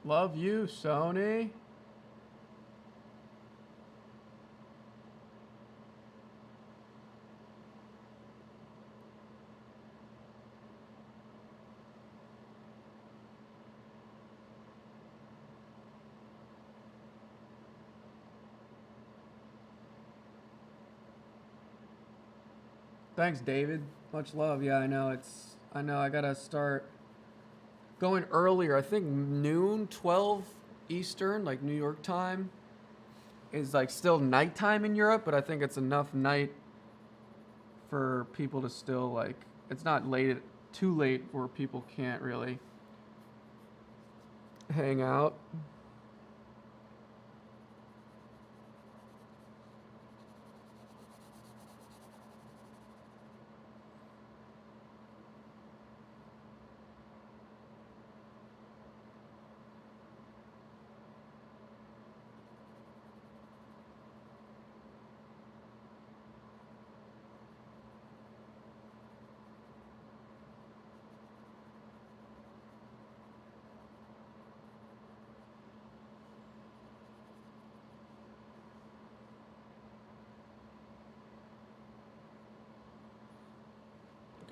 A: Love you, Sony. Thanks, David. Much love. Yeah, I know I gotta start going earlier. I think noon, 12 Eastern, like New York time, is like still nighttime in Europe, but I think it's enough night for people to still like, it's not too late where people can't really hang out.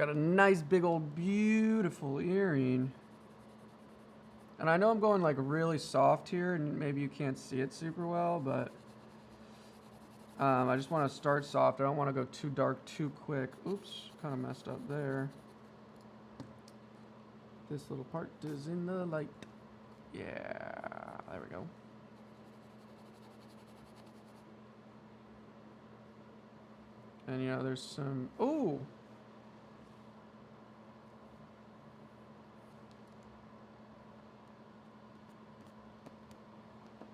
A: Got a nice big old beautiful earring. And I know I'm going like really soft here, and maybe you can't see it super well, but I just want to start soft. I don't want to go too dark too quick. Oops, kind of messed up there. This little part is in the light. Yeah, there we go. And you know, there's some, ooh.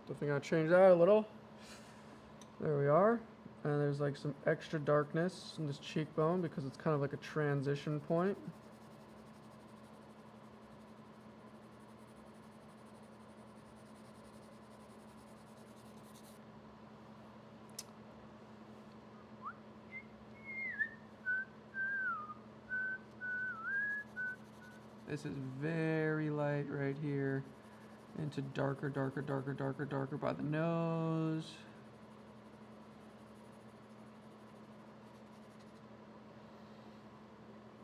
A: Definitely gotta change that a little. There we are. And there's like some extra darkness in this cheekbone because it's kind of like a transition point. This is very light right here. Into darker, darker, darker, darker, darker by the nose.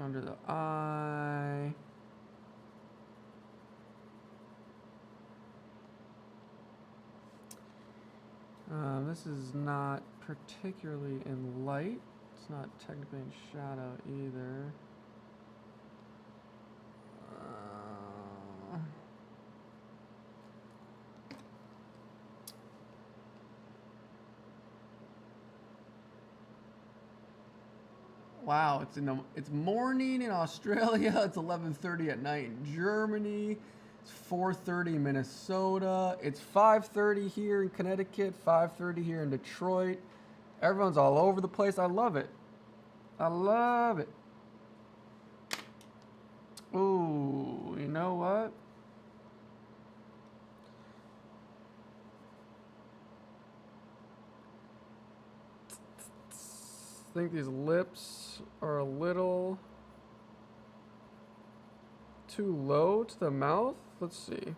A: Under the eye. This is not particularly in light. It's not technically in shadow either. Wow, it's morning in Australia. It's 11:30 at night in Germany. It's 4:30 in Minnesota. It's 5:30 here in Connecticut. 5:30 here in Detroit. Everyone's all over the place. I love it. I love it. Ooh, you know what? I think these lips are a little too low to the mouth. Let's see.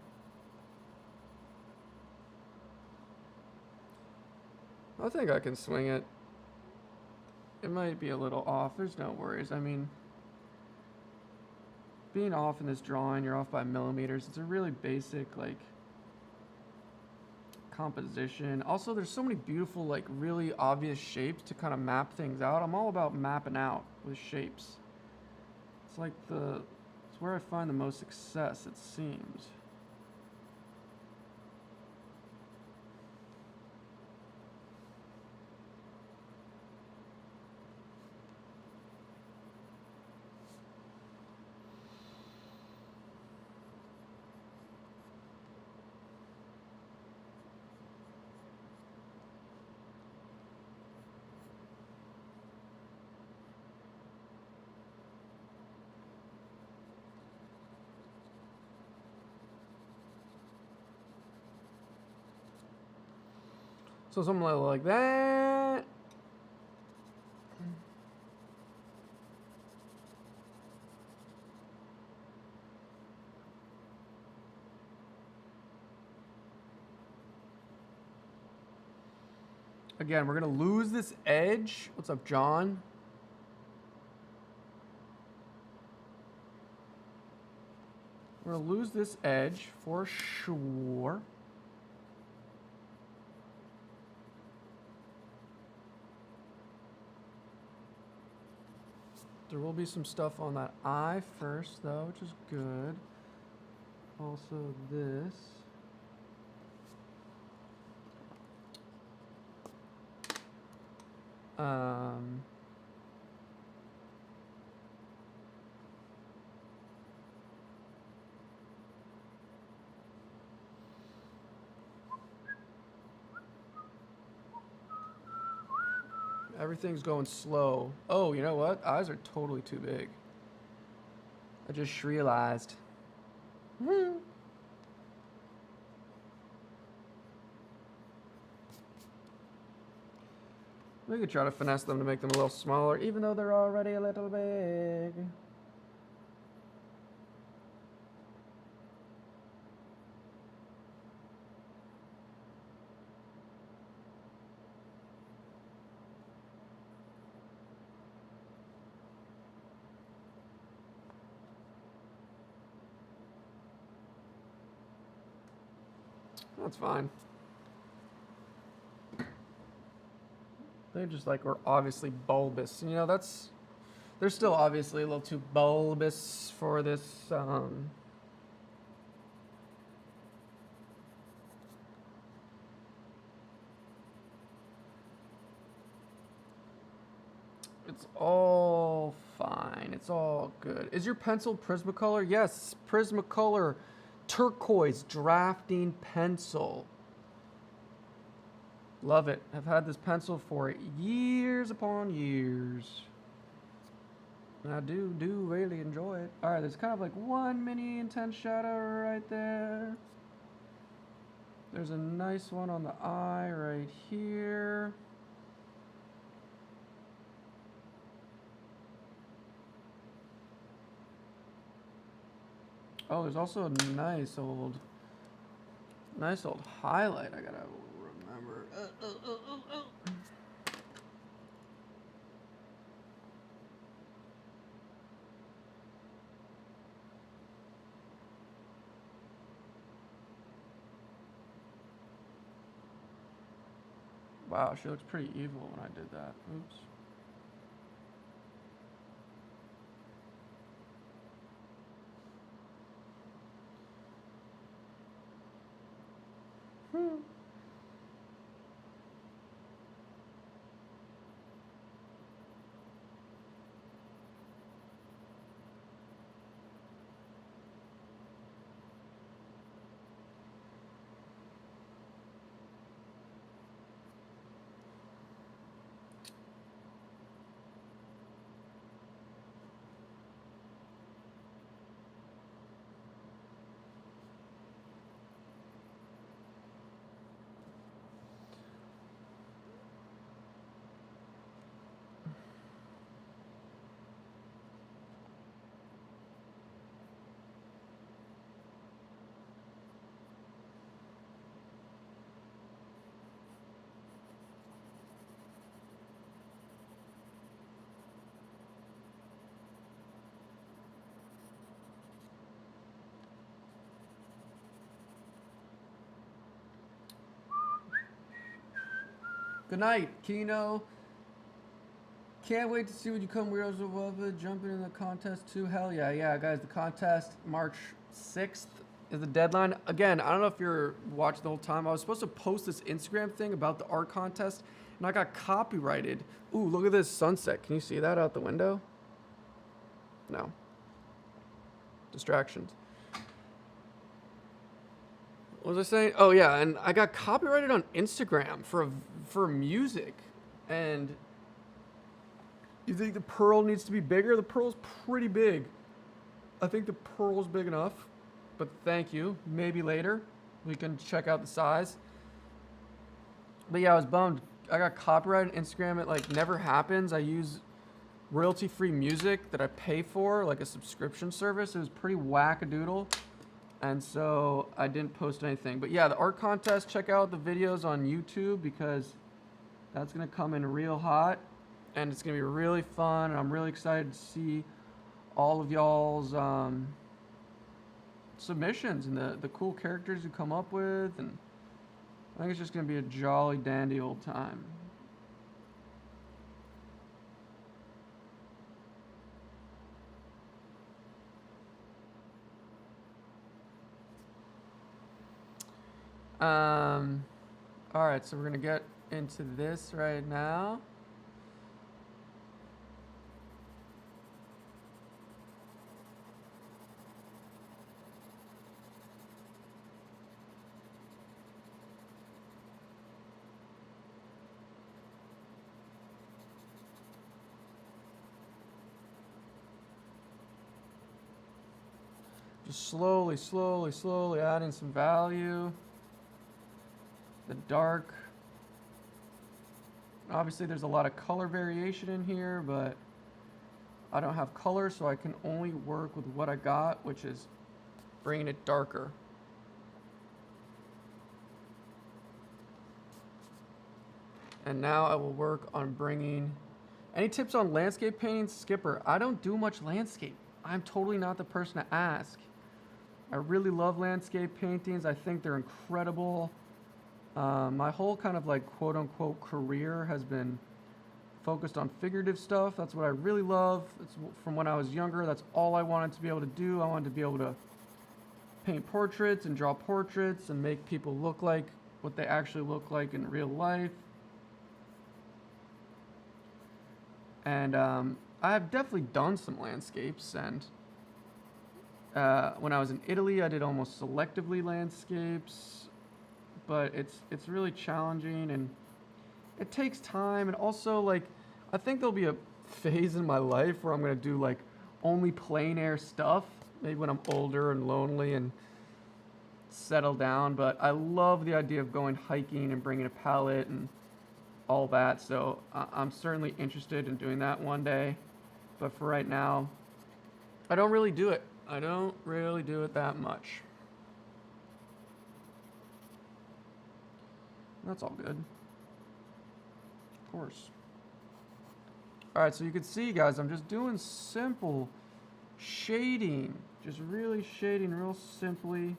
A: I think I can swing it. It might be a little off. There's no worries. I mean, being off in this drawing, you're off by millimeters. It's a really basic, like, composition. Also, there's so many beautiful, like, really obvious shapes to kind of map things out. I'm all about mapping out with shapes. It's like it's where I find the most success, it seems. So something like that. Again, we're gonna lose this edge. What's up, John? We're gonna lose this edge for sure. There will be some stuff on that eye first, though, which is good. Also, this. Everything's going slow. Oh, you know what? Eyes are totally too big. I just realized. We could try to finesse them to make them a little smaller, even though they're already a little big. That's fine. They just like were obviously bulbous. You know, they're still obviously a little too bulbous for this. It's all fine. It's all good. Is your pencil Prismacolor? Yes, Prismacolor turquoise drafting pencil. Love it. I've had this pencil for years upon years. And I do really enjoy it. Alright, there's kind of like one mini intense shadow right there. There's a nice one on the eye right here. Oh, there's also a nice old highlight I gotta remember. Wow, she looks pretty evil when I did that. Oops. Good night, Kino. Can't wait to see when you come, Weirdos of Love, jumping in the contest too. Hell yeah, yeah, guys. The contest, March 6th is the deadline. Again, I don't know if you're watching the whole time. I was supposed to post this Instagram thing about the art contest, and I got copyrighted. Ooh, look at this sunset. Can you see that out the window? No. Distractions. What was I saying? Oh yeah, and I got copyrighted on Instagram for music. And you think the pearl needs to be bigger? The pearl's pretty big. I think the pearl's big enough. But thank you. Maybe later we can check out the size. But yeah, I was bummed. I got copyrighted on Instagram. It like never happens. I use royalty-free music that I pay for, like a subscription service. It was pretty wackadoodle. And so I didn't post anything. But yeah, the art contest, check out the videos on YouTube because that's going to come in real hot. And it's going to be really fun. And I'm really excited to see all of y'all's submissions and the cool characters you come up with. And I think it's just going to be a jolly dandy old time. All right, so we're gonna get into this right now. Just slowly adding some value. The dark. Obviously there's a lot of color variation in here, but I don't have color, so I can only work with what I got, which is bringing it darker. And now I will work on bringing... Any tips on landscape painting, Skipper? I don't do much landscape. I'm totally not the person to ask. I really love landscape paintings. I think they're incredible. My whole kind of like quote unquote career has been focused on figurative stuff. That's what I really love. It's from when I was younger. That's all I wanted to be able to do. I wanted to be able to paint portraits and draw portraits and make people look like what they actually look like in real life. And I have definitely done some landscapes, and when I was in Italy, I did almost selectively landscapes, but it's really challenging and it takes time. And also, like, I think there'll be a phase in my life where I'm gonna do like only plein air stuff, maybe when I'm older and lonely and settle down. But I love the idea of going hiking and bringing a palette and all that, so I'm certainly interested in doing that one day. But for right now, I don't really do it. I don't really do it that much. That's all good. Of course. Alright, so you can see, guys, I'm just doing simple shading. Just really shading real simply.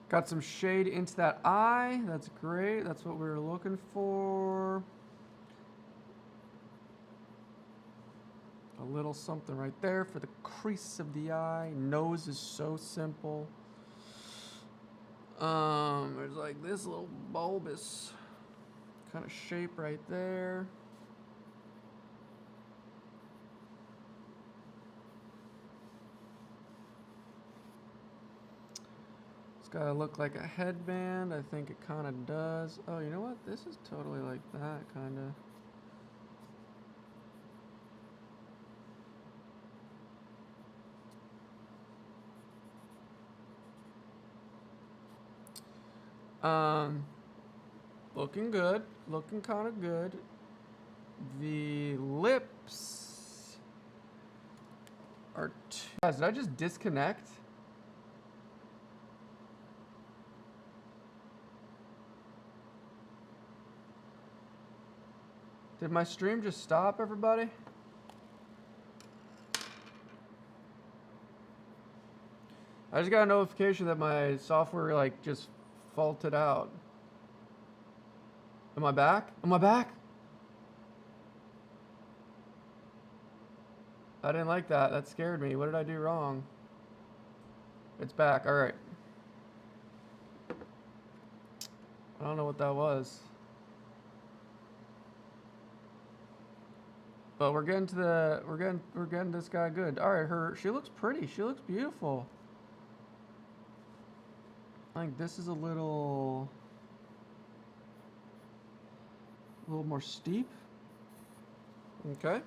A: Got some shade into that eye. That's great. That's what we were looking for. A little something right there for the crease of the eye. Nose is so simple. There's like this little bulbous kind of shape right there. Gotta look like a headband. I think it kind of does. Oh, you know what? This is totally like that, kind of. Looking good. Looking kind of good. The lips are too... Guys, did I just disconnect? Did my stream just stop, everybody? I just got a notification that my software like just faulted out. Am I back? Am I back? I didn't like that. That scared me. What did I do wrong? It's back. All right. I don't know what that was. But we're getting to the we're getting this guy good. All right, she looks pretty. She looks beautiful. I think this is a little more steep. Okay.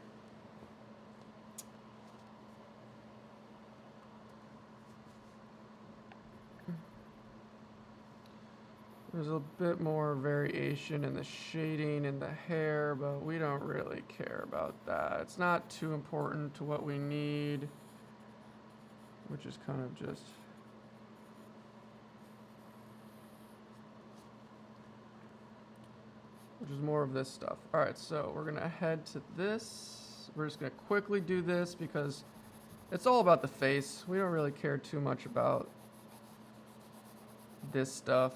A: There's a bit more variation in the shading and the hair, but we don't really care about that. It's not too important to what we need, which is kind of just... which is more of this stuff. All right, so we're gonna head to this. We're just gonna quickly do this because it's all about the face. We don't really care too much about this stuff.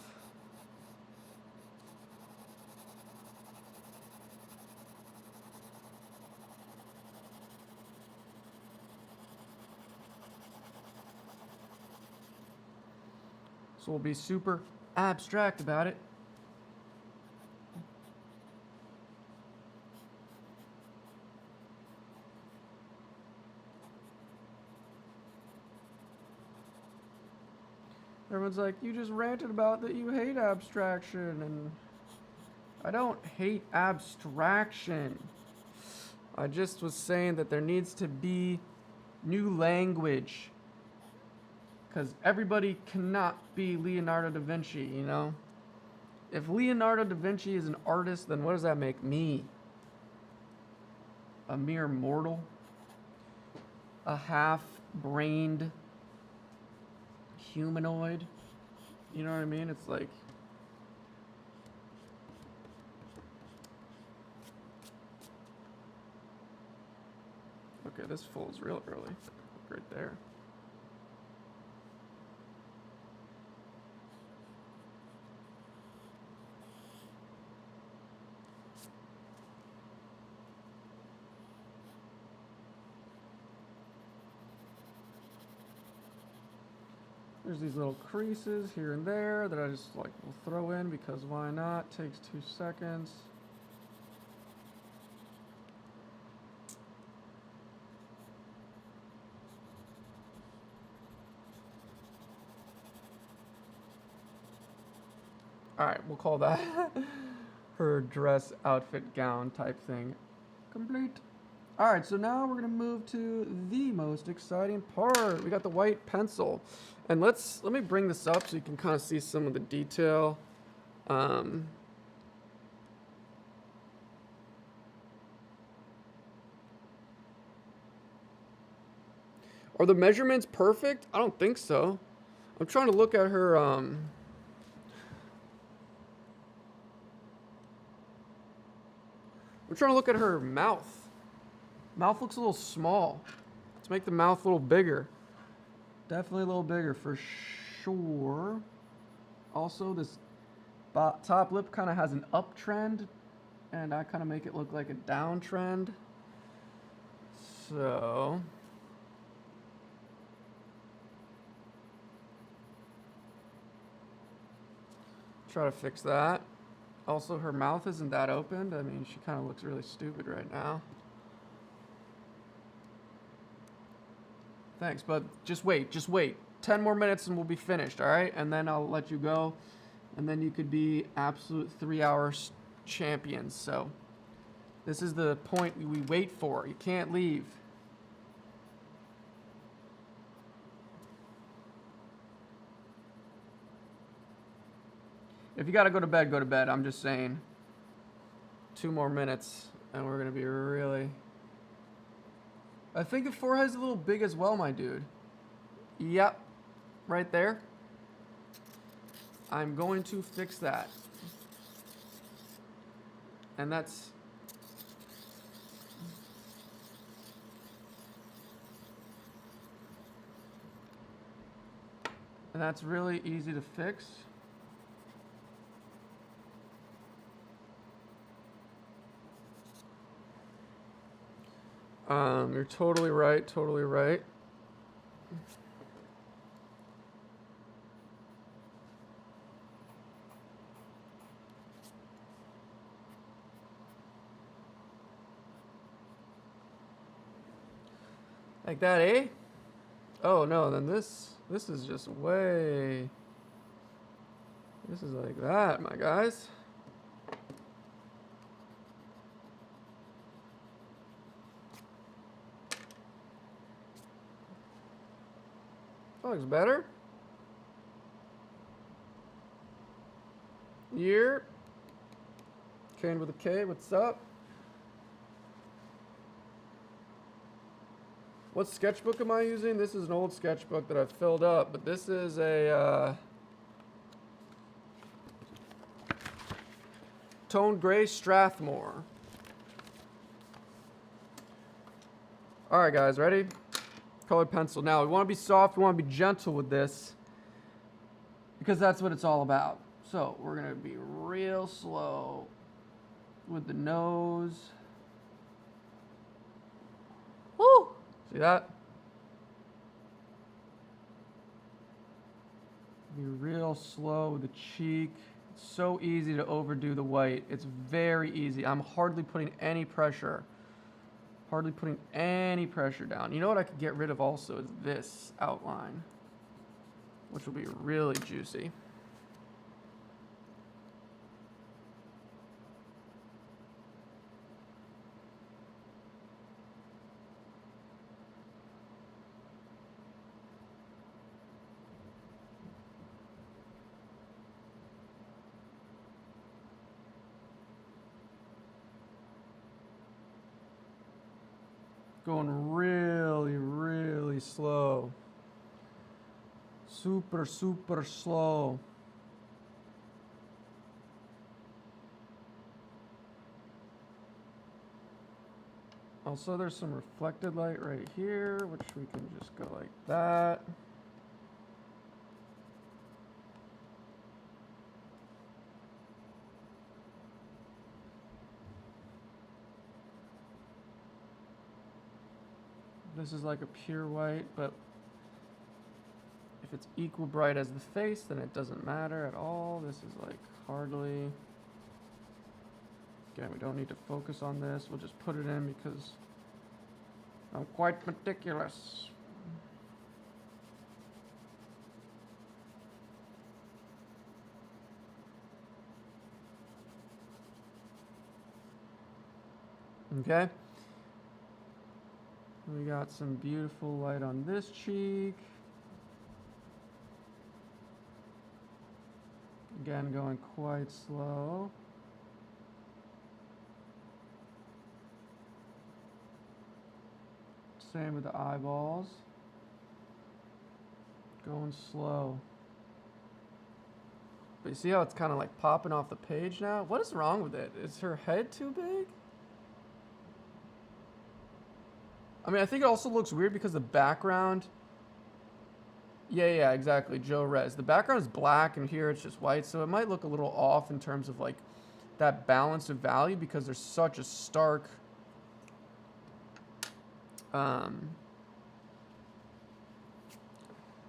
A: So we'll be super abstract about it. Everyone's like, you just ranted about that you hate abstraction, and I don't hate abstraction. I just was saying that there needs to be new language. because everybody cannot be Leonardo da Vinci, you know? If Leonardo da Vinci is an artist, then what does that make me? A mere mortal? A half-brained humanoid? You know what I mean? It's like... Okay, this folds real early. Right there. There's these little creases here and there that I just like will throw in because why not? Takes 2 seconds. All right, we'll call that her dress outfit gown type thing complete. All right, so now we're gonna move to the most exciting part. We got the white pencil, and let me bring this up so you can kind of see some of the detail. Are the measurements perfect? I don't think so. I'm trying to look at her. I'm trying to look at her mouth. Mouth looks a little small. Let's make the mouth a little bigger. Definitely a little bigger for sure. Also, this top lip kind of has an uptrend, and I kind of make it look like a downtrend. So... try to fix that. Also, her mouth isn't that opened. I mean, she kind of looks really stupid right now. Thanks, but just wait. 10 more minutes and we'll be finished, all right? And then I'll let you go. And then you could be absolute 3-hour champions. So this is the point we wait for. You can't leave. If you gotta go to bed, go to bed. I'm just saying. 2 more minutes and we're gonna be really... I think the forehead's a little big as well, my dude. Yep. Right there. I'm going to fix that. And that's... and that's really easy to fix. You're totally right, totally right. Like that, eh? Oh no, then this is just way... this is like that, my guys. That looks better. Year. Kane with a K, what's up? What sketchbook am I using? This is an old sketchbook that I filled up, but this is a Tone Gray Strathmore. All right, guys, ready? Colored pencil. Now, we want to be soft, we want to be gentle with this because that's what it's all about. So, we're going to be real slow with the nose. Woo! See that? Be real slow with the cheek. It's so easy to overdo the white. It's very easy. I'm hardly putting any pressure. Hardly putting any pressure down. You know what I could get rid of also is this outline, which will be really juicy. going really, really slow. Super, super slow. Also, there's some reflected light right here, which we can just go like that. This is like a pure white, but if it's equal bright as the face, then it doesn't matter at all. This is like hardly. Again, we don't need to focus on this. We'll just put it in because I'm quite meticulous. Okay. We got some beautiful light on this cheek. Again, going quite slow. Same with the eyeballs. Going slow. But you see how it's kind of like popping off the page now? What is wrong with it? Is her head too big? I mean, I think it also looks weird because the background... Yeah, exactly. Joe Rez. The background is black and here it's just white, so it might look a little off in terms of like that balance of value because there's such a stark...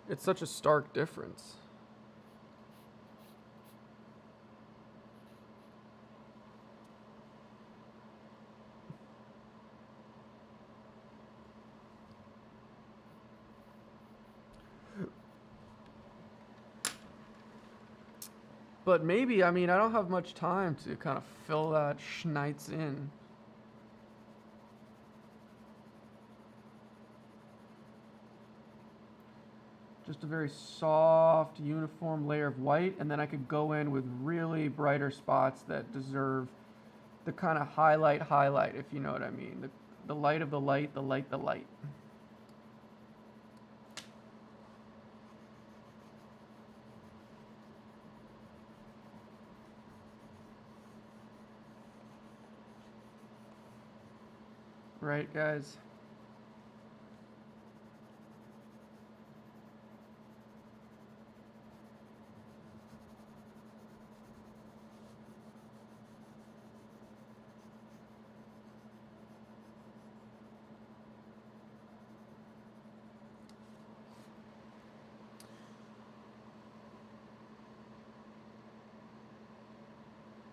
A: it's such a stark difference. But maybe, I mean, I don't have much time to kind of fill that schneitz in. Just a very soft, uniform layer of white, and then I could go in with really brighter spots that deserve the kind of highlight, if you know what I mean. The light of the light, the light, the light. Right, guys?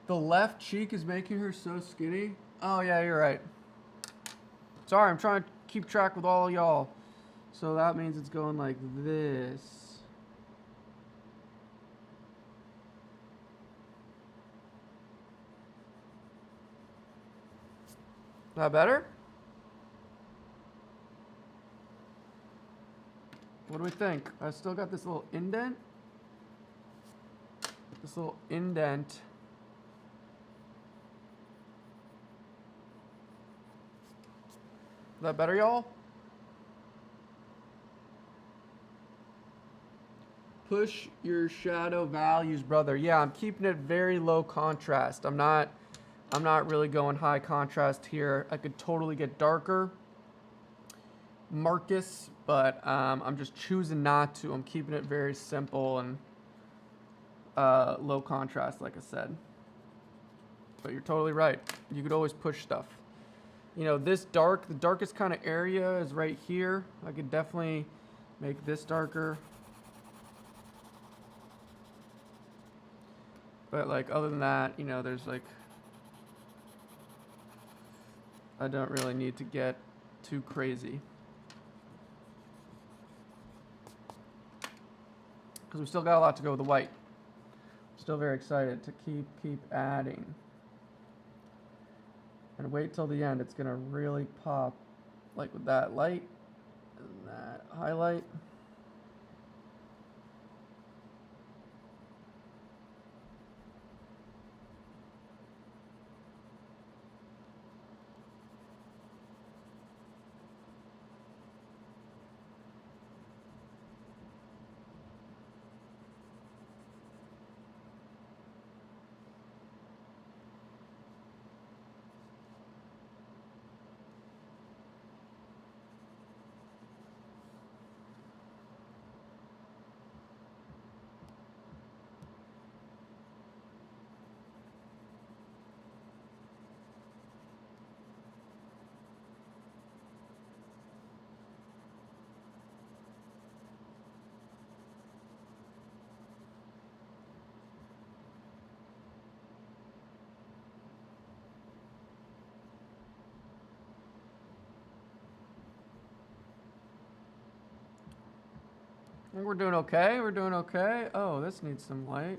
A: The left cheek is making her so skinny. Oh, yeah, you're right. Sorry, I'm trying to keep track with all y'all. So that means it's going like this. That better? What do we think? I still got this little indent. This little indent. Is that better, y'all? Push your shadow values, brother. Yeah, I'm keeping it very low contrast. I'm not really going high contrast here. I could totally get darker, Marcus, but I'm just choosing not to. I'm keeping it very simple and low contrast, like I said. But you're totally right. You could always push stuff. You know, this dark, the darkest kind of area is right here. I could definitely make this darker. But like, other than that, you know, there's like, I don't really need to get too crazy. Because we still got a lot to go with the white. Still very excited to keep adding. And wait till the end, it's gonna really pop, like with that light and that highlight. I think we're doing okay. We're doing okay. Oh, this needs some light.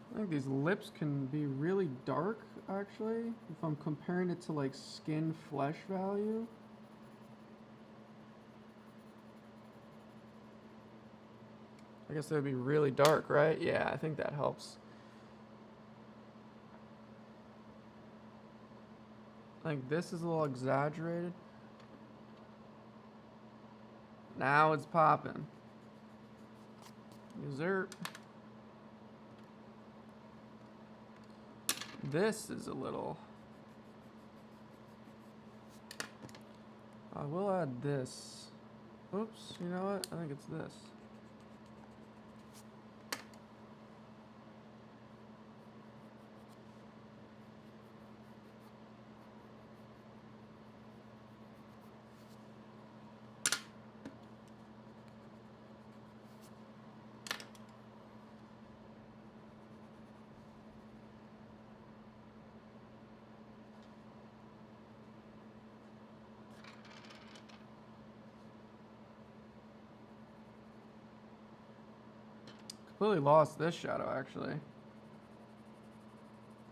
A: I think these lips can be really dark, actually, if I'm comparing it to like skin flesh value. I guess they would be really dark, right? Yeah, I think that helps. I think this is a little exaggerated. Now it's popping. Dessert. This is a little. I will add this. Oops, you know what? I think it's this. Completely lost this shadow, actually.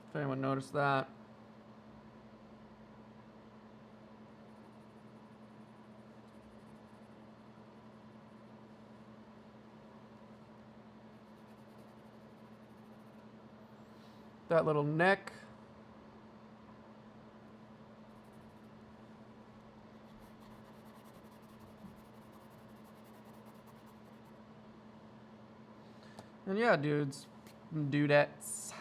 A: If anyone noticed that. That little neck. And yeah, dudes, dudettes.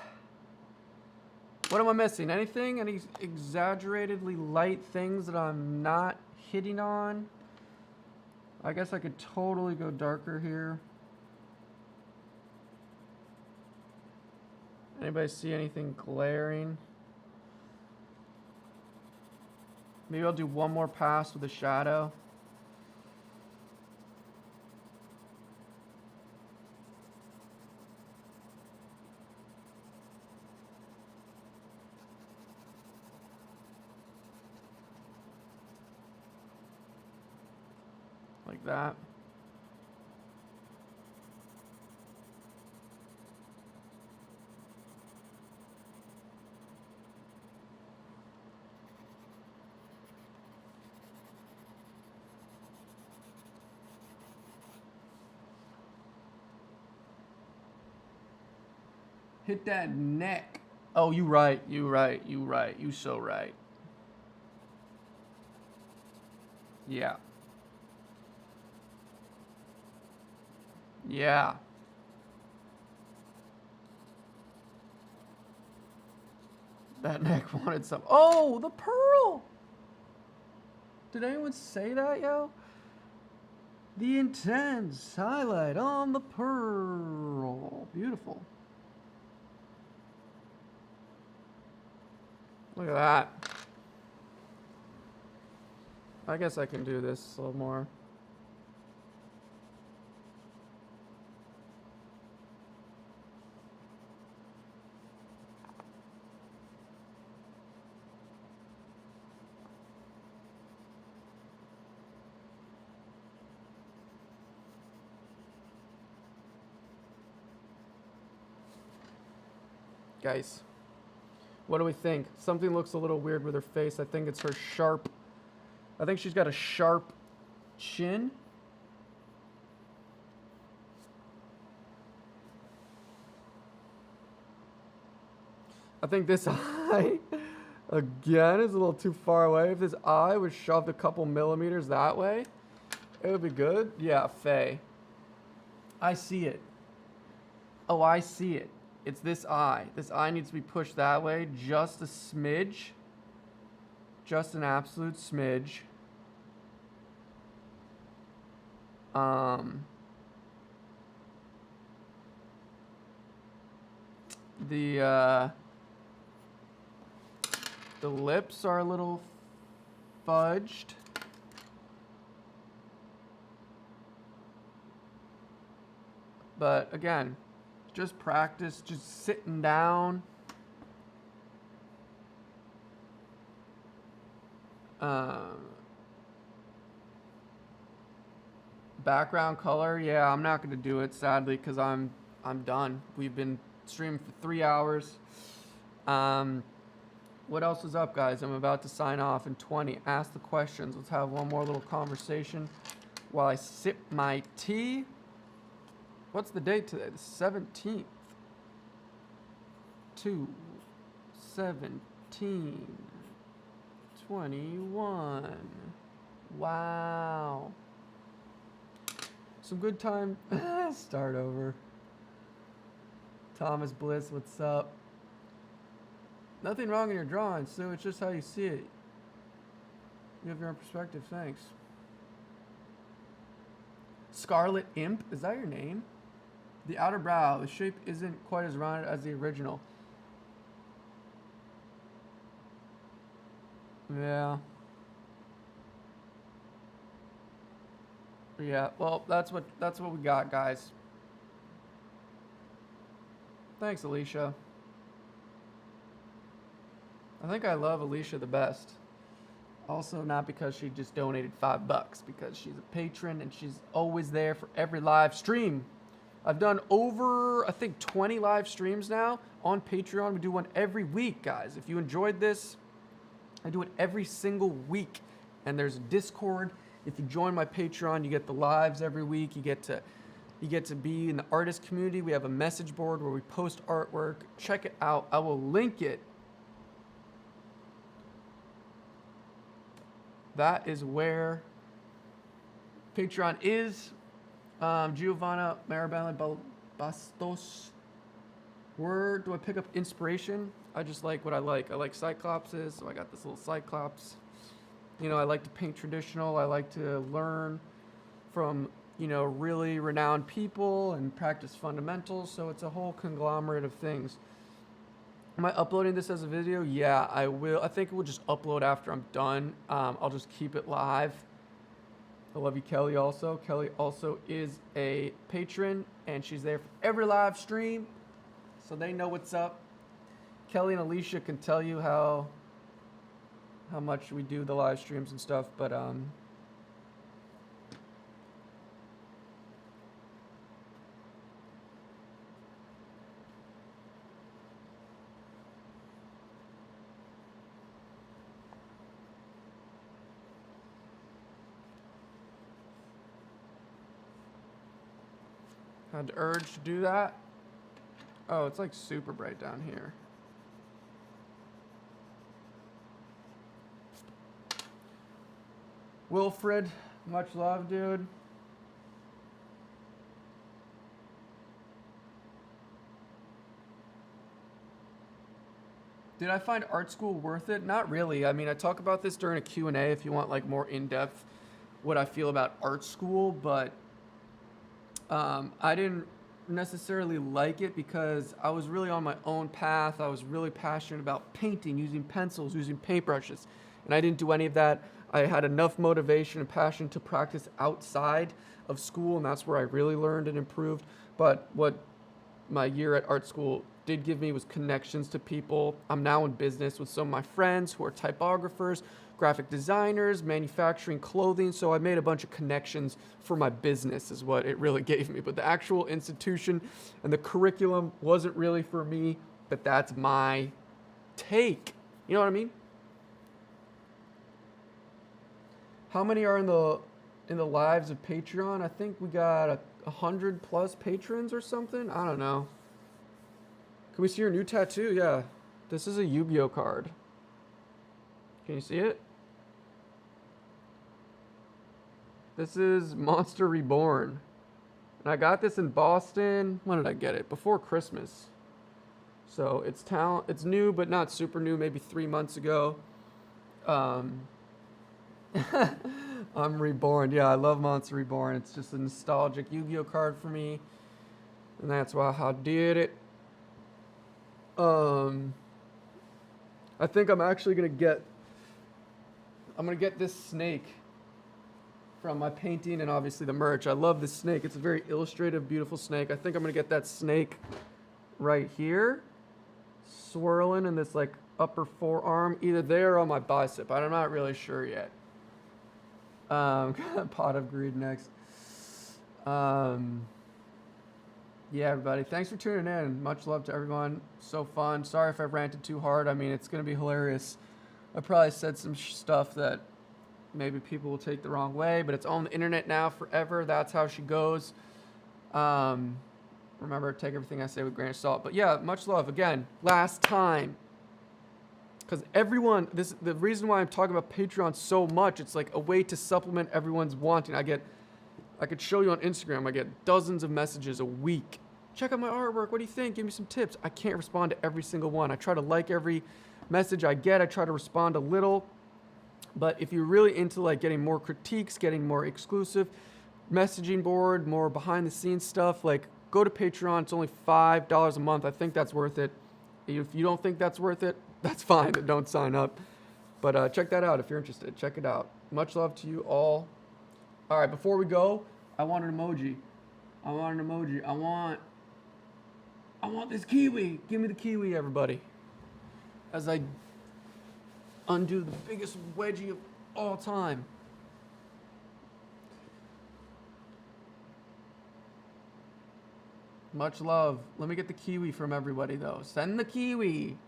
A: What am I missing? Anything? Any exaggeratedly light things that I'm not hitting on? I guess I could totally go darker here. Anybody see anything glaring? Maybe I'll do one more pass with the shadow. Like that. Hit that neck. Oh, you right, you right, you right. You so right. Yeah. Yeah. That neck wanted some. Oh, the pearl! Did anyone say that, yo? The intense highlight on the pearl. Beautiful. Look at that. I guess I can do this a little more. Guys, what do we think? Something looks a little weird with her face. I think it's her sharp. I think she's got a sharp chin. I think this eye, again, is a little too far away. If this eye was shoved a couple millimeters that way, it would be good. Yeah, Faye. I see it. Oh, I see it. It's this eye. This eye needs to be pushed that way just a smidge. Just an absolute smidge. Um, the lips are a little fudged. But again, just practice, just sitting down. Background color, yeah, I'm not gonna do it sadly because I'm done. We've been streaming for 3 hours. What else is up, guys? I'm about to sign off in 20. Ask the questions. Let's have one more little conversation while I sip my tea. What's the date today? The 17th. 2/17/21. Wow. Some good time. Start over. Thomas Bliss, what's up? Nothing wrong in your drawing, Sue. It's just how you see it. You have your own perspective. Thanks. Scarlet Imp, is that your name? The outer brow, the shape isn't quite as rounded as the original. Yeah. Yeah, well, that's what we got, guys. Thanks, Alicia. I think I love Alicia the best. Also, not because she just donated $5, because she's a patron and she's always there for every live stream. I've done over, I think, 20 live streams now on Patreon. We do one every week, guys. If you enjoyed this, I do it every single week. And there's a Discord. If you join my Patreon, you get the lives every week. You get to be in the artist community. We have a message board where we post artwork. Check it out. I will link it. That is where Patreon is. Giovanna Maribel Bastos. Where do I pick up inspiration? I just like what I like. I like cyclopses, so I got this little cyclops. You know, I like to paint traditional. I like to learn from, you know, really renowned people and practice fundamentals. So it's a whole conglomerate of things. Am I uploading this as a video? Yeah, I will. I think we'll just upload after I'm done. I'll just keep it live. I love you, Kelly, also. Kelly also is a patron, and she's there for every live stream, so they know what's up. Kelly and Alicia can tell you how much we do the live streams and stuff, but had the urge to do that. Oh, it's like super bright down here. Wilfred, much love, dude. Did I find art school worth it? Not really. I mean, I talk about this during a Q&A if you want like more in-depth what I feel about art school, but I didn't necessarily like it because I was really on my own path. I was really passionate about painting, using pencils, using paintbrushes, and I didn't do any of that. I had enough motivation and passion to practice outside of school, and that's where I really learned and improved. But what my year at art school did give me was connections to people. I'm now in business with some of my friends who are typographers, graphic designers, manufacturing clothing. So I made a bunch of connections for my business is what it really gave me. But the actual institution and the curriculum wasn't really for me, but that's my take. You know what I mean? How many are in the lives of Patreon? I think we got 100 plus patrons or something. I don't know. Can we see your new tattoo? Yeah. This is a Yu-Gi-Oh card. Can you see it? This is Monster Reborn. And I got this in Boston. When did I get it? Before Christmas. So it's new, but not super new, maybe 3 months ago. I'm Reborn. Yeah, I love Monster Reborn. It's just a nostalgic Yu-Gi-Oh card for me. And that's why I did it. I think I'm actually gonna get this snake from my painting and obviously the merch. I love this snake. It's a very illustrative, beautiful snake. I think I'm gonna get that snake right here, swirling in this like upper forearm, either there or on my bicep. I'm not really sure yet. Pot of Greed next. Yeah, everybody, thanks for tuning in. Much love to everyone. So fun. Sorry if I ranted too hard. I mean, it's gonna be hilarious. I probably said some stuff that maybe people will take the wrong way, but it's on the internet now forever. That's how she goes. Remember, take everything I say with a grain of salt. But yeah, much love. Again, last time. Because everyone, the reason why I'm talking about Patreon so much, it's like a way to supplement everyone's wanting. I could show you on Instagram, I get dozens of messages a week. Check out my artwork. What do you think? Give me some tips. I can't respond to every single one. I try to like every message I get. I try to respond a little. But if you're really into like getting more critiques, getting more exclusive messaging board, more behind the scenes stuff, like go to Patreon. It's only $5 a month. I think that's worth it. If you don't think that's worth it, that's fine. Don't sign up. But check that out if you're interested. Check it out. Much love to you all. All right, before we go, I want an emoji. I want this kiwi. Give me the kiwi, everybody. As I undo the biggest wedgie of all time. Much love. Let me get the kiwi from everybody, though. Send the kiwi.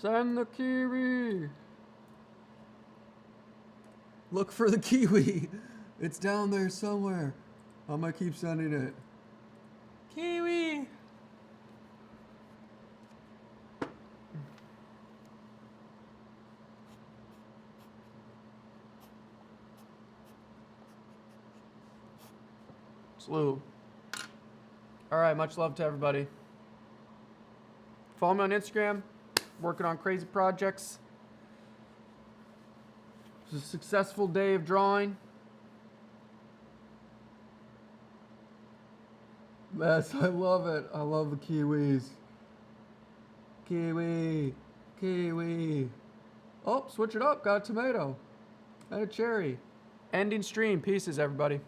A: Send the kiwi. Look for the kiwi. It's down there somewhere. I'm gonna keep sending it. Kiwi. SLEW. All right, much love to everybody. Follow me on Instagram. Working on crazy projects. It was a successful day of drawing. Yes, I love it. I love the kiwis. Kiwi. Kiwi. Oh, switch it up. Got a tomato. And a cherry. Ending stream. Pieces, everybody.